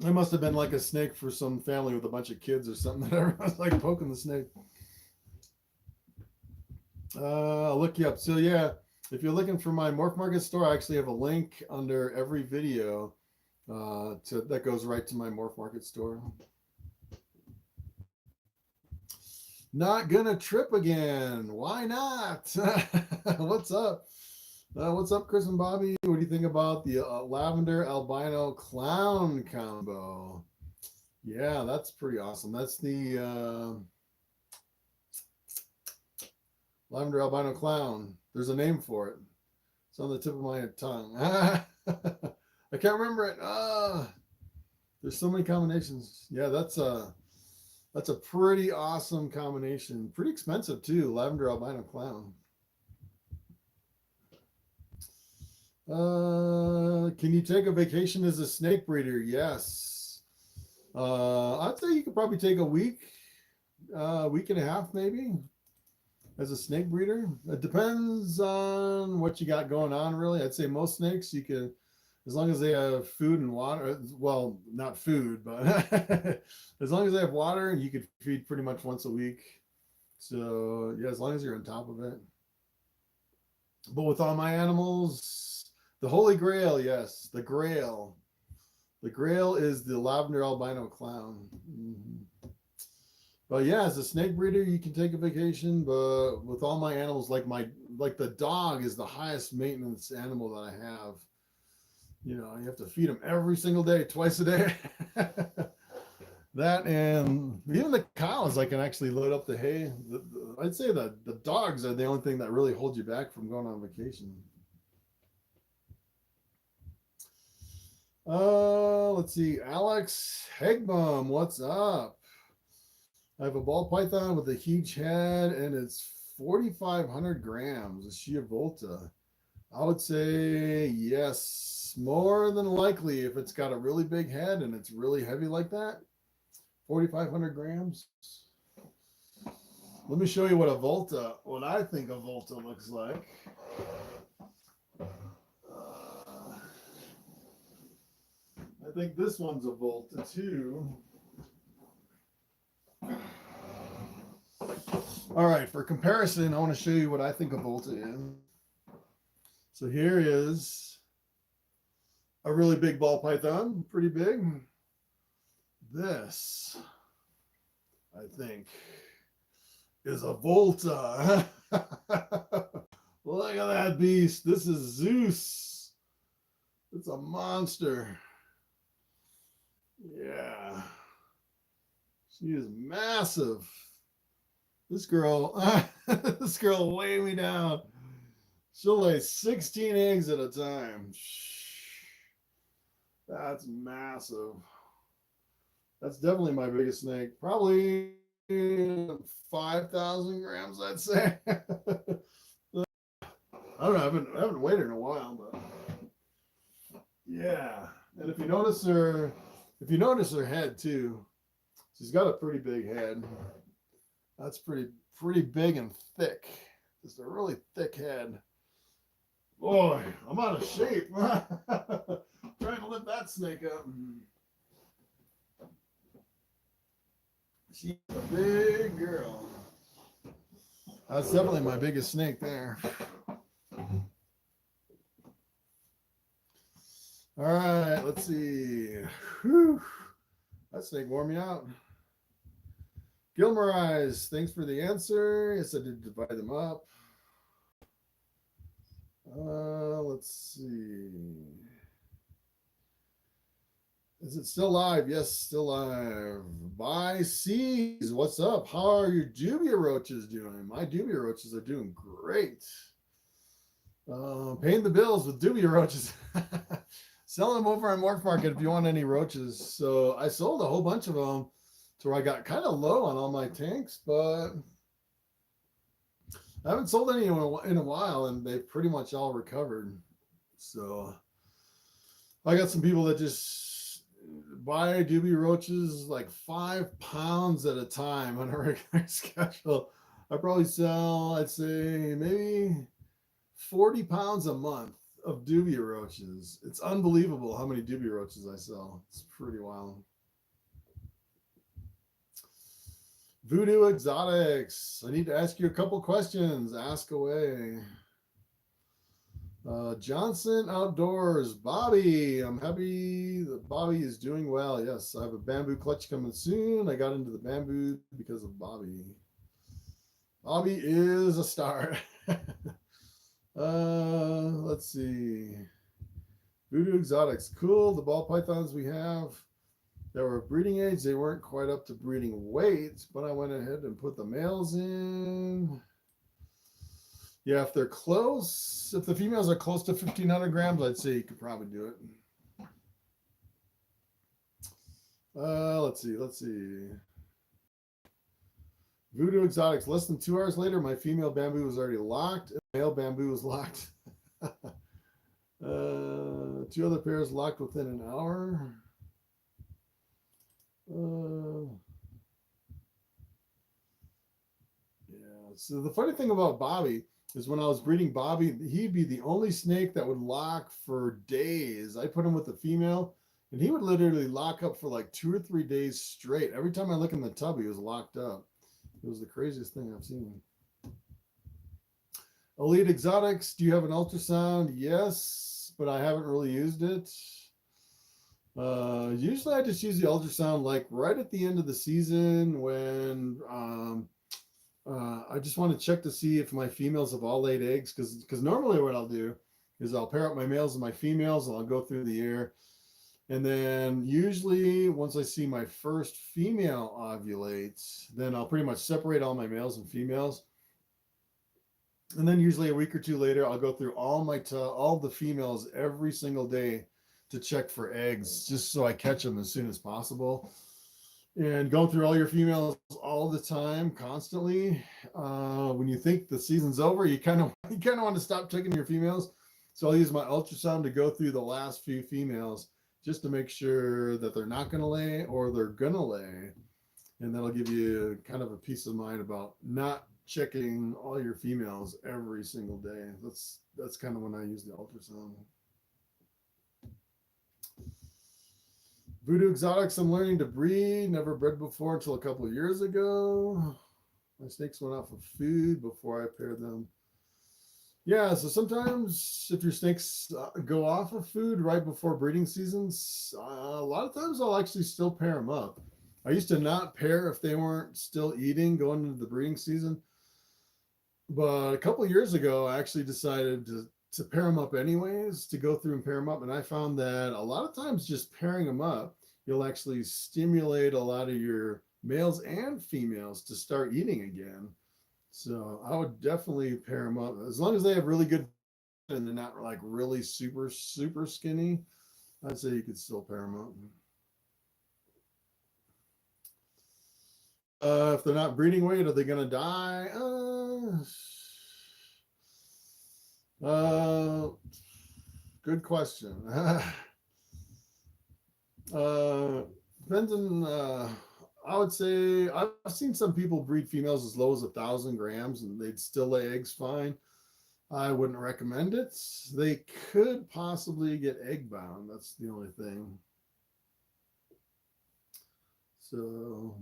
It must have been like a snake for some family with a bunch of kids or something that everyone's like poking the snake. I'll look you up. So yeah, if you're looking for my Morphmarket store, I actually have a link under every video That goes right to my Morphmarket store. Not gonna trip again. Why not? What's up? What's up, Chris and Bobby? What do you think about the lavender albino clown combo? Yeah, that's pretty awesome. That's the lavender albino clown. There's a name for it. It's on the tip of my tongue. I can't remember it. There's so many combinations. Yeah, that's a pretty awesome combination. Pretty expensive too. Lavender albino clown. Can you take a vacation as a snake breeder? Yes. I'd say you could probably take a week and a half maybe as a snake breeder. It depends on what you got going on, really. I'd say most snakes you can, as long as they have food and water, well, not food, but as long as they have water, you could feed pretty much once a week. So yeah, as long as you're on top of it. But with all my animals, the Holy Grail, yes, the Grail. The Grail is the lavender albino clown. Mm-hmm. But yeah, as a snake breeder, you can take a vacation. But with all my animals, like the dog is the highest maintenance animal that I have. You know, you have to feed them every single day, twice a day. That, and even the cows, I can actually load up the hay. I'd say that the dogs are the only thing that really holds you back from going on vacation. Let's see. Alex Hegbum, what's up? I have a ball python with a huge head, and it's 4,500 grams. Is she a Volta? I would say yes, more than likely. If it's got a really big head and it's really heavy like that, 4,500 grams. Let me show you what I think a Volta looks like. I think this one's a Volta too. All right, for comparison, I want to show you what I think a Volta is. So here is a really big ball python, pretty big. This, I think, is a Volta. Look at that beast. This is Zeus. It's a monster. Yeah. She is massive. This girl will weigh me down. She'll lay 16 eggs at a time. That's massive. That's definitely my biggest snake. Probably 5,000 grams, I'd say. I don't know. I haven't weighed her in a while, but yeah. And if you notice her head too, she's got a pretty big head. That's pretty big and thick. Just a really thick head. Boy, I'm out of shape. Trying to lift that snake up. She's a big girl. That's definitely my biggest snake there. All right, let's see. Whew. That snake wore me out. Gilmore Eyes, thanks for the answer. Yes, I did divide them up. Let's see. Is it still live? Yes, still live. Bye, C's. What's up? How are your dubia roaches doing? My dubia roaches are doing great. Paying the bills with dubia roaches. Sell them over on Morphmarket if you want any roaches. So I sold a whole bunch of them to where I got kind of low on all my tanks, but I haven't sold any in a while, and they've pretty much all recovered. So I got some people that just buy dubia roaches like 5 pounds at a time on a regular schedule. I probably sell, I'd say maybe 40 pounds a month of dubia roaches. It's unbelievable how many dubia roaches I sell. It's pretty wild. Voodoo Exotics. I need to ask you a couple questions. Ask away. Johnson Outdoors, Bobby. I'm happy that Bobby is doing well. Yes, I have a bamboo clutch coming soon. I got into the bamboo because of Bobby. Bobby is a star. Let's see. Voodoo Exotics. Cool. The ball pythons we have that were breeding age, they weren't quite up to breeding weight, but I went ahead and put the males in. Yeah, if they're close, if the females are close to 1,500 grams, I'd say you could probably do it. Let's see. Voodoo Exotics, less than 2 hours later, my female bamboo was already locked. Male bamboo was locked. 2 other pairs locked within an hour. Yeah, so the funny thing about Bobby is when I was breeding Bobby, he'd be the only snake that would lock for days. I put him with the female, and he would literally lock up for like 2 or 3 days straight. Every time I look in the tub, he was locked up. It was the craziest thing I've seen. Elite Exotics, do you have an ultrasound? Yes, but I haven't really used it. Usually I just use the ultrasound like right at the end of the season when I just want to check to see if my females have all laid eggs, because normally what I'll do is I'll pair up my males and my females and I'll go through the year. And then usually once I see my first female ovulate, then I'll pretty much separate all my males and females. And then usually a week or two later, I'll go through all the females every single day to check for eggs, just so I catch them as soon as possible. And going through all your females all the time, constantly, when you think the season's over, you kind of want to stop checking your females. So I'll use my ultrasound to go through the last few females just to make sure that they're not going to lay or they're going to lay. And that'll give you kind of a peace of mind about not checking all your females every single day. That's kind of when I use the ultrasound. Voodoo Exotics, I'm learning to breed. Never bred before until a couple of years ago. My snakes went off of food before I paired them. Yeah, so sometimes if your snakes go off of food right before breeding seasons, a lot of times I'll actually still pair them up. I used to not pair if they weren't still eating going into the breeding season. But a couple of years ago, I actually decided to pair them up anyways, to go through and pair them up. And I found that a lot of times just pairing them up, you'll actually stimulate a lot of your males and females to start eating again. So I would definitely pair them up as long as they have really good and they're not like really super, super skinny. I'd say you could still pair them up. If they're not breeding weight, are they going to die? Good question. Depends on, I would say I've seen some people breed females as low as 1,000 grams and they'd still lay eggs fine. I wouldn't recommend it. They could possibly get egg bound. That's the only thing. So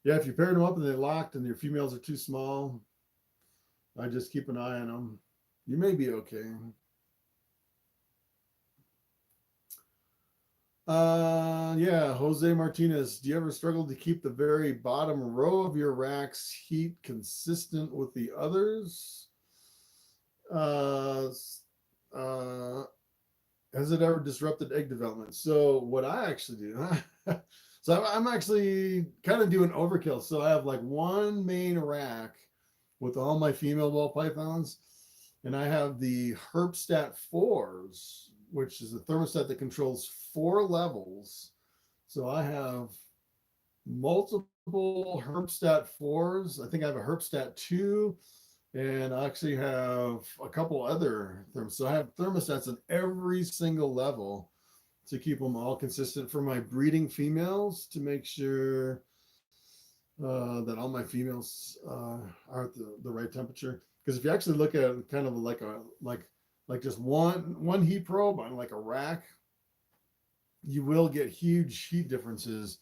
yeah, if you paired them up and they locked and your females are too small, I just keep an eye on them. You may be okay. Yeah, Jose Martinez, do you ever struggle to keep the very bottom row of your rack's heat consistent with the others? Has it ever disrupted egg development? So what I actually do, so I'm actually kind of doing overkill. So I have like one main rack with all my female ball pythons, and I have the Herpstat 4s, which is a thermostat that controls 4 levels. So I have multiple Herpstat 4s. I think I have a Herpstat 2, and I actually have a couple other thermostats. So I have thermostats in every single level to keep them all consistent for my breeding females, to make sure that all my females are at the right temperature. Because if you actually look at it kind of like just one heat probe on like a rack, you will get huge heat differences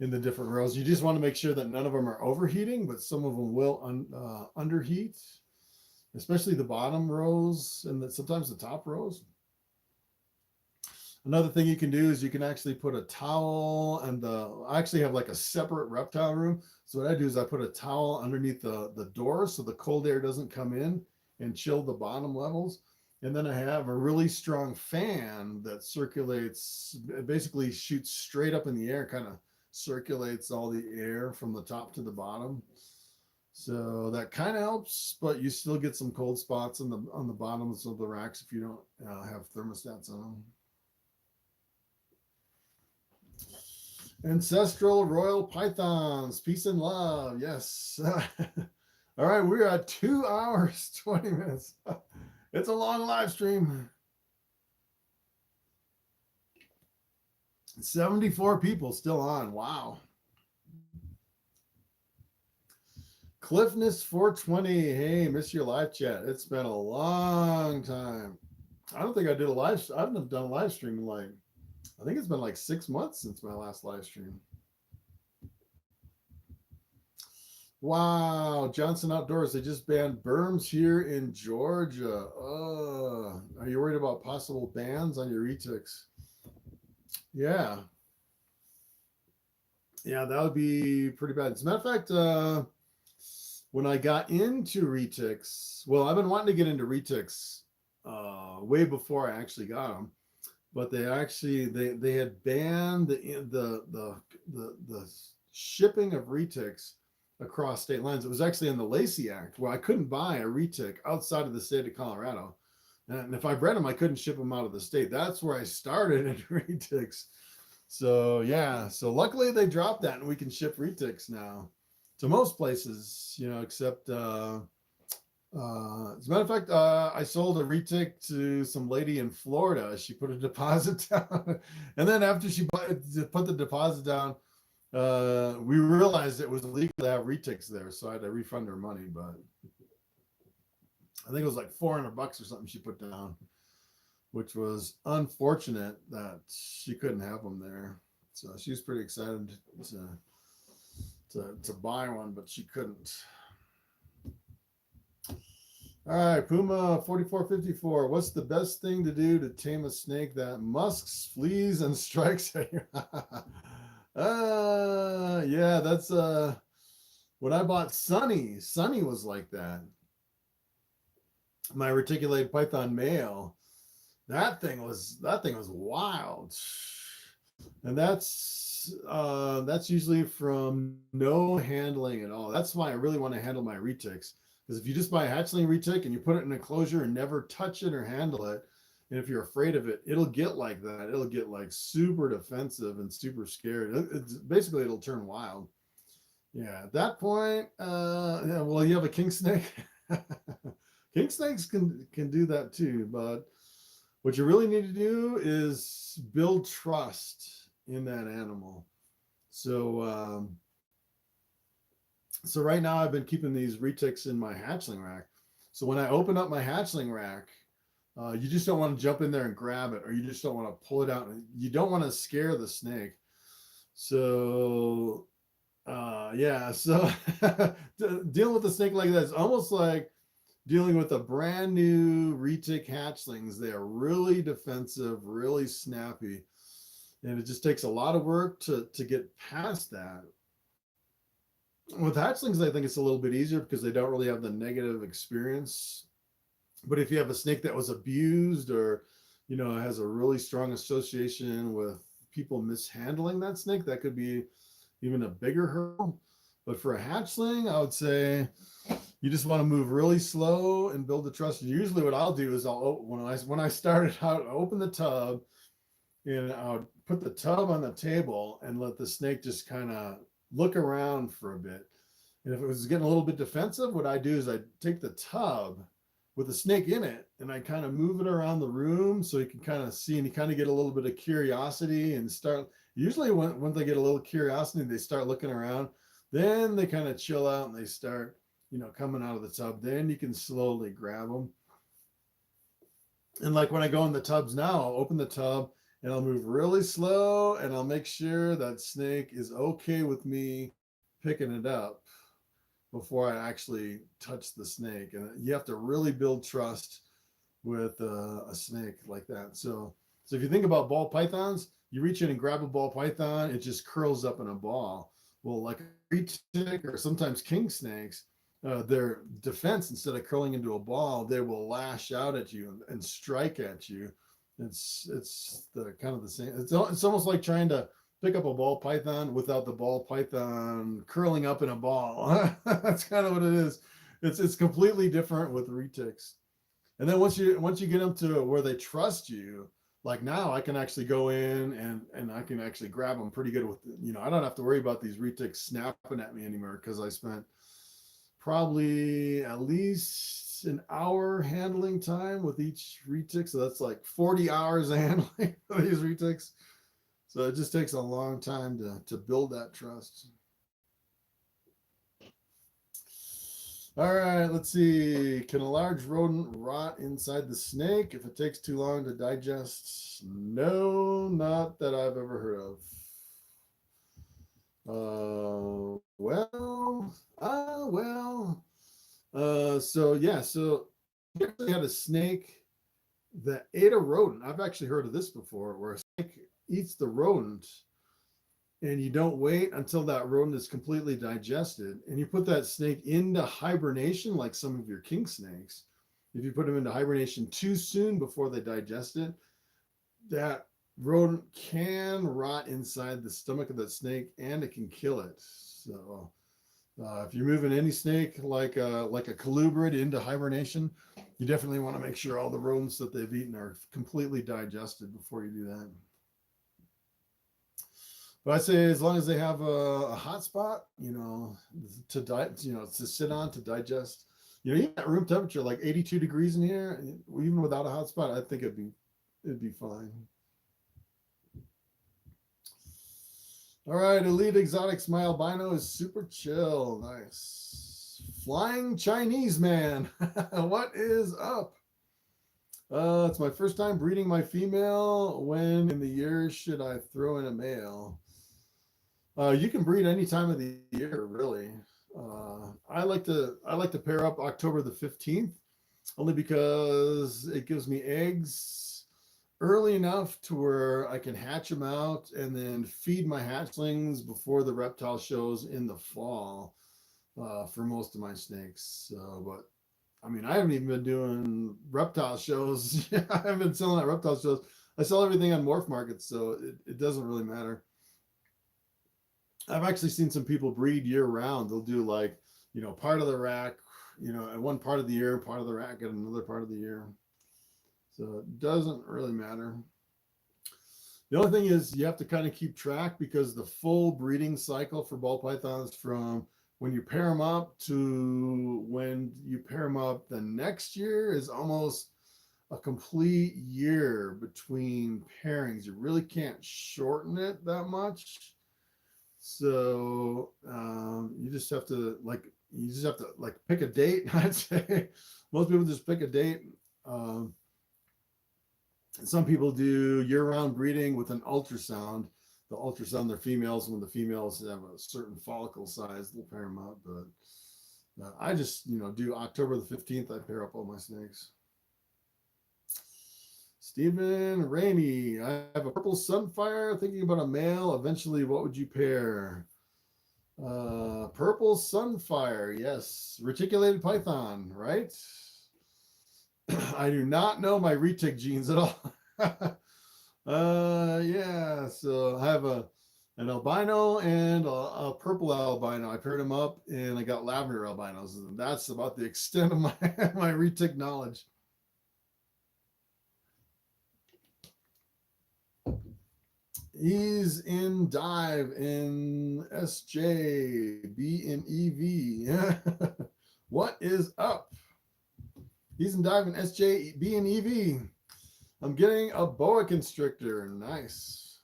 in the different rows. You just want to make sure that none of them are overheating, but some of them will underheat. especially the bottom rows and sometimes the top rows. Another thing you can do is you can actually put a towel, and I actually have like a separate reptile room. So what I do is I put a towel underneath the door so the cold air doesn't come in and chill the bottom levels. And then I have a really strong fan that circulates, basically shoots straight up in the air, kind of circulates all the air from the top to the bottom. So that kind of helps, but you still get some cold spots on the bottoms of the racks if you don't have thermostats on them. Ancestral royal pythons, peace and love. Yes. All right, we're at 2 hours 20 minutes. It's a long live stream. 74 people still on. Wow. Cliffness 420. Hey, miss your live chat. It's been a long time. I don't think I did a live. I haven't done a live stream in like, I think it's been like 6 months since my last live stream. Wow, Johnson Outdoors, they just banned berms here in Georgia. Are you worried about possible bans on your retics? Yeah. Yeah, that would be pretty bad. As a matter of fact, when I got into retics, well, I've been wanting to get into retics way before I actually got them. But they actually they had banned the shipping of retics across state lines. It was actually in the Lacey Act where I couldn't buy a retic outside of the state of Colorado, and if I bred them, I couldn't ship them out of the state. That's where I started in retics. So yeah, so luckily they dropped that, and we can ship retics now to most places, you know, except. As a matter of fact, I sold a retic to some lady in Florida. She put a deposit down, and then after she put the deposit down, we realized it was illegal to have retics there, so I had to refund her money. But I think it was like $400 or something she put down, which was unfortunate that she couldn't have them there. So she was pretty excited to buy one, but she couldn't. All right, Puma 4454. What's the best thing to do to tame a snake that musks, flees, and strikes at you? Yeah, that's when I bought Sunny. Sunny was like that. My reticulated python male. That thing was wild. And that's usually from no handling at all. That's why I really want to handle my retics. Because if you just buy a hatchling retic and you put it in an enclosure and never touch it or handle it, and if you're afraid of it, it'll get like that. It'll get like super defensive and super scared. Basically, it'll turn wild. Yeah, at that point, yeah, well, you have a king snake. King snakes can do that too, but what you really need to do is build trust in that animal. So right now I've been keeping these retics in my hatchling rack. So when I open up my hatchling rack, you just don't want to jump in there and grab it, or you just don't want to pull it out. You don't want to scare the snake. So yeah, so dealing with a snake like that is almost like dealing with a brand new retic hatchlings. They are really defensive, really snappy, and it just takes a lot of work to get past that. With hatchlings, I think it's a little bit easier because they don't really have the negative experience. But if you have a snake that was abused, or, you know, has a really strong association with people mishandling that snake, that could be even a bigger hurdle. But for a hatchling, I would say you just want to move really slow and build the trust. Usually what I'll do is when I started out, I open the tub and I'll put the tub on the table and let the snake just kind of look around for a bit. And if it was getting a little bit defensive, what I do is I take the tub with the snake in it and I kind of move it around the room so you can kind of see, and you kind of get a little bit of curiosity and start. Usually when they get a little curiosity, they start looking around, then they kind of chill out and they start, you know, coming out of the tub. Then you can slowly grab them. And like when I go in the tubs now, I'll open the tub and I'll move really slow, and I'll make sure that snake is okay with me picking it up. before I actually touch the snake. And you have to really build trust with a snake like that. So if you think about ball pythons, you reach in and grab a ball python, it just curls up in a ball. Well, like a retic or sometimes king snakes, their defense, instead of curling into a ball, they will lash out at you and strike at you. It's the kind of the same. It's almost like trying to pick up a ball python without the ball python curling up in a ball. That's kind of what it is. It's completely different with retics. And then once you get them to where they trust you, like now I can actually go in and I can actually grab them pretty good with, I don't have to worry about these retics snapping at me anymore, because I spent probably at least an hour handling time with each retic. So that's like 40 hours of handling of these retics. So it just takes a long time to build that trust. All right, let's see. Can a large rodent rot inside the snake if it takes too long to digest? No, not that I've ever heard of. So yeah, so we actually had a snake that ate a rodent. I've actually heard of this before, where a snake eats the rodent and you don't wait until that rodent is completely digested, and you put that snake into hibernation like some of your king snakes. If you put them into hibernation too soon before they digest it, that rodent can rot inside the stomach of that snake and it can kill it. So if you're moving any snake like a colubrid into hibernation, you definitely want to make sure all the rodents that they've eaten are completely digested before you do that. But I say, as long as they have a hot spot, to sit on to digest, even at room temperature, like 82 degrees in here, even without a hot spot, I think it'd be fine. All right, Elite Exotics, my albino is super chill. Nice. Flying Chinese man. What is up? It's my first time breeding my female. When in the year should I throw in a male? You can breed any time of the year, really. I like to pair up October the 15th, only because it gives me eggs early enough to where I can hatch them out and then feed my hatchlings before the reptile shows in the fall for most of my snakes. But I mean, I haven't even been doing reptile shows. I haven't been selling at reptile shows. I sell everything on Morphmarket, so it doesn't really matter. I've actually seen some people breed year round. They'll do like, part of the rack, at one part of the year, part of the rack at another part of the year. So it doesn't really matter. The only thing is you have to kind of keep track, because the full breeding cycle for ball pythons from when you pair them up to when you pair them up the next year is almost a complete year between pairings. You really can't shorten it that much. So you just have to pick a date. I'd say most people just pick a date. Some people do year-round breeding with an ultrasound. They'll ultrasound their females. When the females have a certain follicle size, they'll pair them up. But I just do October the 15th. I pair up all my snakes. Stephen Rainey, I have a purple sunfire, thinking about a male. Eventually, what would you pair? Purple sunfire, yes. Reticulated python, right? I do not know my retic genes at all. Yeah, so I have an albino and a purple albino. I paired them up and I got lavender albinos. And that's about the extent of my retic knowledge. He's in dive in SJ, B in EV. What is up? He's in dive in SJ, B in EV. I'm getting a boa constrictor. Nice.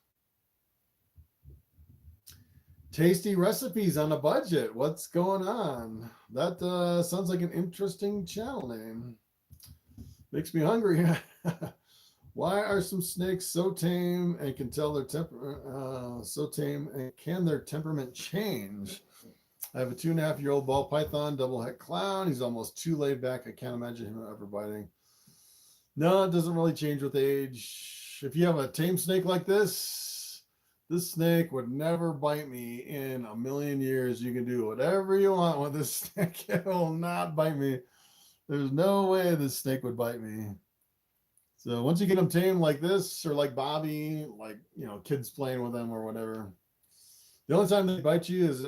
Tasty recipes on a budget. What's going on? That sounds like an interesting channel name. Makes me hungry. Why are some snakes so tame and can tell their temper? So tame, and can their temperament change? I have a 2.5-year-old ball python, double head clown. He's almost too laid back. I can't imagine him ever biting. No, it doesn't really change with age. If you have a tame snake like this snake would never bite me in a million years. You can do whatever you want with this snake. It will not bite me. There's no way this snake would bite me. So once you get them tamed like this, or like Bobby, like, you know, kids playing with them or whatever, the only time they bite you is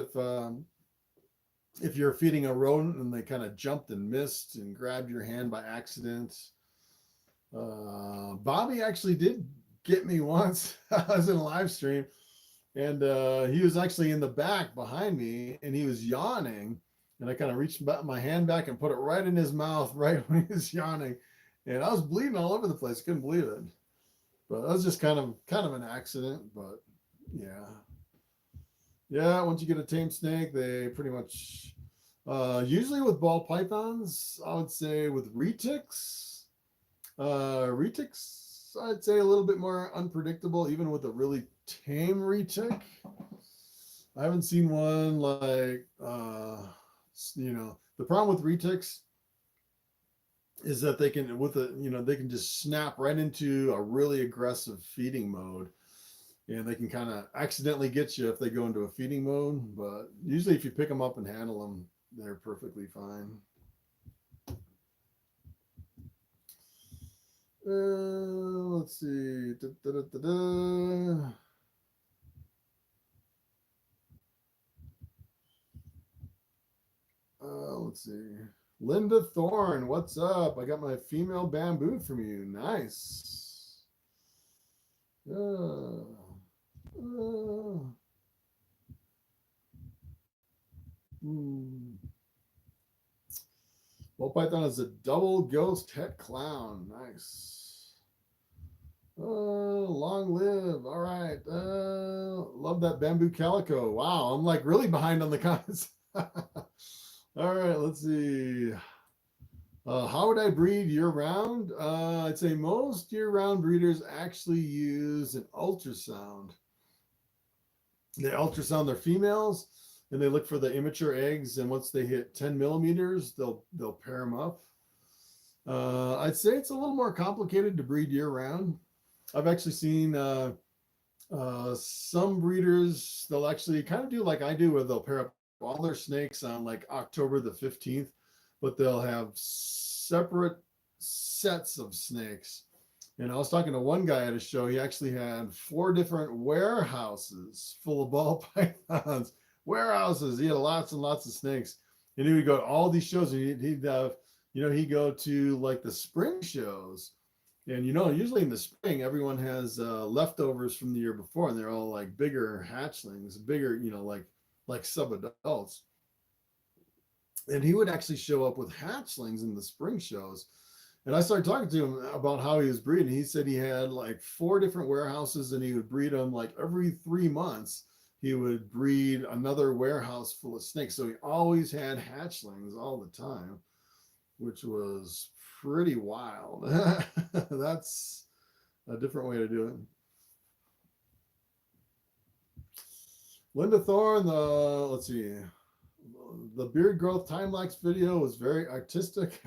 if you're feeding a rodent and they kind of jumped and missed and grabbed your hand by accident. Bobby actually did get me once. I was in a live stream, and he was actually in the back behind me, and he was yawning, and I kind of reached my hand back and put it right in his mouth right when he was yawning, and I was bleeding all over the place. Couldn't believe it, but that was just kind of an accident. But yeah, once you get a tame snake, they pretty much usually with ball pythons, I would say with retics, I'd say a little bit more unpredictable, even with a really tame retic. I haven't seen one like, you know, the problem with retics is that they can, they can just snap right into a really aggressive feeding mode, and they can kind of accidentally get you if they go into a feeding mode. But usually if you pick them up and handle them, they're perfectly fine. Let's see. Let's see. Linda Thorne, what's up? I got my female bamboo from you. Nice. Bol Python is a double ghost het clown. Nice. Long live. All right. Love that bamboo calico. Wow, I'm like really behind on the comments. All right, let's see. How would I breed year-round? I'd say most year-round breeders actually use an ultrasound. They ultrasound their females, and they look for the immature eggs, and once they hit 10 millimeters, they'll pair them up. I'd say it's a little more complicated to breed year-round. I've actually seen some breeders, they'll actually kind of do like I do, where they'll pair up all their snakes on like October the 15th, but they'll have separate sets of snakes. And I was talking to one guy at a show. He actually had 4 different warehouses full of ball pythons. Warehouses. He had lots and lots of snakes. And he would go to all these shows, and he'd go to like the spring shows. And, usually in the spring, everyone has leftovers from the year before, and they're all like bigger hatchlings, bigger, like sub-adults. And he would actually show up with hatchlings in the spring shows. And I started talking to him about how he was breeding. He said he had like 4 different warehouses, and he would breed them like every 3 months. He would breed another warehouse full of snakes. So he always had hatchlings all the time, which was pretty wild. That's a different way to do it. Linda Thorne, let's see. The beard growth time-lapse video was very artistic,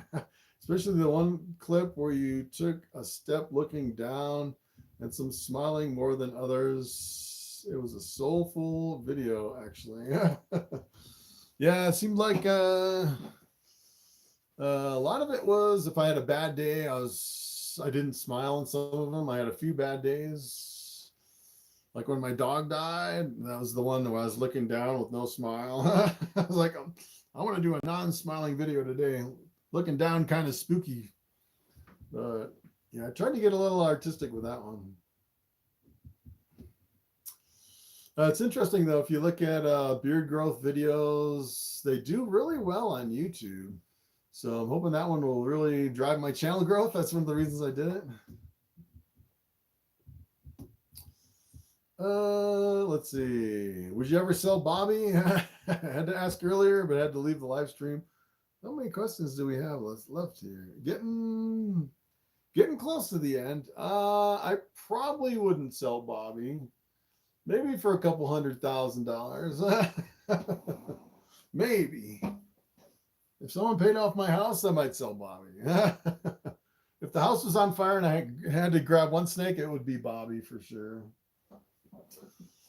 especially the one clip where you took a step looking down and some smiling more than others. It was a soulful video, actually. Yeah, it seemed like a lot of it was, if I had a bad day, I didn't smile on some of them. I had a few bad days. Like when my dog died, that was the one where I was looking down with no smile. I was like, I want to do a non-smiling video today. Looking down, kind of spooky. But yeah, I tried to get a little artistic with that one. It's interesting though, if you look at beard growth videos, they do really well on YouTube. So I'm hoping that one will really drive my channel growth. That's one of the reasons I did it. Let's see. Would you ever sell Bobby? I had to ask earlier, but I had to leave the live stream. How many questions do we have left here? Getting close to the end. I probably wouldn't sell Bobby. Maybe for a couple $100,000. Maybe. If someone paid off my house, I might sell Bobby. If the house was on fire and I had to grab one snake, it would be Bobby for sure.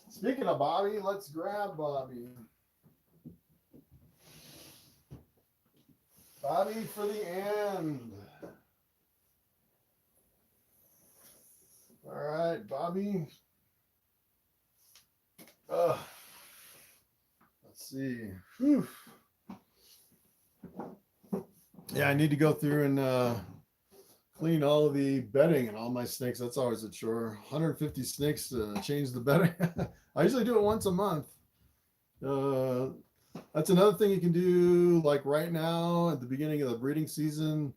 Speaking of Bobby, let's grab Bobby. Bobby for the end. All right, Bobby. Let's see. Whew. Yeah, I need to go through and clean all of the bedding and all my snakes. That's always a chore. 150 snakes to change the bedding. I usually do it once a month. That's another thing you can do, like right now at the beginning of the breeding season.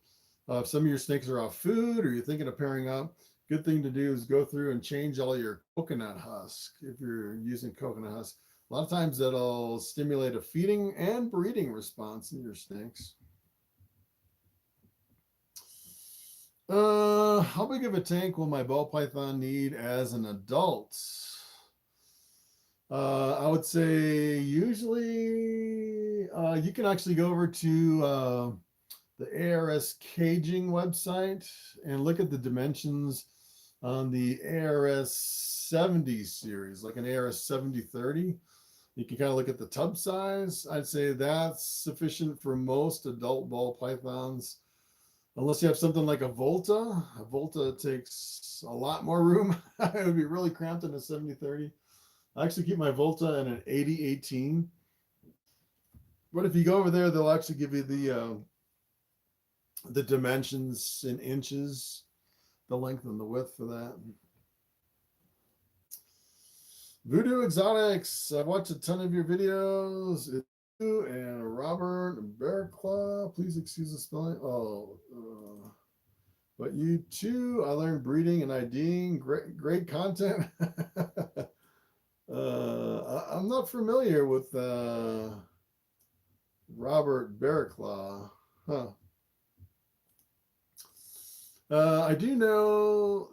If some of your snakes are off food or you're thinking of pairing up, good thing to do is go through and change all your coconut husk if you're using coconut husk. A lot of times that'll stimulate a feeding and breeding response in your snakes. How big of a tank will my Ball Python need as an adult? I would say usually you can actually go over to the ARS caging website and look at the dimensions on the ARS 70 series, like an ARS 7030. You can kind of look at the tub size. I'd say that's sufficient for most adult ball pythons. Unless you have something like a Volta. A Volta takes a lot more room. It would be really cramped in a 7030. I actually keep my Volta in an 8018. But if you go over there, they'll actually give you the dimensions in inches, the length and the width for that. Voodoo Exotics. I've watched a ton of your videos. It's you and Robert Bearclaw. Please excuse the spelling. But you too. I learned breeding and IDing. Great content. I'm not familiar with Robert Bearclaw. Huh. I do know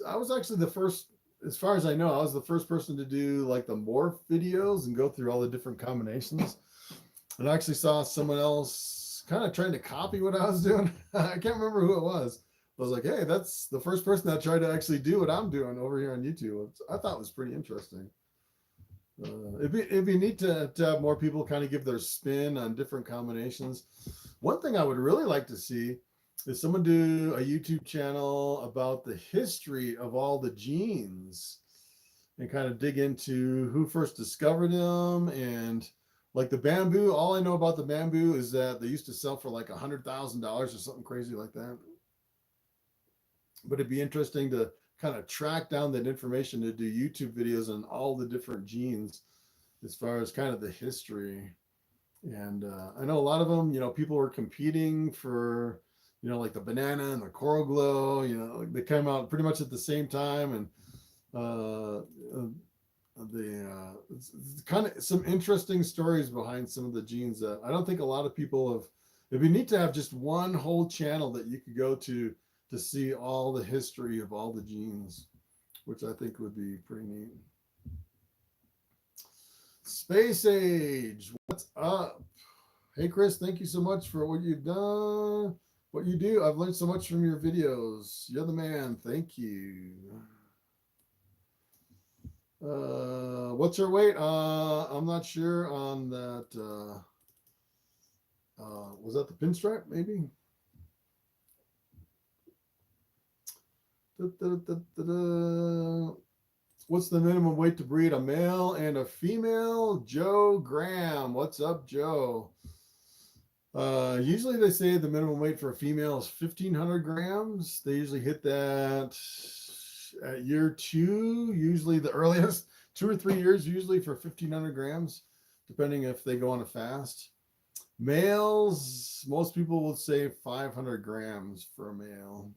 I was actually the first, as far as I know, I was the first person to do like the morph videos and go through all the different combinations. And I actually saw someone else kind of trying to copy what I was doing. I can't remember who it was. I was like, hey, that's the first person that tried to actually do what I'm doing over here on YouTube. I thought it was pretty interesting. It'd be neat to have more people kind of give their spin on different combinations. One thing I would really like to see is someone do a YouTube channel about the history of all the genes and kind of dig into who first discovered them. And like the bamboo, all I know about the bamboo is that they used to sell for like $100,000 or something crazy like that. But it'd be interesting to kind of track down that information to do YouTube videos on all the different genes as far as kind of the history. And I know a lot of them, people were competing for, like the banana and the coral glow, they came out pretty much at the same time. And it's kind of some interesting stories behind some of the genes that I don't think a lot of people have. It'd be neat to have just one whole channel that you could go to see all the history of all the genes, which I think would be pretty neat. Space Age, what's up? Hey, Chris, thank you so much for what you've done. What you do, I've learned so much from your videos. You're the man. Thank you. What's your weight? I'm not sure on that. Was that the pinstripe, maybe? What's the minimum weight to breed a male and a female? Joe Graham. What's up, Joe? Usually they say the minimum weight for a female is 1,500 grams. They usually hit that at year 2, usually the earliest, 2 or 3 years, usually for 1,500 grams, depending if they go on a fast. Males, most people would say 500 grams for a male.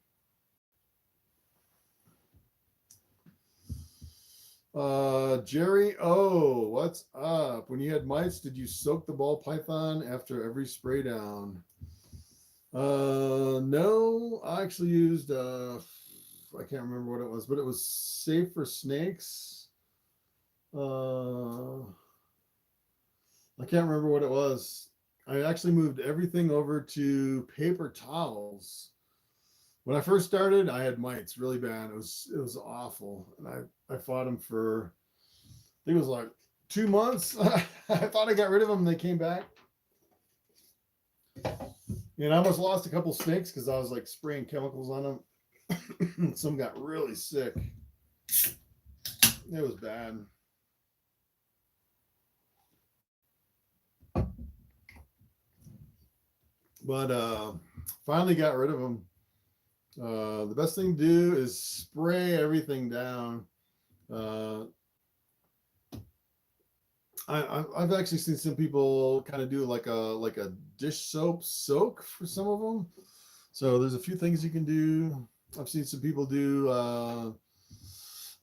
Jerry O, what's up? When you had mites, did you soak the ball python after every spray down? No, I actually used I can't remember what it was, but it was safe for snakes. I I can't remember what it was. I actually moved everything over to paper towels. When I first started, I had mites really bad. It was awful, and I fought them for, I think it was like 2 months. I thought I got rid of them, and they came back. And I almost lost a couple snakes because I was like spraying chemicals on them. Some got really sick. It was bad. But finally got rid of them. The best thing to do is spray everything down. I've actually seen some people kind of do like a dish soap soak for some of them. So there's a few things you can do. I've seen some people do, I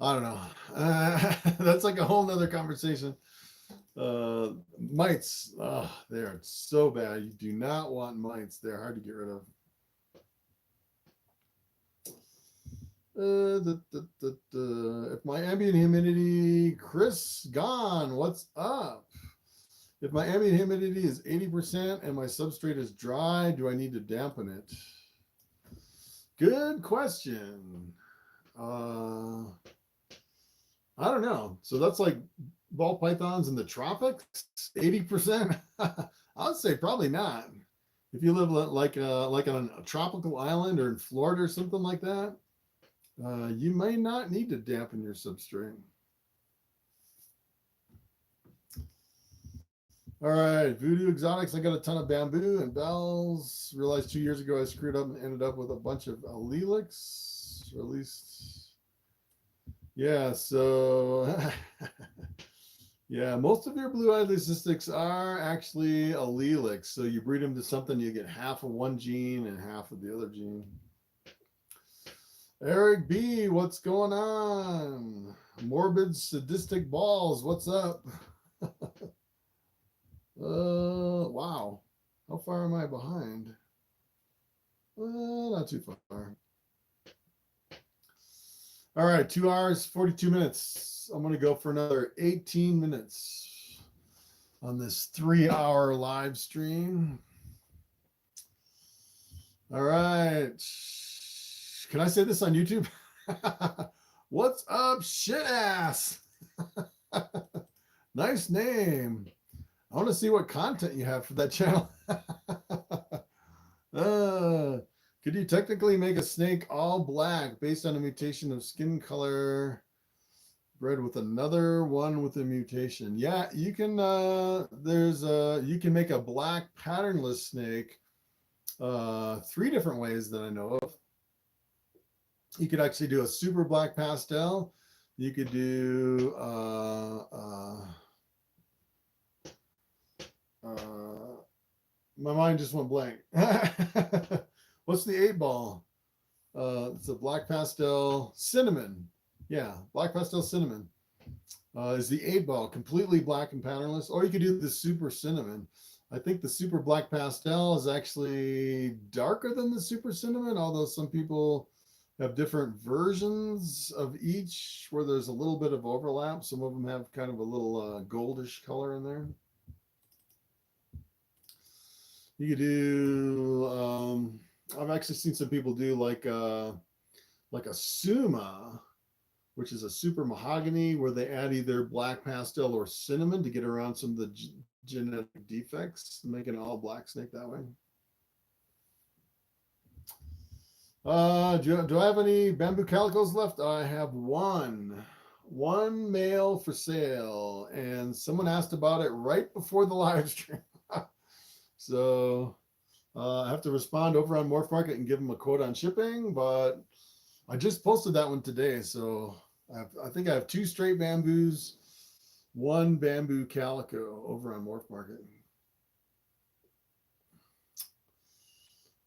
don't know. That's like a whole nother conversation. Mites, they're so bad. You do not want mites. They're hard to get rid of. If my ambient humidity, Chris gone, what's up? If my ambient humidity is 80% and my substrate is dry, do I need to dampen it? Good question. I don't know. So that's like ball pythons in the tropics, 80%. I would say probably not. If you live like on a tropical island or in Florida or something like that, you may not need to dampen your substrate. All right, Voodoo Exotics. I got a ton of bamboo and bells. Realized 2 years ago I screwed up and ended up with a bunch of allelics, or at least, yeah. So, yeah, most of your blue-eyed leucistics are actually allelics. So you breed them to something, you get half of one gene and half of the other gene. Eric B, what's going on? Morbid sadistic balls, what's up? Wow. How far am I behind? Not too far. All right, 2 hours, 42 minutes. I'm going to go for another 18 minutes on this 3-hour live stream. All right. Can I say this on YouTube? What's up, shit ass? Nice name. I want to see what content you have for that channel. Could you technically make a snake all black based on a mutation of skin color bred with another one with a mutation? Yeah, you can. You can make a black patternless snake 3 different ways that I know of. You could actually do a super black pastel. You could do my mind just went blank. What's the 8-ball? It's a black pastel cinnamon. Yeah, black pastel cinnamon is the 8-ball, completely black and patternless. Or you could do the super cinnamon. I think the super black pastel is actually darker than the super cinnamon, although some people have different versions of each where there's a little bit of overlap. Some of them have kind of a little goldish color in there. You could do, I've actually seen some people do like a Suma, which is a super mahogany, where they add either black pastel or cinnamon to get around some of the genetic defects, make an all black snake that way. Do I have any bamboo calicos left? I have one male for sale, and someone asked about it right before the live stream. So I have to respond over on Morphmarket and give them a quote on shipping, but I just posted that one today. So I think I have 2 straight bamboos, 1 bamboo calico over on Morphmarket.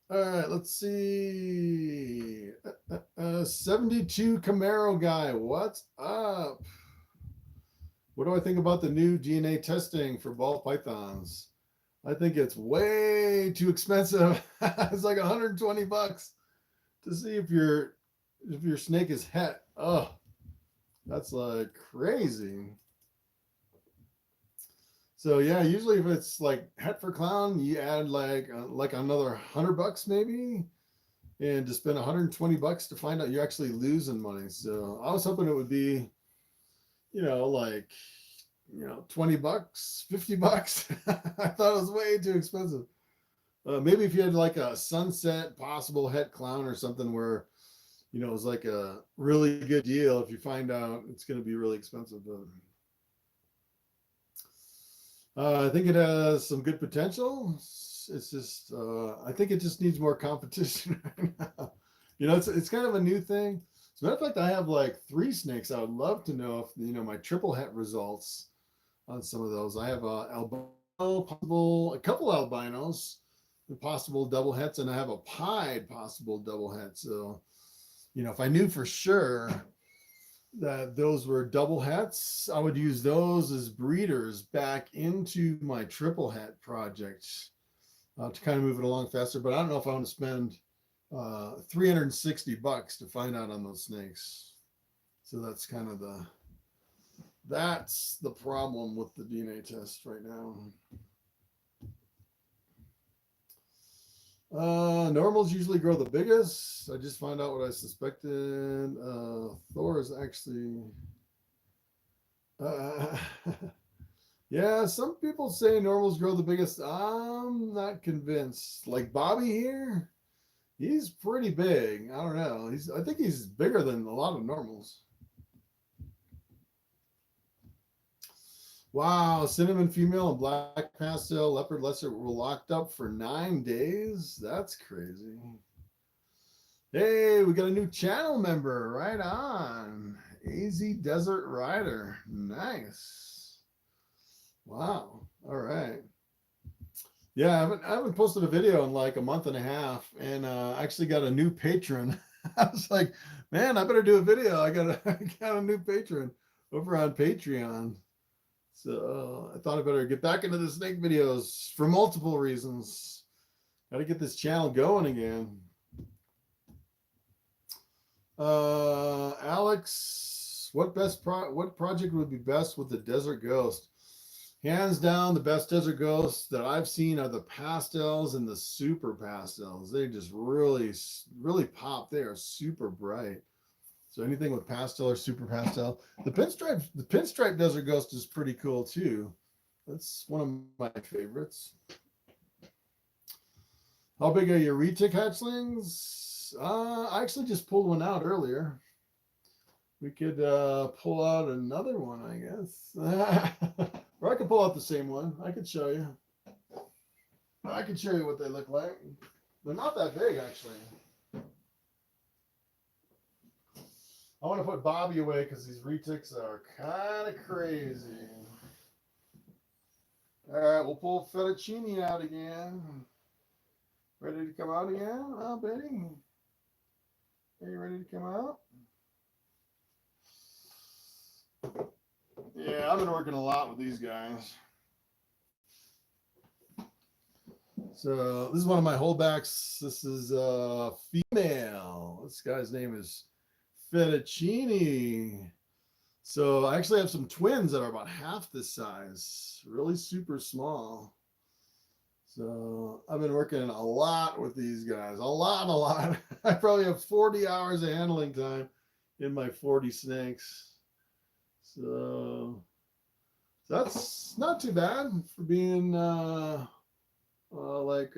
All right, let's see. 72 Camaro guy, what's up? What do I think about the new DNA testing for ball pythons? I think it's way too expensive. It's like $120 to see if your snake is het. Oh, that's like crazy. So yeah, usually if it's like het for clown, you add like another $100 maybe, and to spend 120 bucks to find out you're actually losing money. So I was hoping it would be, like, 20 bucks, 50 bucks. I thought it was way too expensive. Maybe if you had like a sunset possible het clown or something where, it was like a really good deal. If you find out it's going to be really expensive, but I think it has some good potential. It's just, I think it just needs more competition right now. It's kind of a new thing. As a matter of fact, I have like 3 snakes. I would love to know if, my triple het results on some of those. I have a couple albinos, possible double hets, and I have a pied possible double het. So, if I knew for sure that those were double hets, I would use those as breeders back into my triple het project to kind of move it along faster. But I don't know if I want to spend 360 bucks to find out on those snakes. So that's kind of that's the problem with the DNA test right now. Normals usually grow the biggest. I just found out what I suspected. Thor is actually, yeah, some people say normals grow the biggest. I'm not convinced. Like Bobby here, he's pretty big. I don't know. I think he's bigger than a lot of normals. Wow, cinnamon female and black pastel leopard lesser were locked up for 9 days. That's crazy. Hey, we got a new channel member. Right on. AZ Desert Rider. Nice. Wow. All right. Yeah, I haven't posted a video in like a month and a half, and I actually got a new patron. I was like, man, I better do a video. I got a new patron over on Patreon. So I thought I better get back into the snake videos for multiple reasons. Got to get this channel going again. Alex, what project would be best with the Desert Ghost? Hands down, the best Desert Ghosts that I've seen are the pastels and the super pastels. They just really, really pop. They are super bright. So anything with pastel or super pastel. The pinstripe Desert Ghost is pretty cool too. That's one of my favorites. How big are your retic hatchlings? I actually just pulled one out earlier. We could pull out another one, I guess. Or I could pull out the same one. I could show you. I can show you what they look like. They're not that big, actually. I want to put Bobby away because these retics are kind of crazy. All right, we'll pull Fettuccine out again. Ready to come out again? Oh, Betty. Are you ready to come out? Yeah, I've been working a lot with these guys. So this is one of my holdbacks. This is a female. This guy's name is Fettuccine. So I actually have some twins that are about half this size, really super small. So I've been working a lot with these guys, a lot. I probably have 40 hours of handling time in my 40 snakes. So that's not too bad for being like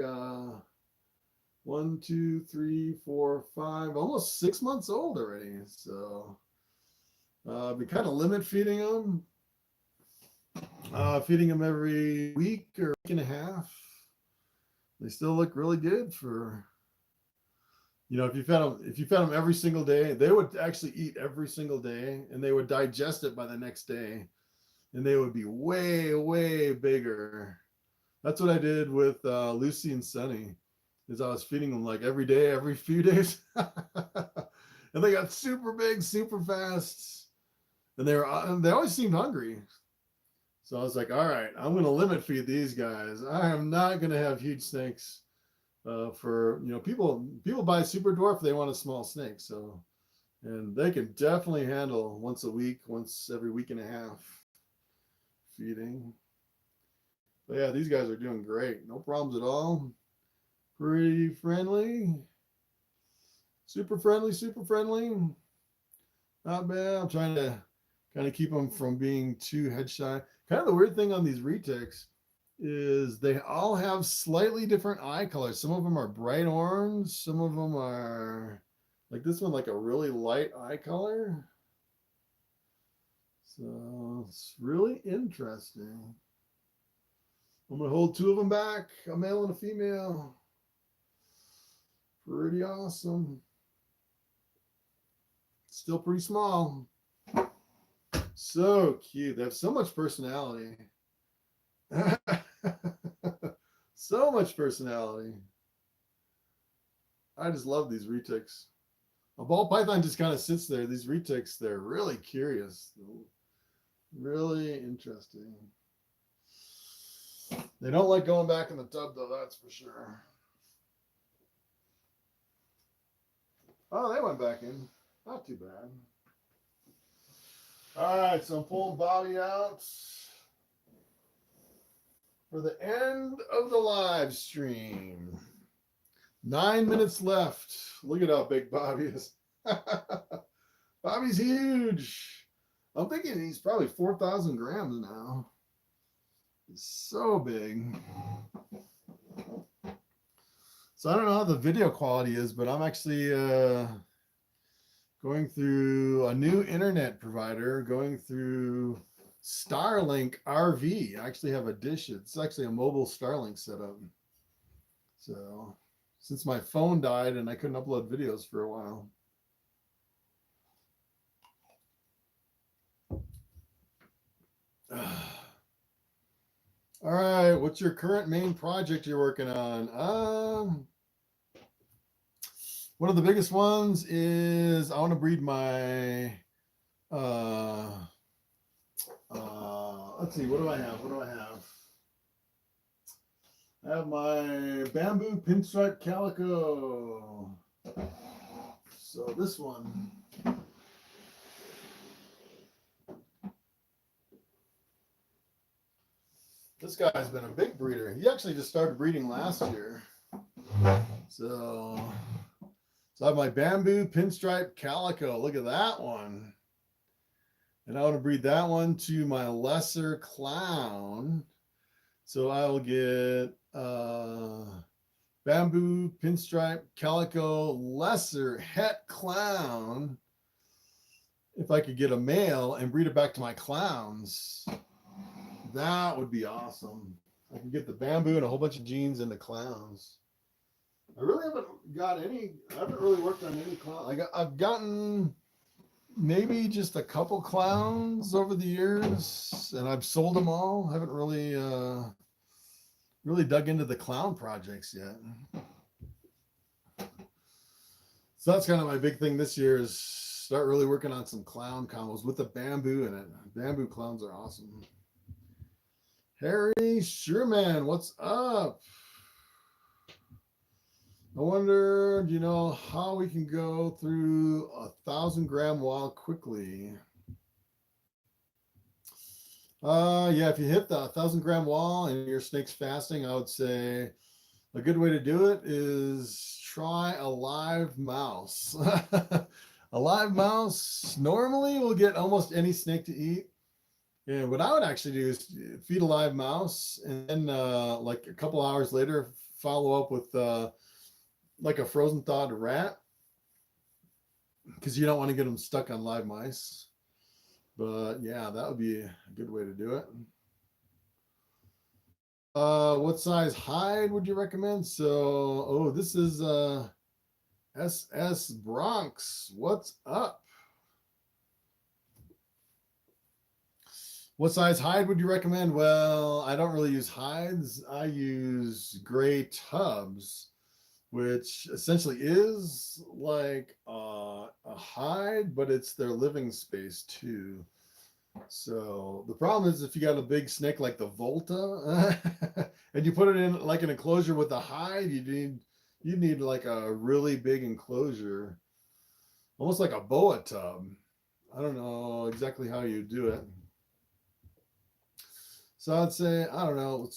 1, 2, 3, 4, 5, almost 6 months old already. So I've been kind of limit feeding them, every week or week and a half. They still look really good for, if you fed them every single day, they would actually eat every single day and they would digest it by the next day and they would be way, way bigger. That's what I did with Lucy and Sunny. Is I was feeding them like every day, every few days. And they got super big, super fast. And they always seemed hungry. So I was like, all right, I'm going to limit feed these guys. I am not going to have huge snakes for, people buy super dwarf, they want a small snake. So, and they can definitely handle once a week, once every week and a half feeding. But yeah, these guys are doing great. No problems at all. Pretty friendly. Super friendly, super friendly. Not bad. I'm trying to kind of keep them from being too head shy. Kind of the weird thing on these retics is they all have slightly different eye colors. Some of them are bright orange. Some of them are like this one, like a really light eye color. So it's really interesting. I'm going to hold two of them back, a male and a female. Pretty awesome. Still pretty small. So cute. They have so much personality. So much personality. I just love these retics. A ball python just kind of sits there. These retics, they're really curious. Really interesting. They don't like going back in the tub, though, that's for sure. Oh, they went back in. Not too bad. All right, so I'm pulling Bobby out for the end of the live stream. 9 minutes left. Look at how big Bobby is. Bobby's huge. I'm thinking he's probably 4,000 grams now. He's so big. So I don't know how the video quality is, but I'm actually going through a new internet provider, going through Starlink RV. I actually have a dish. It's actually a mobile Starlink setup. So since my phone died and I couldn't upload videos for a while. All right, what's your current main project you're working on? One of the biggest ones is I want to breed my let's see, what do I have? I have my bamboo pinstripe calico. So this one. This guy's been a big breeder. He actually just started breeding last year. So I have my bamboo pinstripe calico. Look at that one. And I want to breed that one to my lesser clown. So I will get bamboo pinstripe calico lesser het clown. If I could get a male and breed it back to my clowns, that would be awesome. I can get the bamboo and a whole bunch of genes into clowns. I really haven't got any. I haven't really worked on any clown. I've gotten maybe just a couple clowns over the years, and I've sold them all. I haven't really dug into the clown projects yet. So that's kind of my big thing this year is start really working on some clown combos with the bamboo in it. Bamboo clowns are awesome. Harry Sherman, what's up? I wonder, do you know how we can go through 1,000-gram wall quickly? Yeah, if you hit the 1,000-gram wall and your snake's fasting, I would say a good way to do it is try a live mouse. A live mouse normally will get almost any snake to eat. And what I would actually do is feed a live mouse and then like a couple hours later, follow up with like a frozen thawed rat, because you don't want to get them stuck on live mice. But yeah, that would be a good way to do it. What size hide would you recommend? So, this is SS Bronx. What's up? What size hide would you recommend? Well, I don't really use hides. I use gray tubs, which essentially is like a hide, but it's their living space too. So the problem is if you got a big snake like the Volta and you put it in like an enclosure with a hide, you need like a really big enclosure, almost like a boa tub. I don't know exactly how you do it. So I'd say, I don't know,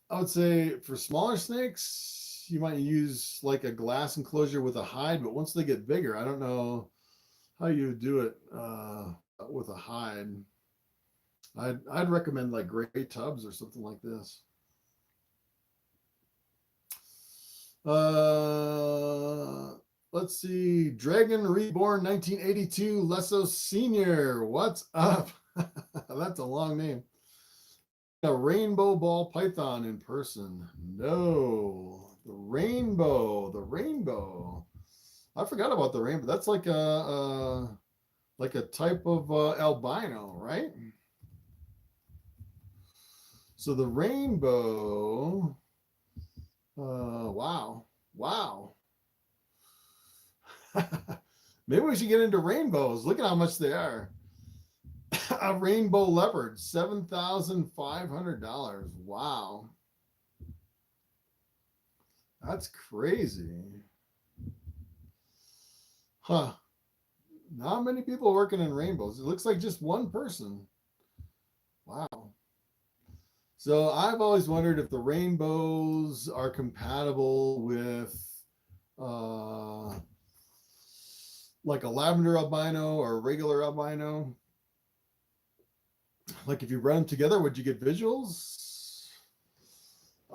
I would say for smaller snakes, you might use like a glass enclosure with a hide, but once they get bigger, I don't know how you would do it with a hide. I'd recommend like gray tubs or something like this. Let's see. Dragon Reborn 1982 Lesso Senior. What's up? That's a long name. A rainbow ball python in person. No. The rainbow. I forgot about the rainbow. That's like a type of albino, right? So the rainbow. Wow. Maybe we should get into rainbows. Look at how much they are. A rainbow leopard, $7,500. Wow. That's crazy. Huh. Not many people working in rainbows. It looks like just one person. Wow. So I've always wondered if the rainbows are compatible with like a lavender albino or a regular albino. Like if you run them together, would you get visuals?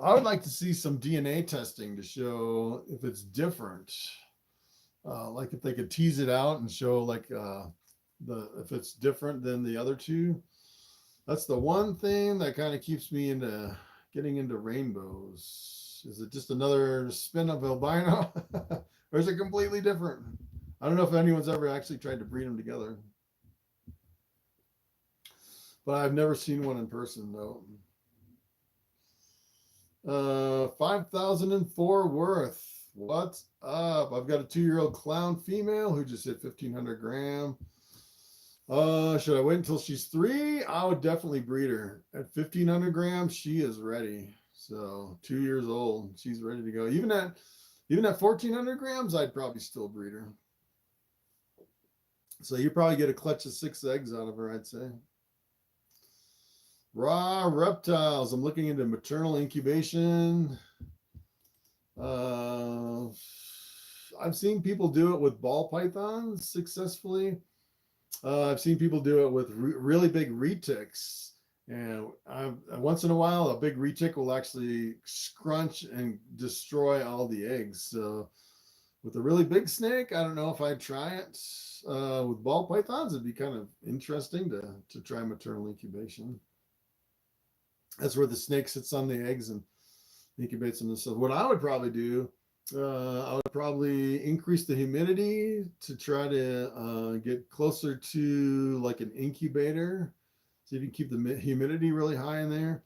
I would like to see some DNA testing to show if it's different. Like if they could tease it out and show like if it's different than the other two. That's the one thing that kind of keeps me into getting into rainbows. Is it just another spin of albino or is it completely different? I don't know if anyone's ever actually tried to breed them together. But I've never seen one in person though. 5,004 worth. What's up? I've got a 2-year-old clown female who just hit 1,500 gram. Should I wait until she's 3? I would definitely breed her. At 1,500 grams, she is ready. So 2 years old, she's ready to go. Even at 1,400 grams, I'd probably still breed her. So you probably get a clutch of 6 eggs out of her, I'd say. Raw reptiles. I'm looking into maternal incubation. I've seen people do it with ball pythons successfully. I've seen people do it with really big retics, and once in a while a big retic will actually scrunch and destroy all the eggs. So with a really big snake, I don't know if I'd try it. With ball pythons, it'd be kind of interesting to try maternal incubation. That's where the snake sits on the eggs and incubates them. So what I would probably do, I would probably increase the humidity to try to get closer to like an incubator. So you can keep the humidity really high in there.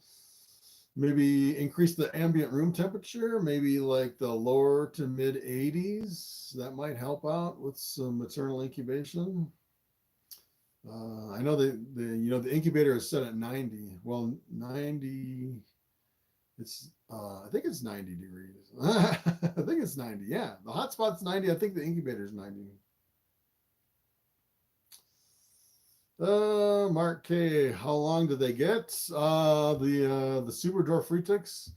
Maybe increase the ambient room temperature, maybe like the lower to mid 80s. That might help out with some maternal incubation. I know the incubator is set at 90. Well, 90. It's I think it's 90 degrees. I think it's 90. Yeah, the hot spot's 90. I think the incubator's 90. Mark K, how long do they get? The super dwarf retics.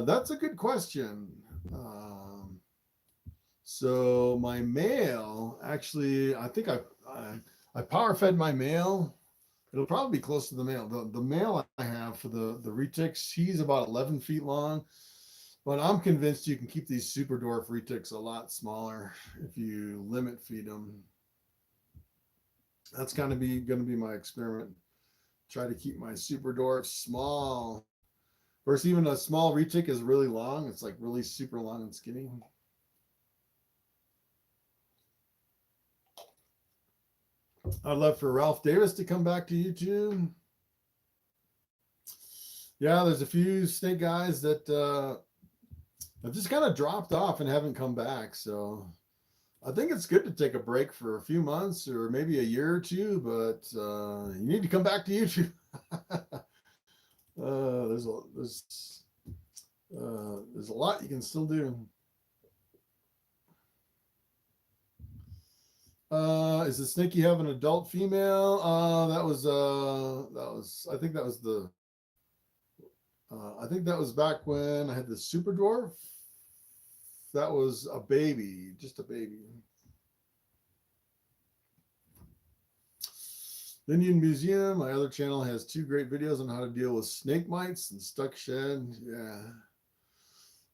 That's a good question. So my male, actually, I think I power fed my male. It'll probably be close to the male. The male I have for the retics, he's about 11 feet long. But I'm convinced you can keep these super dwarf retics a lot smaller if you limit feed them. That's going to be my experiment. Try to keep my super dwarf small. Versus even a small retic is really long. It's like really super long and skinny. I'd love for Ralph Davis to come back to YouTube. Yeah, there's a few snake guys that have just kind of dropped off and haven't come back. So I think it's good to take a break for a few months or maybe a year or two, but you need to come back to YouTube. There's a lot you can still do. Is the snake you have an adult female? I think that was the I think that was back when I had the super dwarf. That was a baby, just a baby. The Indian Museum, my other channel, has 2 great videos on how to deal with snake mites and stuck shed. Yeah.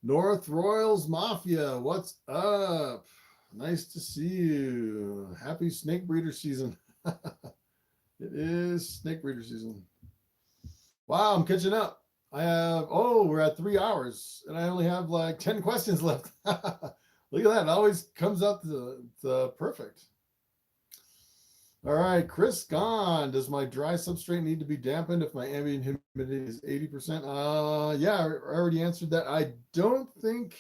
North Royals Mafia, what's up? Nice to see you. Happy snake breeder season. It is snake breeder season. Wow, I'm catching up. I have, we're at 3 hours and I only have like 10 questions left. Look at that. It always comes out to perfect. All right, Chris Gone. Does my dry substrate need to be dampened if my ambient humidity is 80%? Yeah, I already answered that. I don't think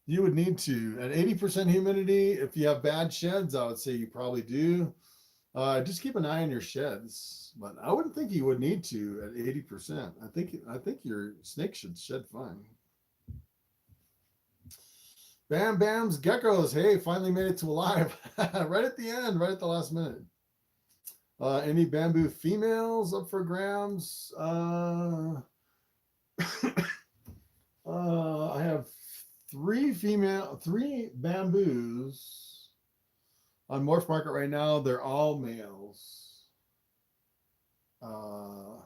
you would need to. At 80% humidity, if you have bad sheds, I would say you probably do. Just keep an eye on your sheds, but I wouldn't think you would need to at 80%. I think your snake should shed fine. Bam Bam's Geckos. Hey, finally made it to live. Right at the end, right at the last minute. Any bamboo females up for grams? I have 3 bamboos on Morphmarket right now. They're all males. I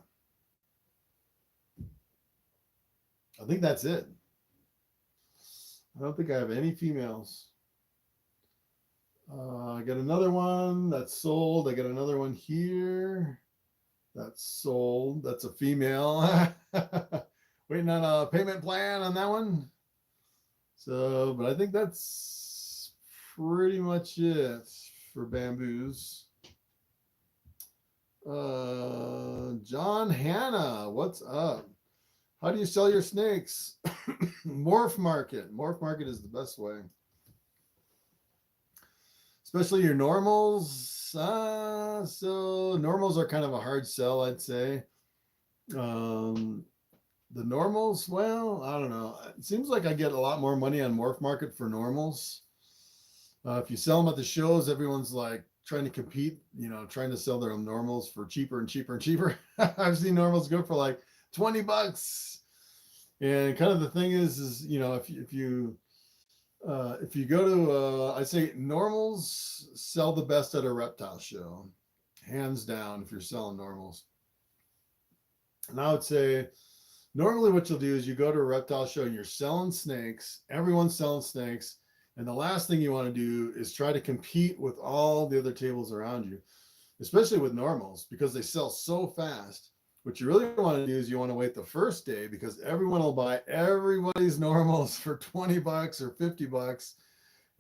think that's it. I don't think I have any females. I got another one that's sold. I got another one here that's sold. That's a female. Waiting on a payment plan on that one. So, but I think that's pretty much it for bamboos. John Hanna, what's up? How do you sell your snakes? Morphmarket. Morphmarket is the best way. Especially your normals. So normals are kind of a hard sell, I'd say. The normals, well, I don't know. It seems like I get a lot more money on Morphmarket for normals. If you sell them at the shows, everyone's like trying to compete, trying to sell their normals for cheaper and cheaper and cheaper. I've seen normals go for like $20. And kind of the thing is if you go to I say normals sell the best at a reptile show, hands down, if you're selling normals. And I would say normally what you'll do is you go to a reptile show and you're selling snakes, everyone's selling snakes, and the last thing you want to do is try to compete with all the other tables around you, especially with normals, because they sell so fast. What you really want to do is you want to wait the first day, because everyone will buy everybody's normals for $20 or $50,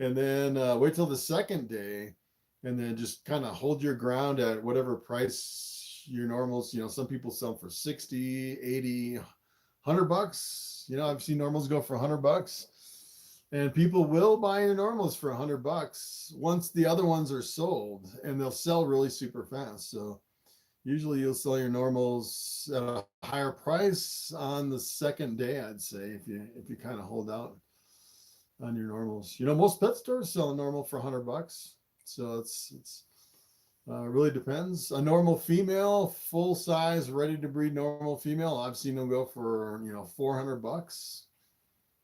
and then wait till the second day, and then just kind of hold your ground at whatever price your normals. Some people sell for 60, 80, $100. I've seen normals go for $100, and people will buy your normals for $100 once the other ones are sold, and they'll sell really super fast. So usually you'll sell your normals at a higher price on the second day, I'd say, if you kind of hold out on your normals. Most pet stores sell a normal for $100. So it's really depends. A normal female, full size, ready to breed normal female, I've seen them go for, $400.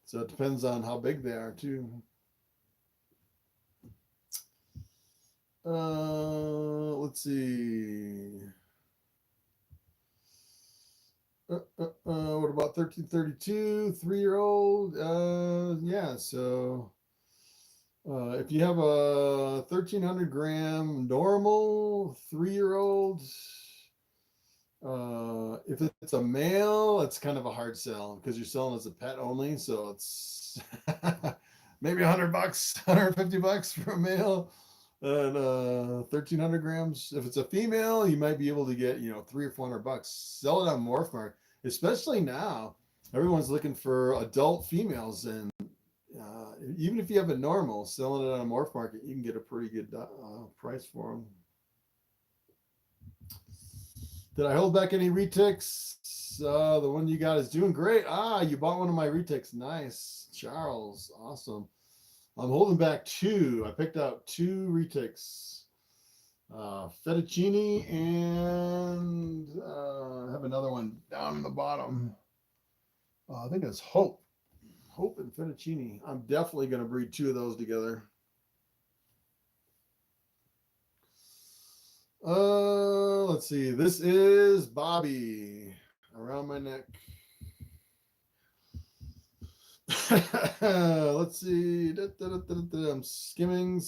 So it depends on how big they are too. Let's see. What about 1332, 3-year-old? Yeah, so if you have a 1,300 gram normal 3-year-old, if it's a male, it's kind of a hard sell because you're selling as a pet only. So it's maybe $100, $150 for a male. And 1,300 grams. If it's a female, you might be able to get, $300 or $400. Sell it on Morphmarket, especially now. Everyone's looking for adult females, and even if you have a normal, selling it on a Morphmarket, you can get a pretty good price for them. Did I hold back any retics? The one you got is doing great. You bought one of my retics. Nice, Charles. Awesome. I'm holding back two. I picked out two reticks. Fettuccine and I have another one down in the bottom. I think it's Hope. Hope and Fettuccine. I'm definitely going to breed two of those together. Let's see. This is Bobby around my neck. Let's see. I'm skimming.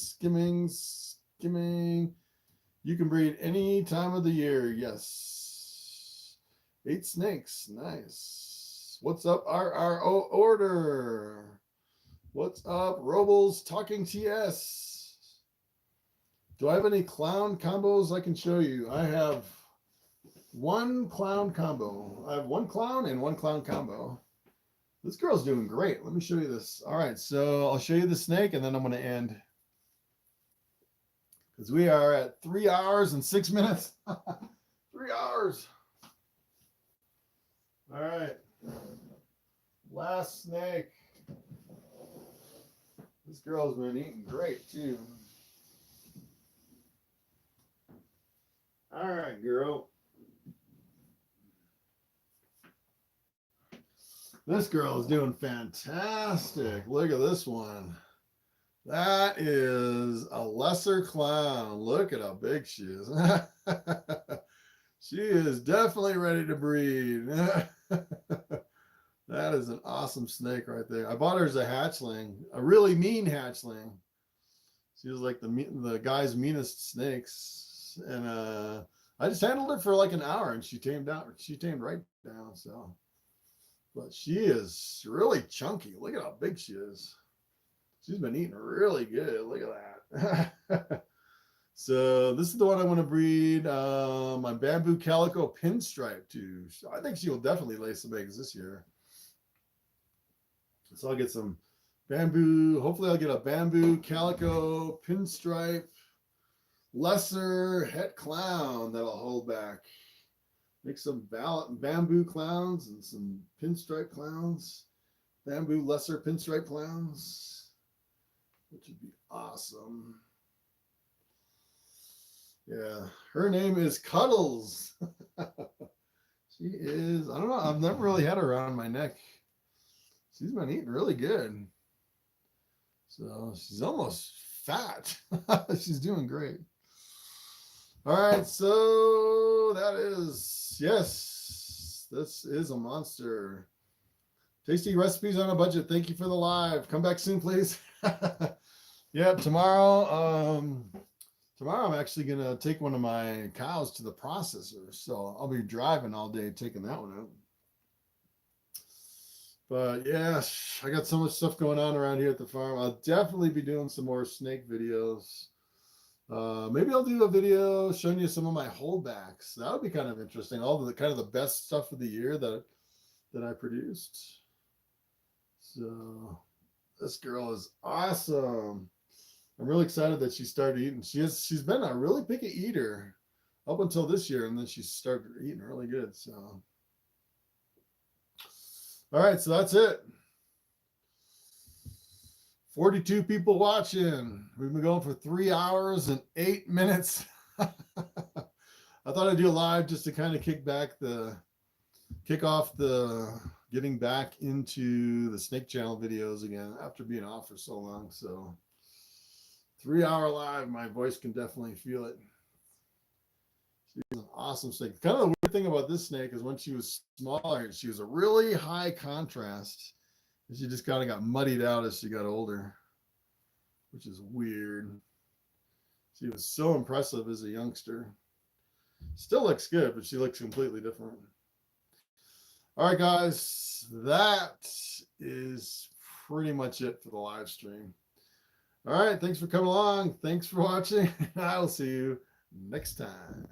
You can breed any time of the year. Yes. 8 snakes. Nice. What's up, RRO Order? What's up, Robles Talking TS? Do I have any clown combos I can show you? I have one clown combo. I have one clown and one clown combo. This girl's doing great. Let me show you this. All right, so I'll show you the snake and then I'm going to end. Because we are at 3 hours and 6 minutes. 3 hours. All right. Last snake. This girl's been eating great too. All right, girl. This girl is doing fantastic. Look at this one. That is a lesser clown. Look at how big she is. She is definitely ready to breed. That is an awesome snake right there. I bought her as a hatchling, a really mean hatchling. She was like the guy's meanest snakes. And I just handled it for like an hour and she tamed right down. So, but she is really chunky. Look at how big she is. She's been eating really good. Look at that. So this is the one I want to breed my bamboo calico pinstripe to. I think she will definitely lay some eggs this year. So I'll get some bamboo. Hopefully I'll get a bamboo calico pinstripe lesser het clown that'll hold back. Make some bamboo clowns and some pinstripe clowns. Bamboo lesser pinstripe clowns, which would be awesome. Yeah, her name is Cuddles. She is, I don't know, I've never really had her around my neck. She's been eating really good. So she's almost fat. She's doing great. All right, so that is, yes, this is a monster. Tasty recipes on a budget. Thank you for the live. Come back soon, please. Yeah, tomorrow I'm actually going to take one of my cows to the processor. So I'll be driving all day taking that one out. But yeah, I got so much stuff going on around here at the farm. I'll definitely be doing some more snake videos. Maybe I'll do a video showing you some of my holdbacks. That would be kind of interesting. All the kind of the best stuff of the year that I produced. So this girl is awesome. I'm really excited that she started eating. She's been a really picky eater up until this year, and then she started eating really good. So all right, so that's it. 42 people watching. We've been going for 3 hours and 8 minutes. I thought I'd do a live just to kind of kick off the getting back into the Snake Channel videos again after being off for so long. So 3 hour live, my voice can definitely feel it. She's an awesome snake. Kind of the weird thing about this snake is when she was smaller, she was a really high contrast. And she just kind of got muddied out as she got older, which is weird. She was so impressive as a youngster. Still looks good, but she looks completely different. All right, guys, that is pretty much it for the live stream. All right, thanks for coming along. Thanks for watching. I will see you next time.